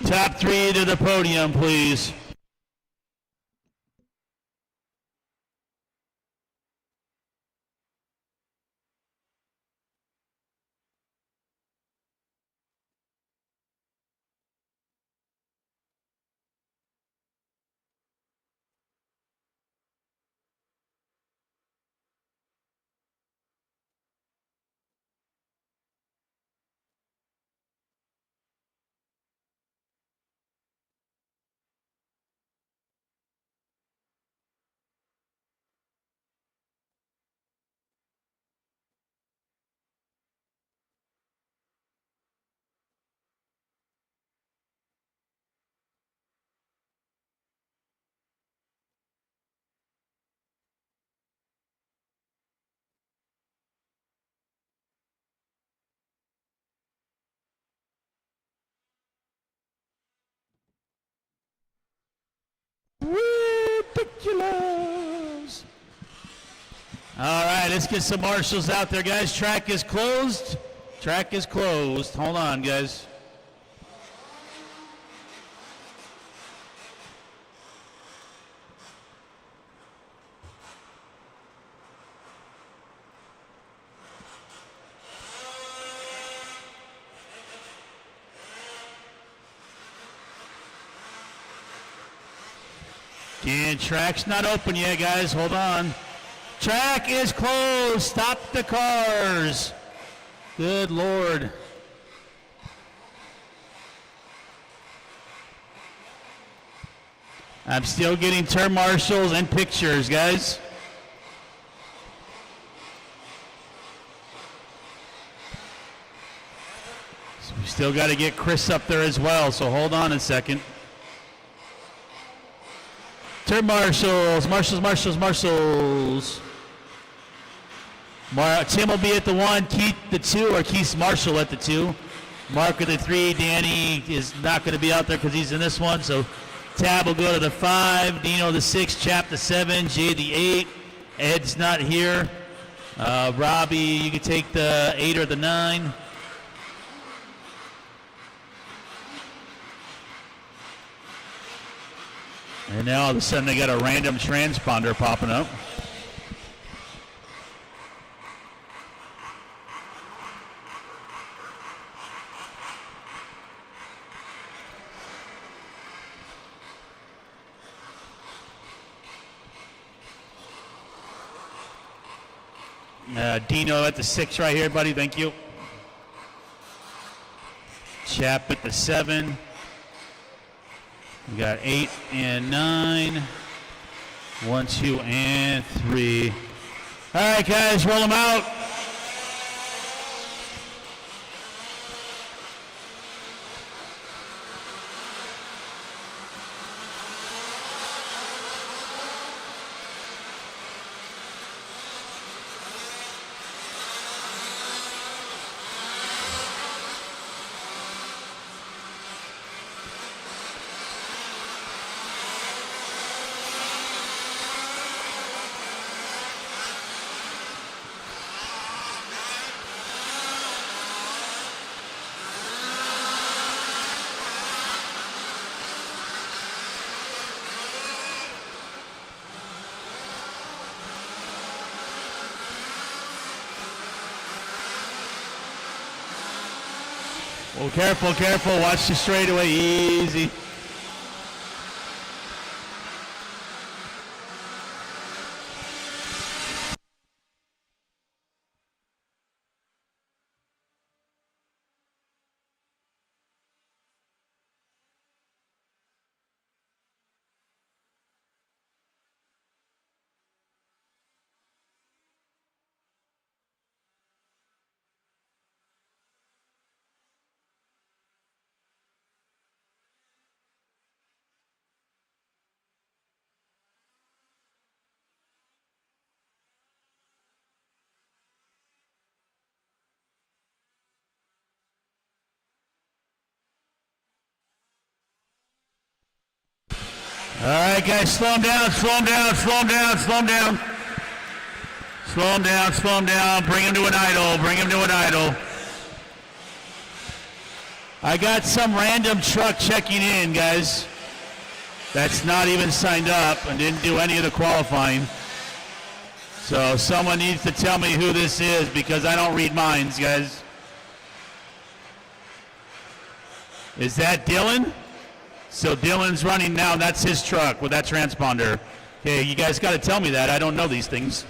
Top three to the podium, please. Ridiculous. All right, let's get some marshals out there, guys. Track is closed. Track is closed. Hold on, guys. And track's not open yet, guys. Hold on. Track is closed. Stop the cars. Good Lord. I'm still getting turn marshals and pictures, guys. So we still got to get Chris up there as well, so hold on a second. Turn marshals, marshals. Tim will be at the 1, Keith the 2, or Keith Marshall at the 2. Mark at the 3. Danny is not going to be out there because he's in this one, so Tab will go to the 5. Dino the 6, Chap the 7, Jay the 8. Ed's not here. Robbie, you can take the 8 or the 9. And now all of a sudden they got a random transponder popping up. Dino at the 6 right here, buddy. Thank you. Chap at the 7. We got 8 and 9. 1, 2, and 3. All right, guys, roll them out. Oh, careful, careful. Watch the straightaway. Easy. All right, guys, slow them down, slow them down, slow them down, slow them down. Slow them down, slow them down. Bring them to an idle, bring them to an idle. I got some random truck checking in, guys. That's not even signed up and didn't do any of the qualifying. So someone needs to tell me who this is because I don't read minds, guys. Is that Dylan? So Dylan's running now, that's his truck with that transponder. Okay, you guys got to tell me that. I don't know these things.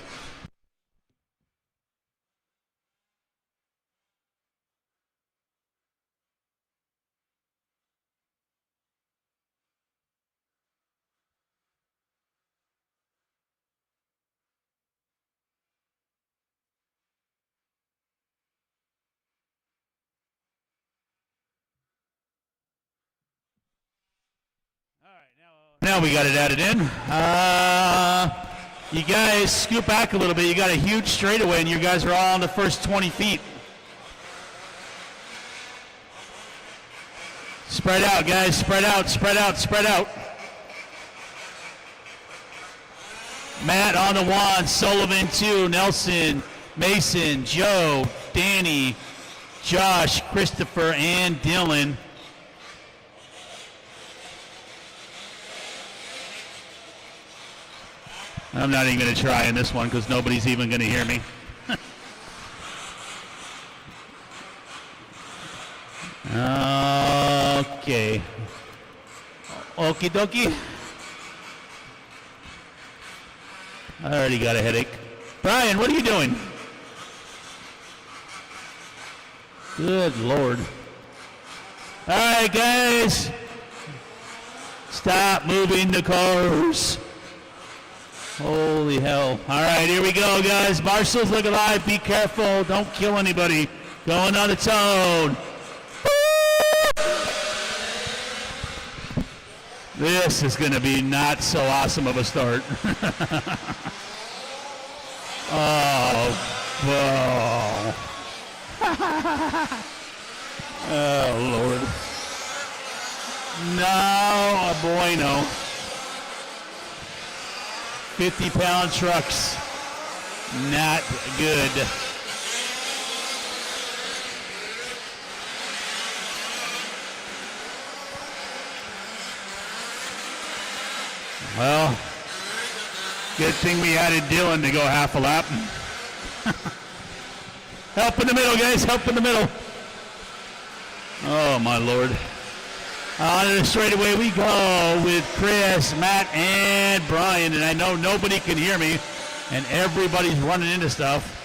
Now we got it added in. You guys scoot back a little bit. You got a huge straightaway, and you guys are all on the first 20 feet. Spread out, guys. Spread out, spread out, spread out. Matt on the 1, Sullivan 2, Nelson, Mason, Joe, Danny, Josh, Christopher, and Dylan. I'm not even going to try in this one because nobody's even going to hear me. Okay. Okie dokie. I already got a headache. Brian, what are you doing? Good Lord. All right, guys. Stop moving the cars. Holy hell. All right, here we go, guys. Marshall's look alive. Be careful. Don't kill anybody. Going on its own. This is going to be not so awesome of a start. Oh, oh, Lord. No, bueno. 50-pound trucks. Not good. Well, good thing we added Dylan to go half a lap. Help in the middle, guys. Help in the middle. Oh, my Lord. On the straightaway we go with Chris, Matt, and Brian. And I know nobody can hear me, and everybody's running into stuff.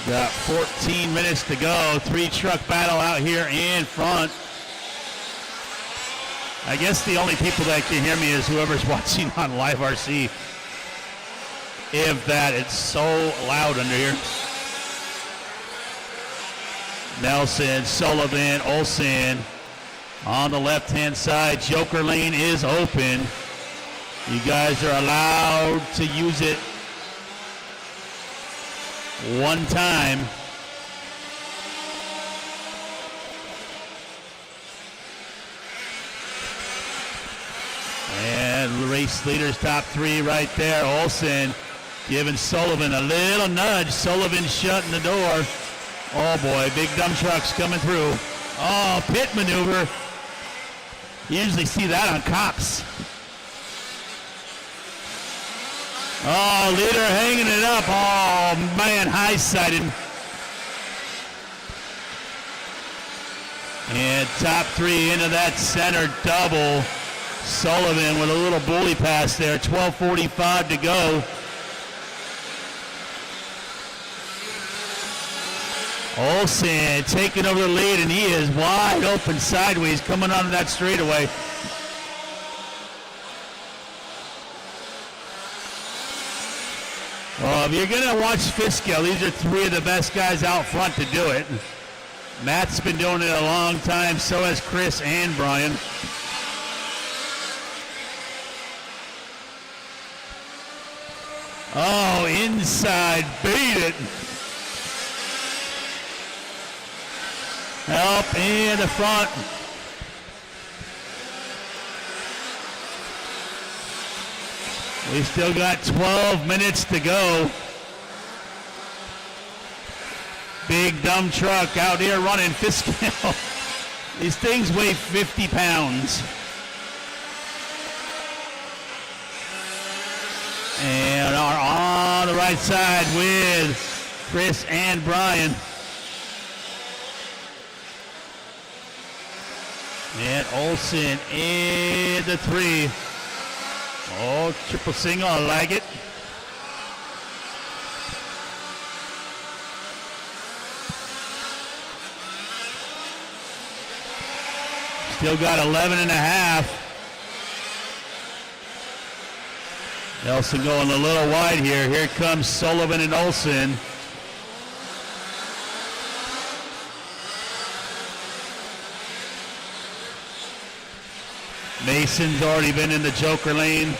Got 14 minutes to go. 3-truck battle out here in front. I guess the only people that can hear me is whoever's watching on Live RC. If that, it's so loud under here. Nelson, Sullivan, Olsen on the left-hand side. Joker lane is open. You guys are allowed to use it one time. And race leaders top 3 right there. Olsen giving Sullivan a little nudge. Sullivan shutting the door. Oh boy, big dump trucks coming through. Oh, pit maneuver. You usually see that on cops. Oh, leader hanging it up. Oh man, high-sided. And top 3 into that center double. Sullivan with a little bully pass there. 12:45 to go. Olsen taking over the lead, and he is wide open sideways coming onto that straightaway. Well, if you're going to watch Fiskill, these are 3 of the best guys out front to do it. Matt's been doing it a long time, so has Chris and Brian. Oh, inside, beat it. Help in the front. We still got 12 minutes to go. Big dumb truck out here running Fiskill. These things weigh 50 pounds. And are on the right side with Chris and Brian. And Olsen in the 3. Oh, triple single, I like it. Still got 11 and a half. Nelson going a little wide here. Here comes Sullivan and Olsen. Mason's already been in the Joker lane.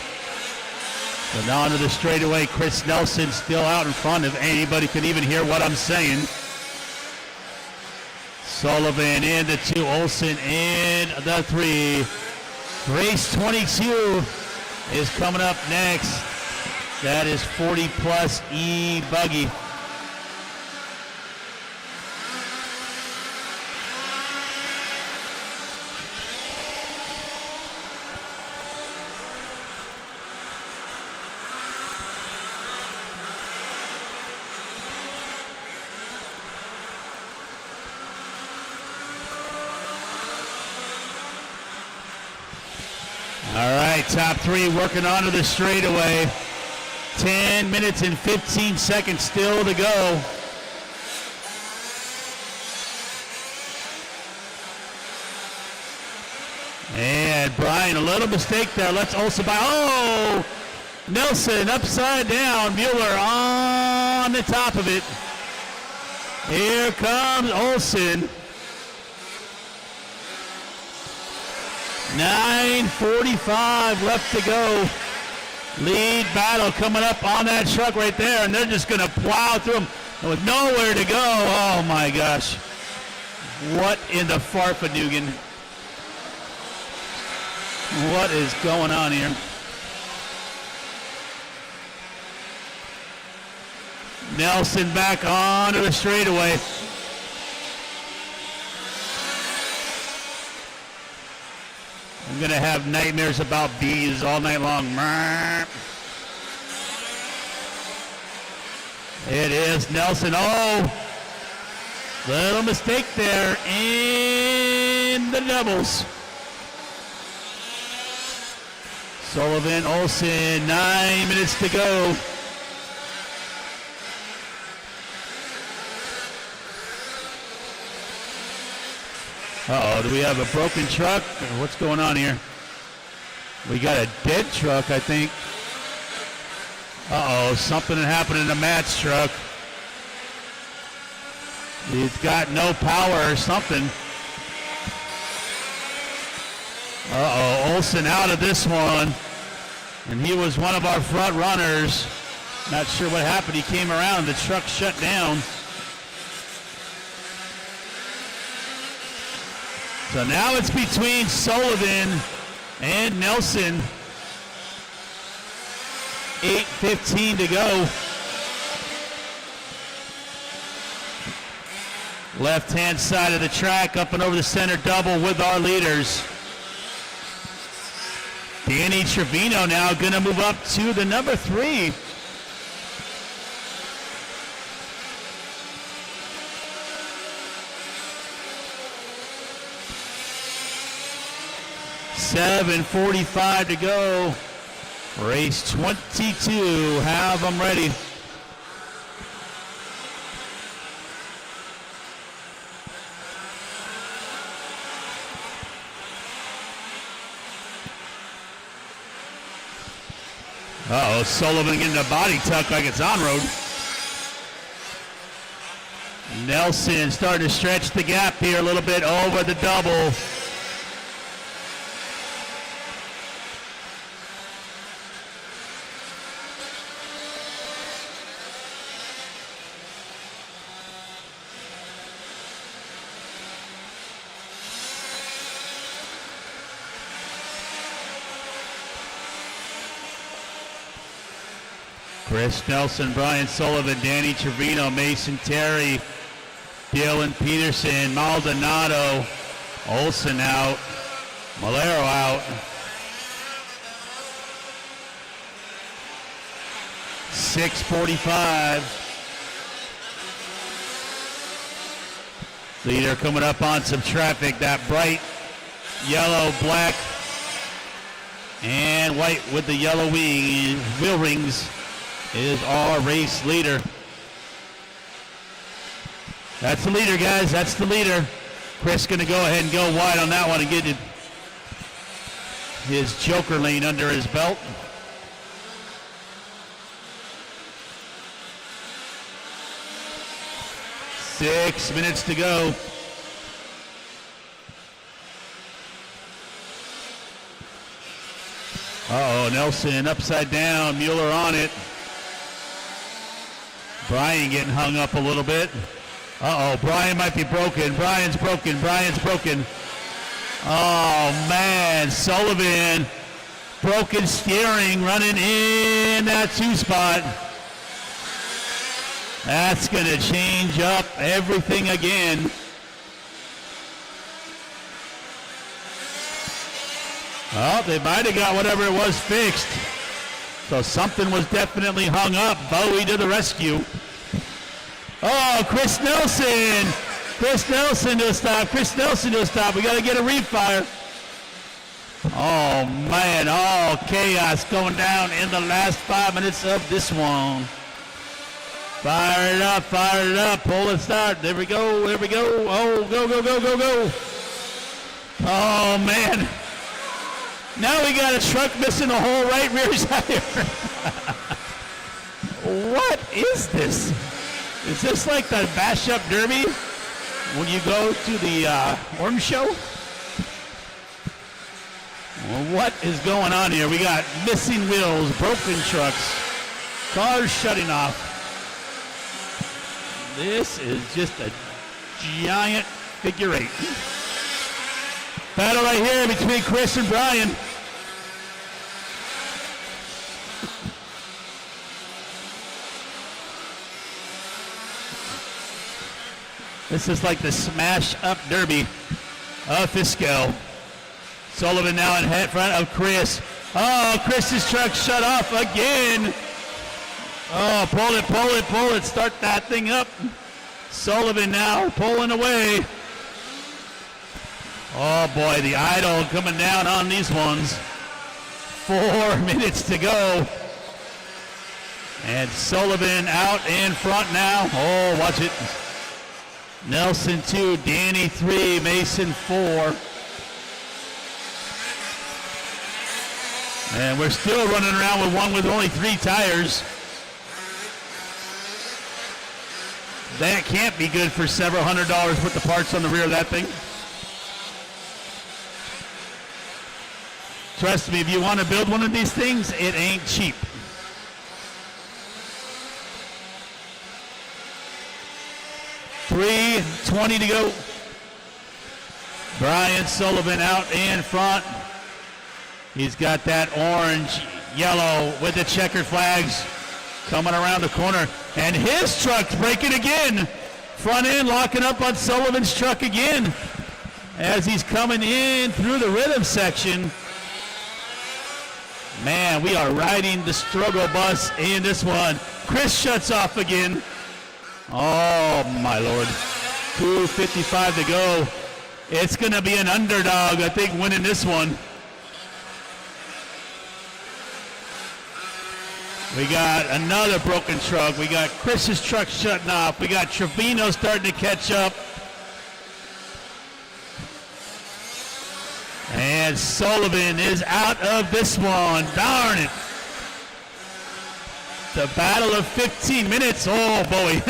So now onto the straightaway. Chris Nelson still out in front if anybody can even hear what I'm saying. Sullivan in the 2. Olsen in the 3. Race 22 is coming up next. That is 40 plus E-Buggy. right, top three working onto the straightaway. 10 minutes and 15 seconds still to go. And Brian, a little mistake there. Let's Olsen by. Oh! Nelson upside down. Mueller on the top of it. Here comes Olsen. 9:45 left to go. Lead battle coming up on that truck right there, and they're just going to plow through them with nowhere to go. Oh my gosh. What in the Farfanugan? What is going on here? Nelson back onto the straightaway. I'm going to have nightmares about bees all night long. It is Nelson. Oh, little mistake there in the doubles. Sullivan, Olsen, 9 minutes to go. Uh-oh, do we have a broken truck? What's going on here? We got a dead truck, I think. Uh-oh, something happened in the Matt's truck. He's got no power or something. Uh-oh, Olsen out of this one. And he was one of our front runners. Not sure what happened. He came around, the truck shut down. So now it's between Sullivan and Nelson. 8:15 to go. Left-hand side of the track, up and over the center double with our leaders. Danny Trevino now going to move up to the number 3. $7:45 to go. Race 22. Have them ready. Uh-oh, Sullivan getting a body tuck like it's on road. Nelson starting to stretch the gap here a little bit over the double. Chris Nelson, Brian Sullivan, Danny Trevino, Mason Terry, Dylan Peterson, Maldonado, Olsen out, Malero out. 6:45. Leader coming up on some traffic. That bright yellow, black, and white with the yellow wheel rings is our race leader. That's the leader, guys. That's the leader. Chris going to go ahead and go wide on that one and get his joker lane under his belt. Six minutes to go. Uh-oh, Nelson upside down, Mueller on it. Brian getting hung up a little bit. Uh-oh, Brian might be broken. Brian's broken. Oh, man, Sullivan. Broken steering, running in that 2 spot. That's going to change up everything again. Oh, they might have got whatever it was fixed. So something was definitely hung up. Bowie to the rescue. Oh, Chris Nelson. Chris Nelson to a stop. We got to get a refire. Oh, man, all chaos going down in the last 5 minutes of this one. Fire it up, pull and start. There we go. Oh, go. Oh, man. Now we got a truck missing the whole right rear tire. What is this? Is this like the Bash Up Derby when you go to the Orange Show? Well, what is going on here? We got missing wheels, broken trucks, cars shutting off. This is just a giant figure eight. Battle right here between Chris and Brian. This is like the Smash Up Derby of Fishkill. Sullivan now in front of Chris. Oh, Chris's truck shut off again. Oh, pull it. Start that thing up. Sullivan now pulling away. Oh, boy, the idle coming down on these ones. 4 minutes to go. And Sullivan out in front now. Oh, watch it. Nelson 2, Danny 3, Mason 4. And we're still running around with one with only 3 tires. That can't be good for several $100 worth of parts on the rear of that thing. Trust me, if you want to build one of these things, it ain't cheap. .320 to go. Brian Sullivan out in front. He's got that orange, yellow with the checkered flags coming around the corner. And his truck's braking again. Front end locking up on Sullivan's truck again as he's coming in through the rhythm section. Man, we are riding the struggle bus in this one. Chris shuts off again. Oh, my Lord. 2:55 to go. It's going to be an underdog, I think, winning this one. We got another broken truck. We got Chris's truck shutting off. We got Trevino starting to catch up. And Sullivan is out of this one. Darn it. The battle of 15 minutes. Oh, boy.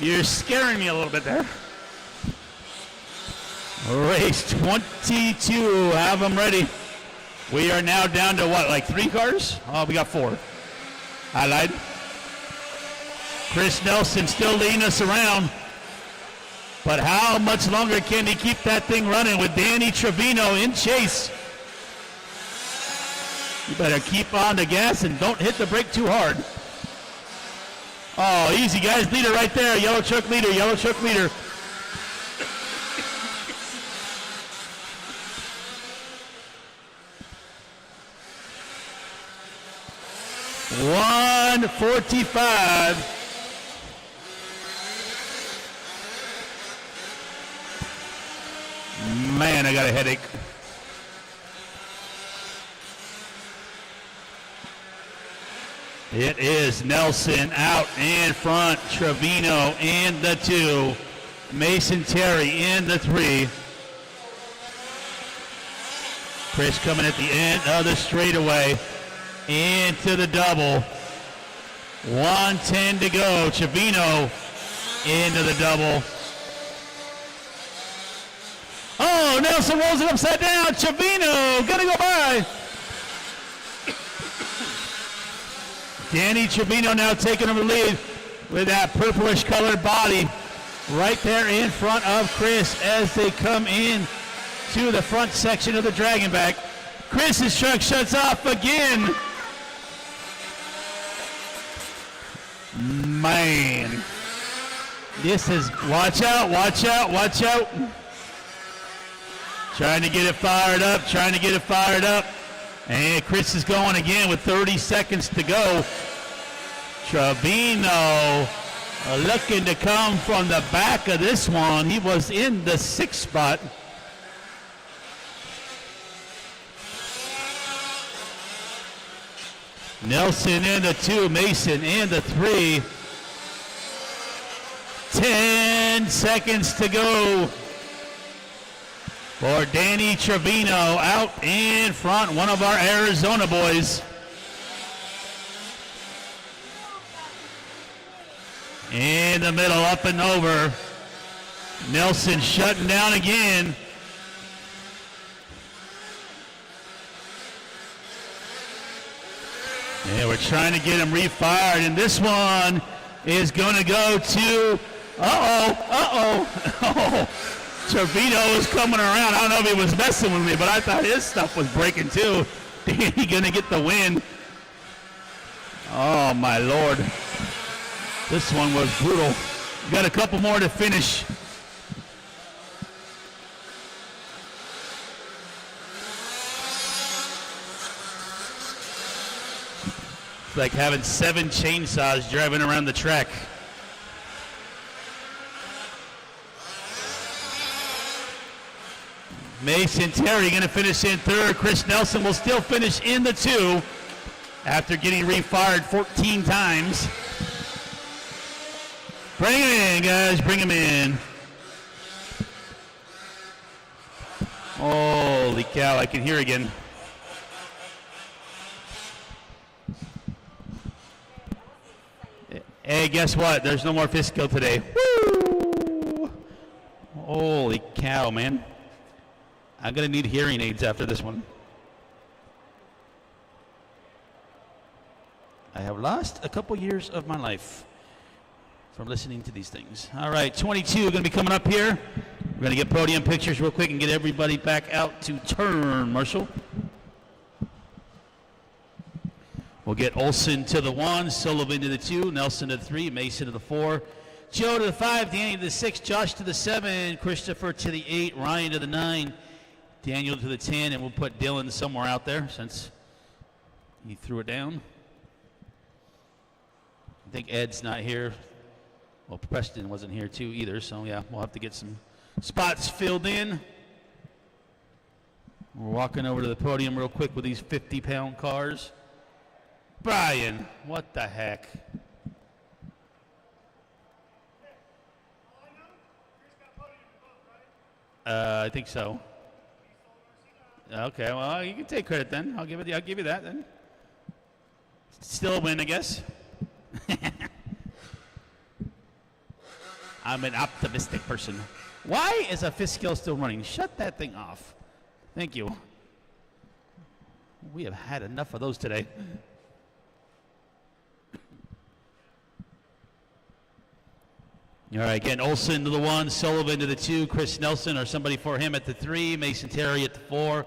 You're scaring me a little bit there. Race 22. Have them ready. We are now down to what, like 3 cars? Oh, we got 4. I lied. Chris Nelson still leading us around. But how much longer can he keep that thing running with Danny Trevino in chase? You better keep on the gas and don't hit the brake too hard. Oh, easy, guys. Leader right there. Yellow truck leader. Yellow truck leader. $145. Man, I got a headache. It is Nelson out in front. Trevino in the 2. Mason Terry in the 3. Chris coming at the end of the straightaway. Into the double. 110 to go. Trevino into the double. Oh, Nelson rolls it upside down. Trevino gonna go by. Danny Trevino now taking over the lead with that purplish colored body right there in front of Chris as they come in to the front section of the Dragonback. Chris's truck shuts off again. Man, this is, watch out. Trying to get it fired up, And Chris is going again with 30 seconds to go. Trevino looking to come from the back of this one. He was in the 6th spot. Nelson in the 2, Mason in the 3. 10 seconds to go for Danny Trevino out in front, one of our Arizona boys. In the middle, up and over. Nelson shutting down again. And we're trying to get him refired, and this one is going to go to, Trevino is coming around. I don't know if he was messing with me, but I thought his stuff was breaking too. Danny going to get the win. Oh, my Lord. This one was brutal. Got a couple more to finish. It's like having 7 chainsaws driving around the track. Mason Terry going to finish in 3rd. Chris Nelson will still finish in the 2 after getting refired 14 times. Bring him in, guys. Bring him in. Holy cow, I can hear again. Hey, guess what? There's no more Fistkill today. Woo! Holy cow, man. I'm going to need hearing aids after this one. I have lost a couple years of my life from listening to these things. All right, 22 going to be coming up here. We're going to get podium pictures real quick and get everybody back out to turn, Marshall. We'll get Olson to the 1, Sullivan to the 2, Nelson to the 3, Mason to the 4, Joe to the 5, Danny to the 6, Josh to the 7, Christopher to the 8, Ryan to the 9, Daniel to the 10, and we'll put Dylan somewhere out there since he threw it down. I think Ed's not here. Well, Preston wasn't here too either, so yeah, we'll have to get some spots filled in. We're walking over to the podium real quick with these 50-pound cars. Brian, what the heck? I think so. Okay, well, you can take credit then. I'll give you that then. Still a win, I guess. I'm an optimistic person. Why is a Fistkill still running? Shut that thing off. Thank you. We have had enough of those today. All right, again, Olson to the 1, Sullivan to the 2, Chris Nelson or somebody for him at the 3, Mason Terry at the 4,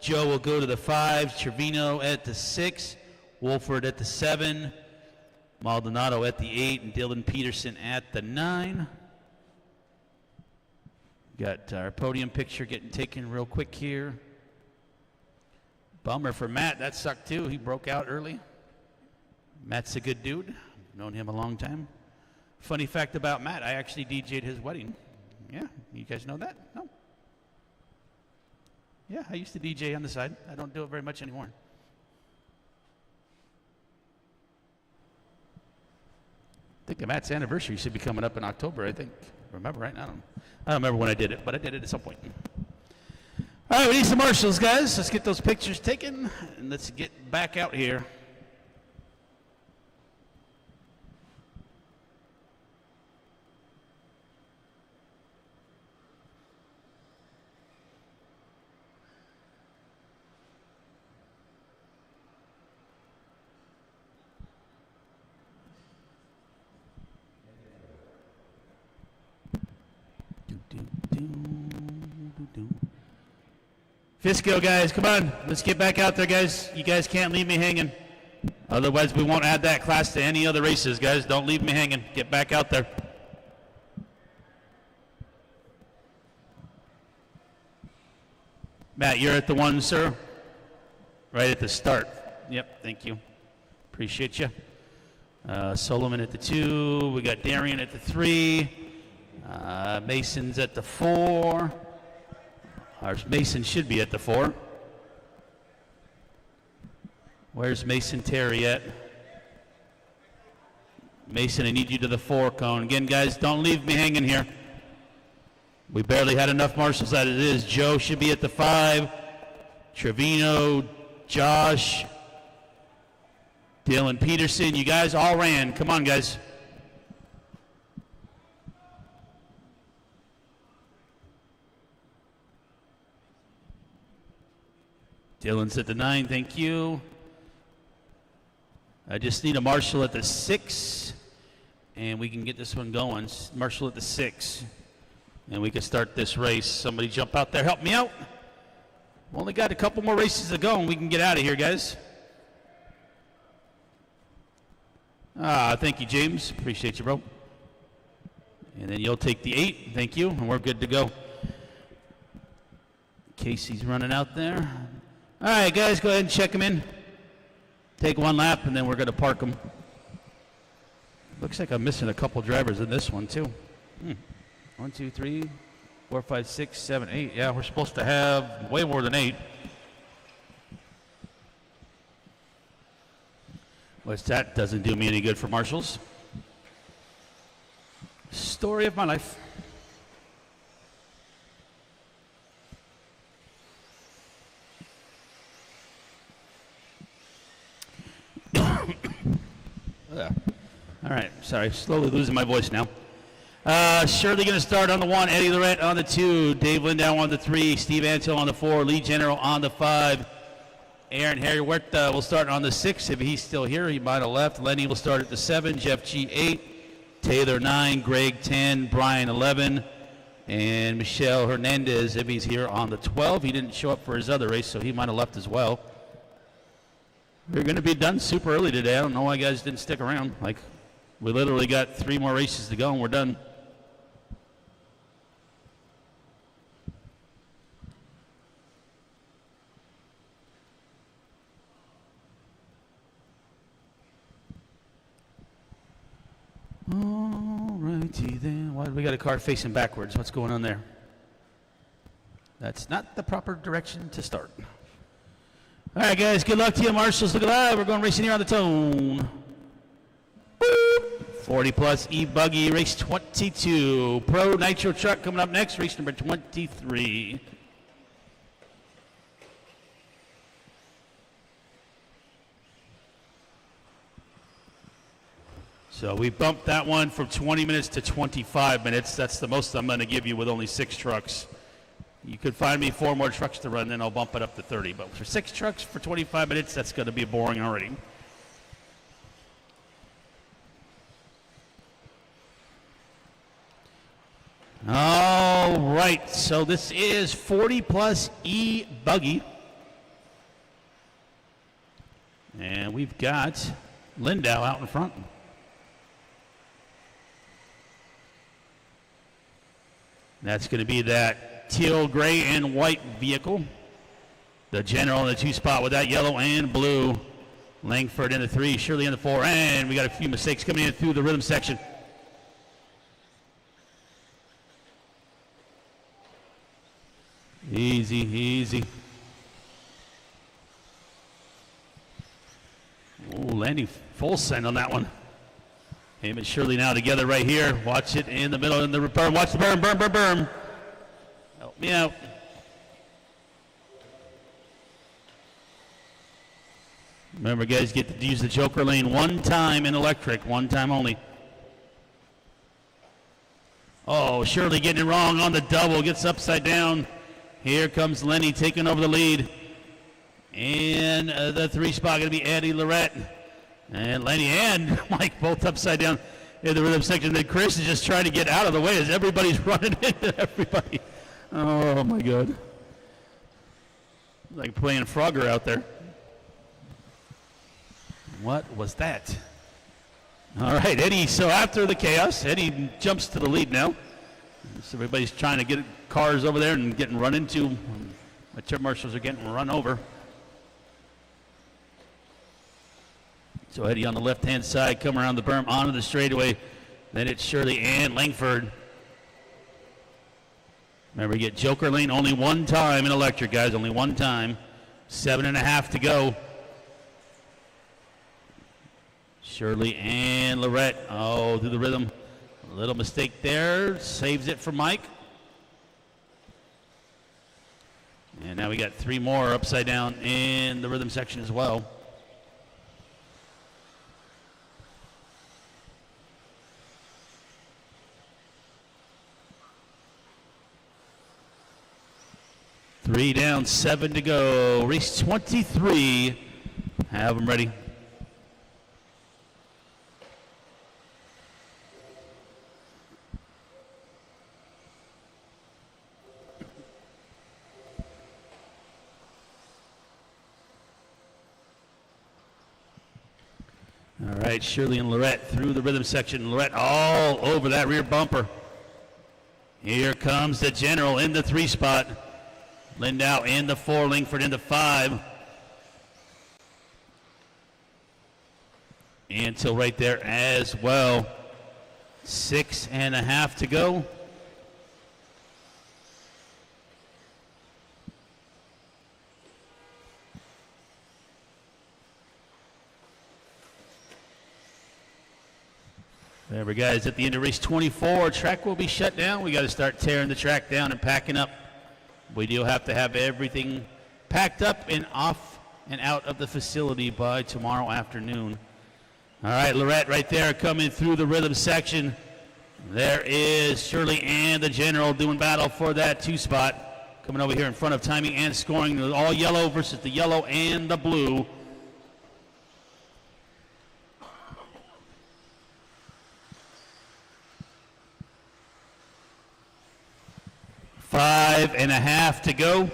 Joe will go to the 5, Trevino at the 6, Wolford at the 7, Maldonado at the 8, and Dylan Peterson at the 9. Got our podium picture getting taken real quick here. Bummer for Matt, that sucked too. He broke out early. Matt's a good dude. Known him a long time. Funny fact about Matt, I actually DJ'd his wedding. Yeah, you guys know that? No? Yeah, I used to DJ on the side. I don't do it very much anymore. I think Matt's anniversary should be coming up in October, I think. Remember, right? I don't remember when I did it, but I did it at some point. All right, we need some marshals, guys. Let's get those pictures taken, and let's get back out here. Fistkill, guys, come on. Let's get back out there, guys. You guys can't leave me hanging. Otherwise, we won't add that class to any other races, guys. Don't leave me hanging. Get back out there. Matt, you're at the 1, sir? Right at the start. Yep, thank you. Appreciate you. Solomon at the 2. We got Darian at the 3. Mason's at the 4. Our Mason should be at the 4. Where's Mason Terry at? Mason, I need you to the 4 cone. Again, guys, don't leave me hanging here. We barely had enough marshals as it is. Joe should be at the 5. Trevino, Josh, Dylan Peterson. You guys all ran. Come on, guys. Dylan's at the 9. Thank you. I just need a marshal at the 6, and we can get this one going. Marshal at the 6, and we can start this race. Somebody jump out there, help me out. We've only got a couple more races to go, and we can get out of here, guys. Thank you, James. Appreciate you, bro. And then you'll take the 8. Thank you, and we're good to go. Casey's running out there. All right, guys, go ahead and check him in. Take one lap, and then we're going to park them. Looks like I'm missing a couple drivers in this one, too. 1, 2, 3, 4, 5, 6, 7, 8. Yeah, we're supposed to have way more than 8. Which that doesn't do me any good for marshals. Story of my life. All right, sorry, slowly losing my voice now. Shirley going to start on the 1, Eddie Lorette on the 2, Dave Lindau on the 3, Steve Antill on the 4, Lee General on the 5, Aaron Harry Huerta will start on the 6. If he's still here, he might have left. Lenny will start at the 7, Jeff G 8, Taylor 9, Greg 10, Brian 11, and Michelle Hernandez if he's here on the 12. He didn't show up for his other race, so he might have left as well. We're going to be done super early today. I don't know why you guys didn't stick around. Like, we literally got 3 more races to go, and we're done. All righty then. Why do we got a car facing backwards? What's going on there? That's not the proper direction to start. All right, guys, good luck to you, marshals. Look at that. We're going racing here on the Tone. 40 plus E-Buggy, race 22. Pro Nitro Truck coming up next, race number 23. So we bumped that one from 20 minutes to 25 minutes. That's the most I'm going to give you with only 6 trucks. You could find me 4 more trucks to run, then I'll bump it up to 30. But for 6 trucks for 25 minutes, that's going to be boring already. All right, so this is 40 plus E-Buggy. And we've got Lindau out in front. That's going to be that teal, gray, and white vehicle. The General in the 2 spot with that yellow and blue. Langford in the 3, Shirley in the 4, and we got a few mistakes coming in through the rhythm section. Easy, easy. Oh, landing full send on that one. Him and Shirley now together right here. Watch it in the middle in the berm. Watch the berm, berm, berm, berm. Help me out. Remember, guys, get to use the Joker lane one time in electric, one time only. Oh, Shirley getting it wrong on the double. Gets upside down. Here comes Lenny taking over the lead. And the 3 spot going to be Eddie Lorette. And Lenny and Mike both upside down in the rhythm section. Then Chris is just trying to get out of the way as everybody's running into everybody. Oh, my God. Like playing Frogger out there. What was that? All right, Eddie. So after the chaos, Eddie jumps to the lead now. So everybody's trying to get cars over there and getting run into. The trip marshals are getting run over. So Eddie on the left-hand side, come around the berm onto the straightaway. Then it's Shirley and Langford. Remember, you get Joker lane only one time in electric, guys. Only one time. 7.5 to go. Shirley and Lorette. Oh, through the rhythm. A little mistake there. Saves it for Mike. And now we got 3 more upside down in the rhythm section as well. Three down, 7 to go. Race 23. Have them ready. All right, Shirley and Lorette through the rhythm section. Lorette all over that rear bumper. Here comes the General in the 3 spot. Lindau in the 4, Lingford in the 5. Antill right there as well. 6.5 to go. There we go, guys. At the end of race 24, track will be shut down. We got to start tearing the track down and packing up. We do have to have everything packed up and off and out of the facility by tomorrow afternoon. All right, Lorette right there coming through the rhythm section. There is Shirley and the General doing battle for that 2 spot. Coming over here in front of timing and scoring. All yellow versus the yellow and the blue. Five and a half to go.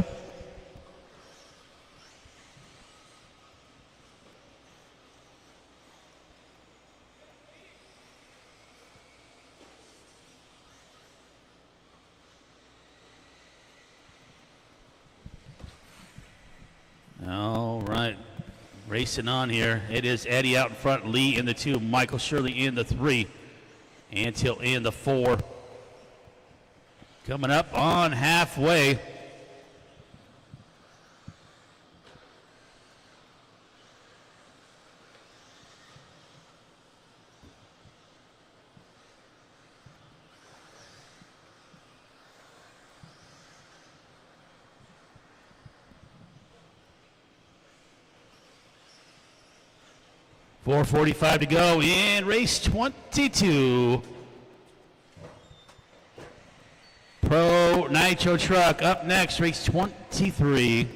All right, racing on here. It is Eddie out in front, Lee in the 2, Michael Shirley in the 3, Antill in the 4. Coming up on halfway. .445 to go in race 22. Pro Nitro Truck up next, race 23.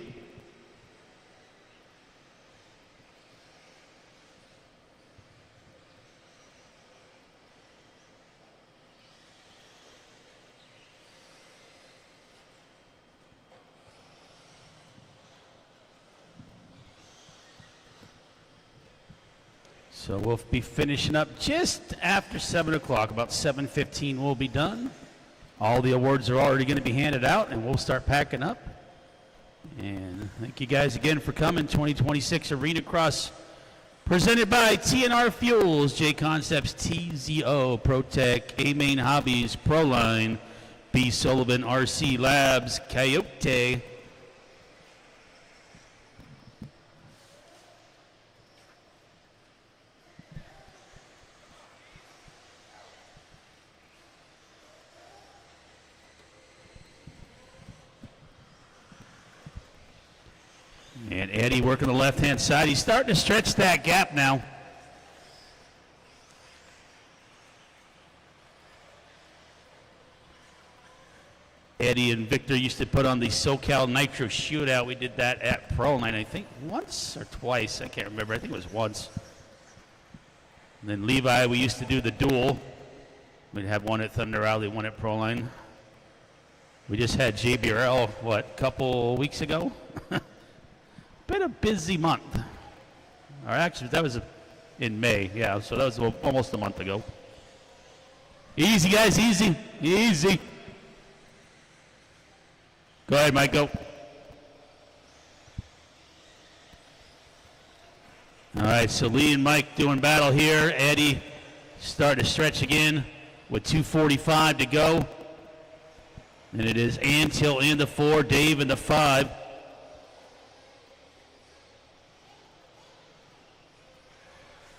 So we'll be finishing up just after 7 o'clock, about 7:15 we'll be done. All the awards are already going to be handed out, and we'll start packing up. And thank you guys again for coming. 2026 Arena Cross presented by TNR Fuels, J Concepts, TZO, ProTech, A-Main Hobbies, Proline, B. Sullivan, RC Labs, Coyote. And Eddie working the left-hand side. He's starting to stretch that gap now. Eddie and Victor used to put on the SoCal Nitro Shootout. We did that at Proline, I think once or twice. I can't remember. I think it was once. And then Levi, we used to do the duel. We'd have one at Thunder Alley, one at Proline. We just had JBRL, what, a couple weeks ago? Been a busy month. Or actually, that was in May. Yeah, so that was almost a month ago. Easy, guys, easy, easy. Go ahead, Mike, go. All right, so Lee and Mike doing battle here. Eddie starting to stretch again with 2:45 to go. And it is Antill in the 4, Dave in the 5.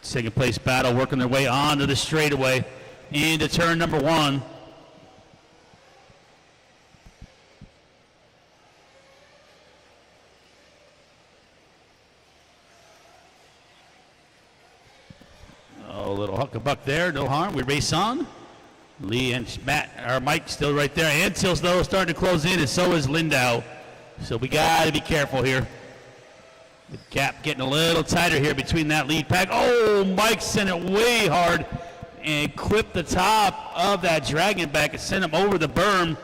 Second place battle working their way onto the straightaway into turn number 1. Oh, a little huckabuck there, no harm. We race on. Lee and Mike still right there. Antill's though starting to close in, and so is Lindau. So we got to be careful here. The gap getting a little tighter here between that lead pack. Oh, Mike sent it way hard and clipped the top of that Dragon back and sent him over the berm.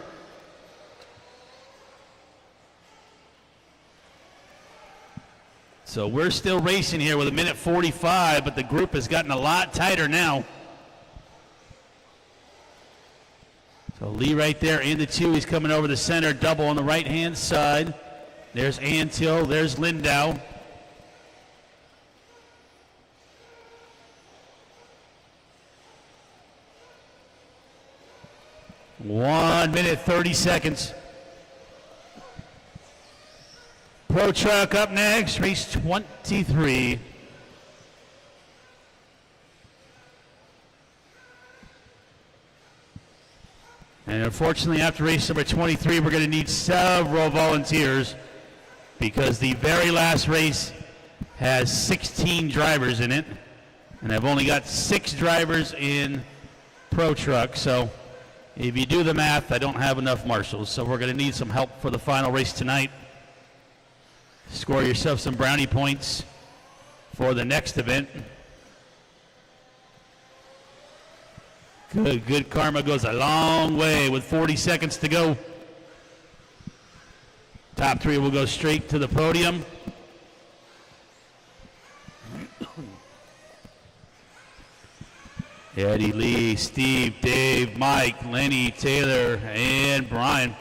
So we're still racing here with 1:45, but the group has gotten a lot tighter now. So Lee right there in the 2. He's coming over the center, double on the right-hand side. There's Antill, there's Lindau. One minute, 30 seconds. Pro Truck up next, race 23. And unfortunately, after race number 23, we're going to need several volunteers because the very last race has 16 drivers in it. And I've only got 6 drivers in Pro Truck. So if you do the math, I don't have enough marshals. So we're going to need some help for the final race tonight. Score yourself some brownie points for the next event. Good karma goes a long way with 40 seconds to go. Top 3 will go straight to the podium. Eddie, Lee, Steve, Dave, Mike, Lenny, Taylor, and Brian.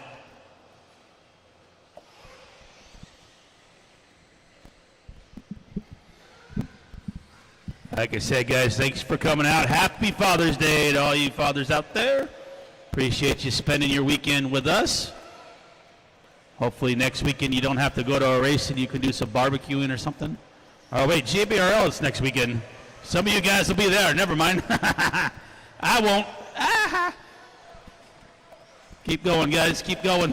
Like I said, guys, thanks for coming out. Happy Father's Day to all you fathers out there. Appreciate you spending your weekend with us. Hopefully next weekend you don't have to go to a race and you can do some barbecuing or something. Oh, wait, JBRL is next weekend. Some of you guys will be there. Never mind. I won't. Keep going, guys. Keep going.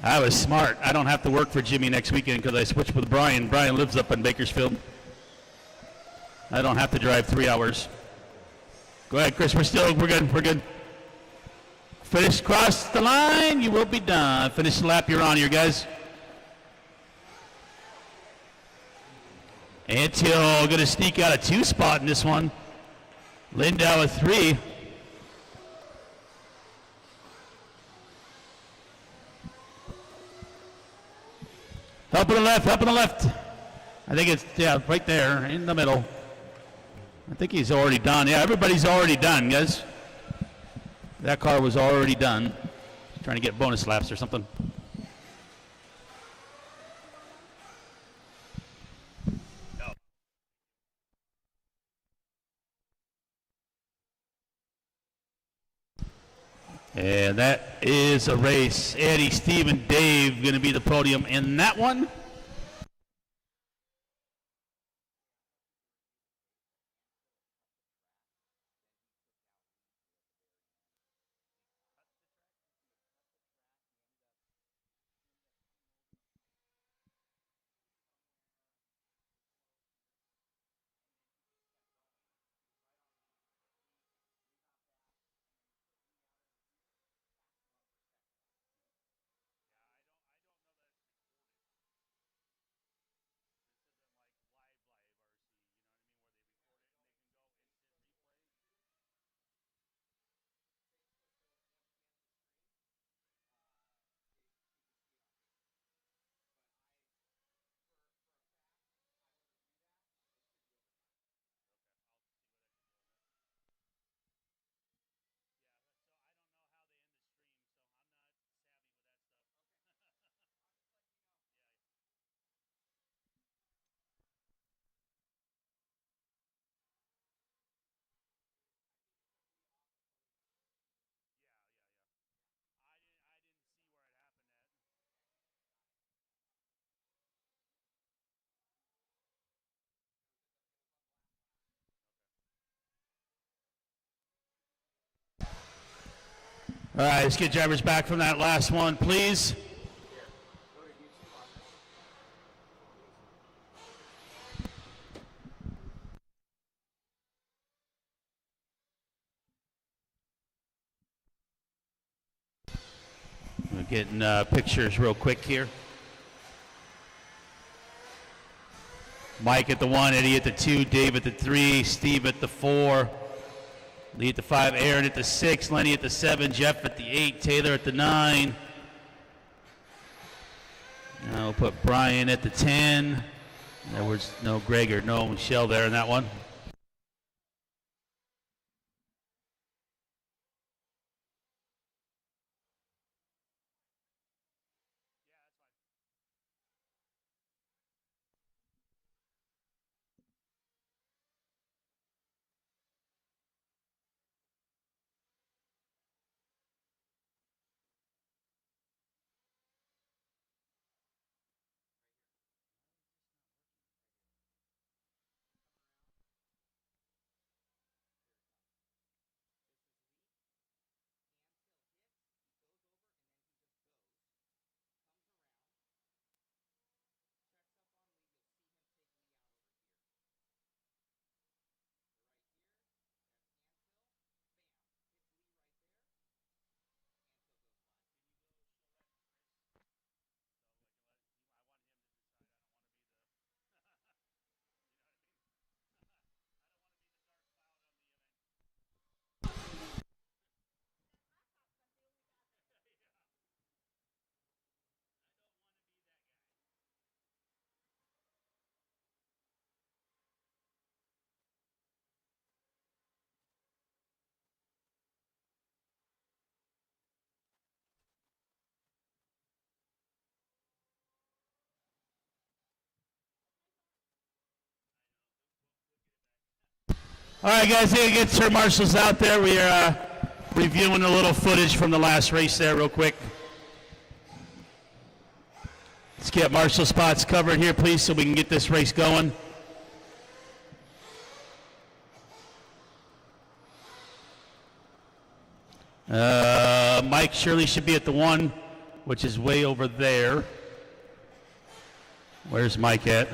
I was smart. I don't have to work for Jimmy next weekend because I switched with Brian. Brian lives up in Bakersfield. I don't have to drive 3 hours. Go ahead, Chris. We're good. We're good. Finish, cross the line. You will be done. Finish the lap. You're on here, guys. Antill going to sneak out a 2 spot in this one. Lindau a 3. Help on the left, help on the left. I think it's, yeah, right there in the middle. I think he's already done. Yeah, everybody's already done, guys. That car was already done. Trying to get bonus laps or something. And that is a race. Eddie, Steve, and Dave going to be the podium in that one. All right, let's get drivers back from that last one, please. We're getting pictures real quick here. Mike at the 1, Eddie at the 2, Dave at the 3, Steve at the 4, Lee at the 5, Aaron at the 6, Lenny at the 7, Jeff at the 8, Taylor at the 9. Now we'll put Brian at the 10. There was no Greg or no Michelle there in that one. All right, guys, here get Sir Marshall's out there. We are reviewing a little footage from the last race there real quick. Let's get Marshall spots covered here, please, so we can get this race going. Mike Shirley should be at the 1, which is way over there. Where's Mike at?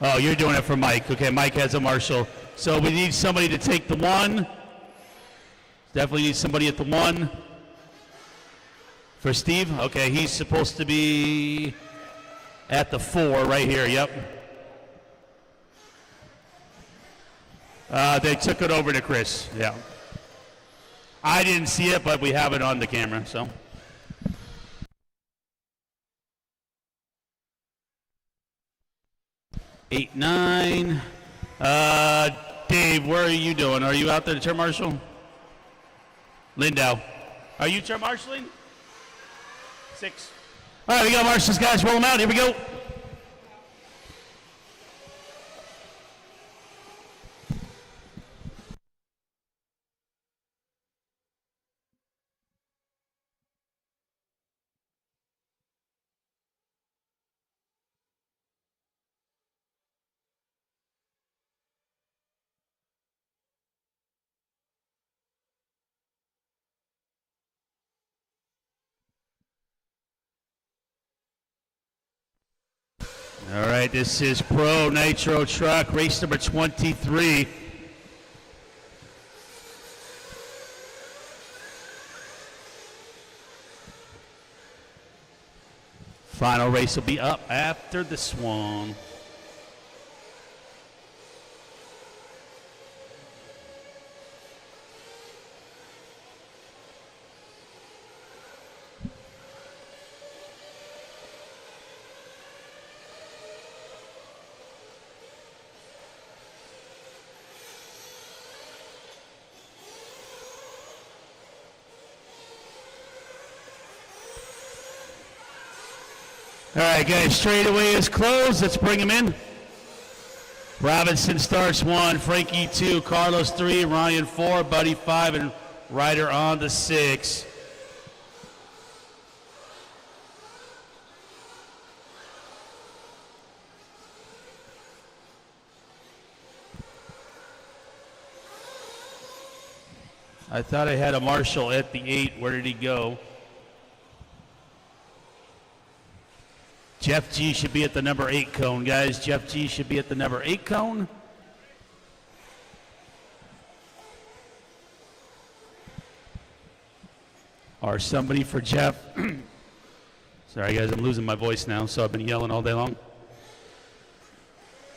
Oh, you're doing it for Mike. Okay, Mike has a Marshall. So we need somebody to take the 1. Definitely need somebody at the 1. For Steve? Okay, he's supposed to be at the 4 right here, yep. They took it over to Chris, yeah. I didn't see it, but we have it on the camera, so. Eight, 9. Dave, where are you doing? Are you out there to turn marshal? Lindau. Are you turn marshaling? 6. All right, we got marshals, guys. Roll them out. Here we go. All right, this is Pro Nitro Truck, race number 23. Final race will be up after this one. All right, guys, straightaway is closed. Let's bring him in. Robinson starts 1, Frankie 2, Carlos 3, Ryan 4, Buddy 5, and Ryder on the 6. I thought I had a Marshall at the 8. Where did he go? Jeff G should be at the number 8 cone, guys. Jeff G should be at the number 8 cone. Or somebody for Jeff. Sorry, guys, I'm losing my voice now, so I've been yelling all day long.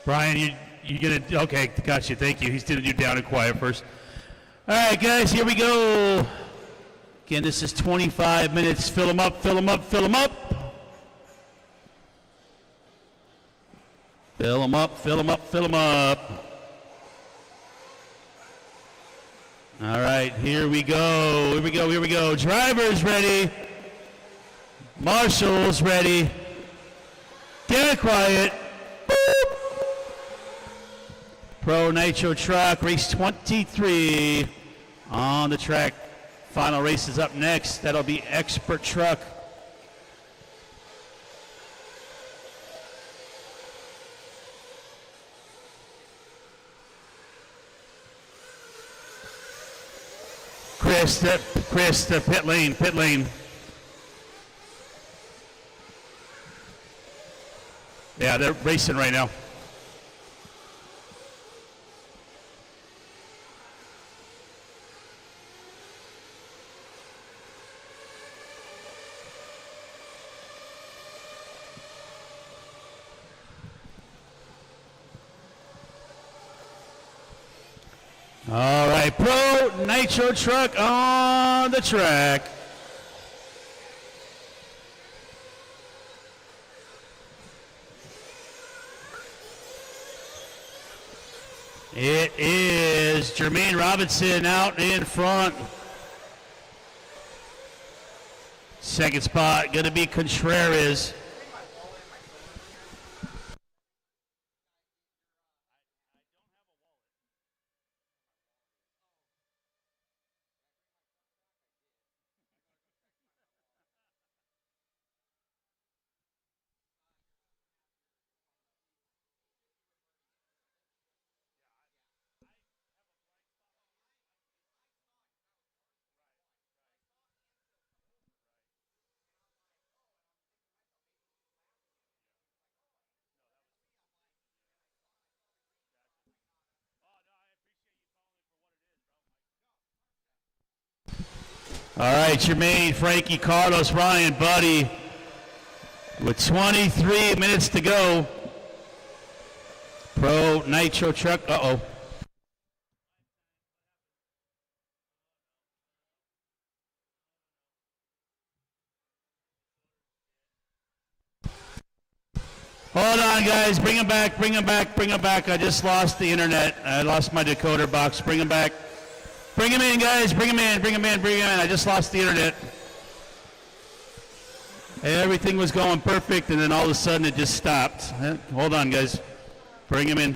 Brian, you gonna, okay, got you, thank you. He's gonna do down and quiet first. All right, guys, here we go. Again, this is 25 minutes. Fill them up, fill them up, fill them up. Fill them up, fill them up, fill them up. All right, here we go, here we go, here we go. Drivers ready. Marshall's ready. Get it quiet. Boop. Pro Nitro Truck, race 23 on the track. Final race is up next. That'll be Expert Truck. Chris, the pit lane. Yeah, they're racing right now. All right, Pro Nitro Truck on the track. It is Jermaine Robinson out in front. Second spot going to be Contreras. All right, Jermaine, Frankie, Carlos, Ryan, Buddy, with 23 minutes to go. Pro Nitro Truck, uh-oh. Hold on, guys, bring him back, bring him back, bring him back. I just lost the internet. I lost my decoder box, bring him back. Bring him in, guys. Bring him in, bring him in, bring him in. I just lost the internet. Everything was going perfect, and then all of a sudden it just stopped. Hold on, guys. Bring him in.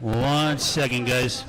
1 second, guys.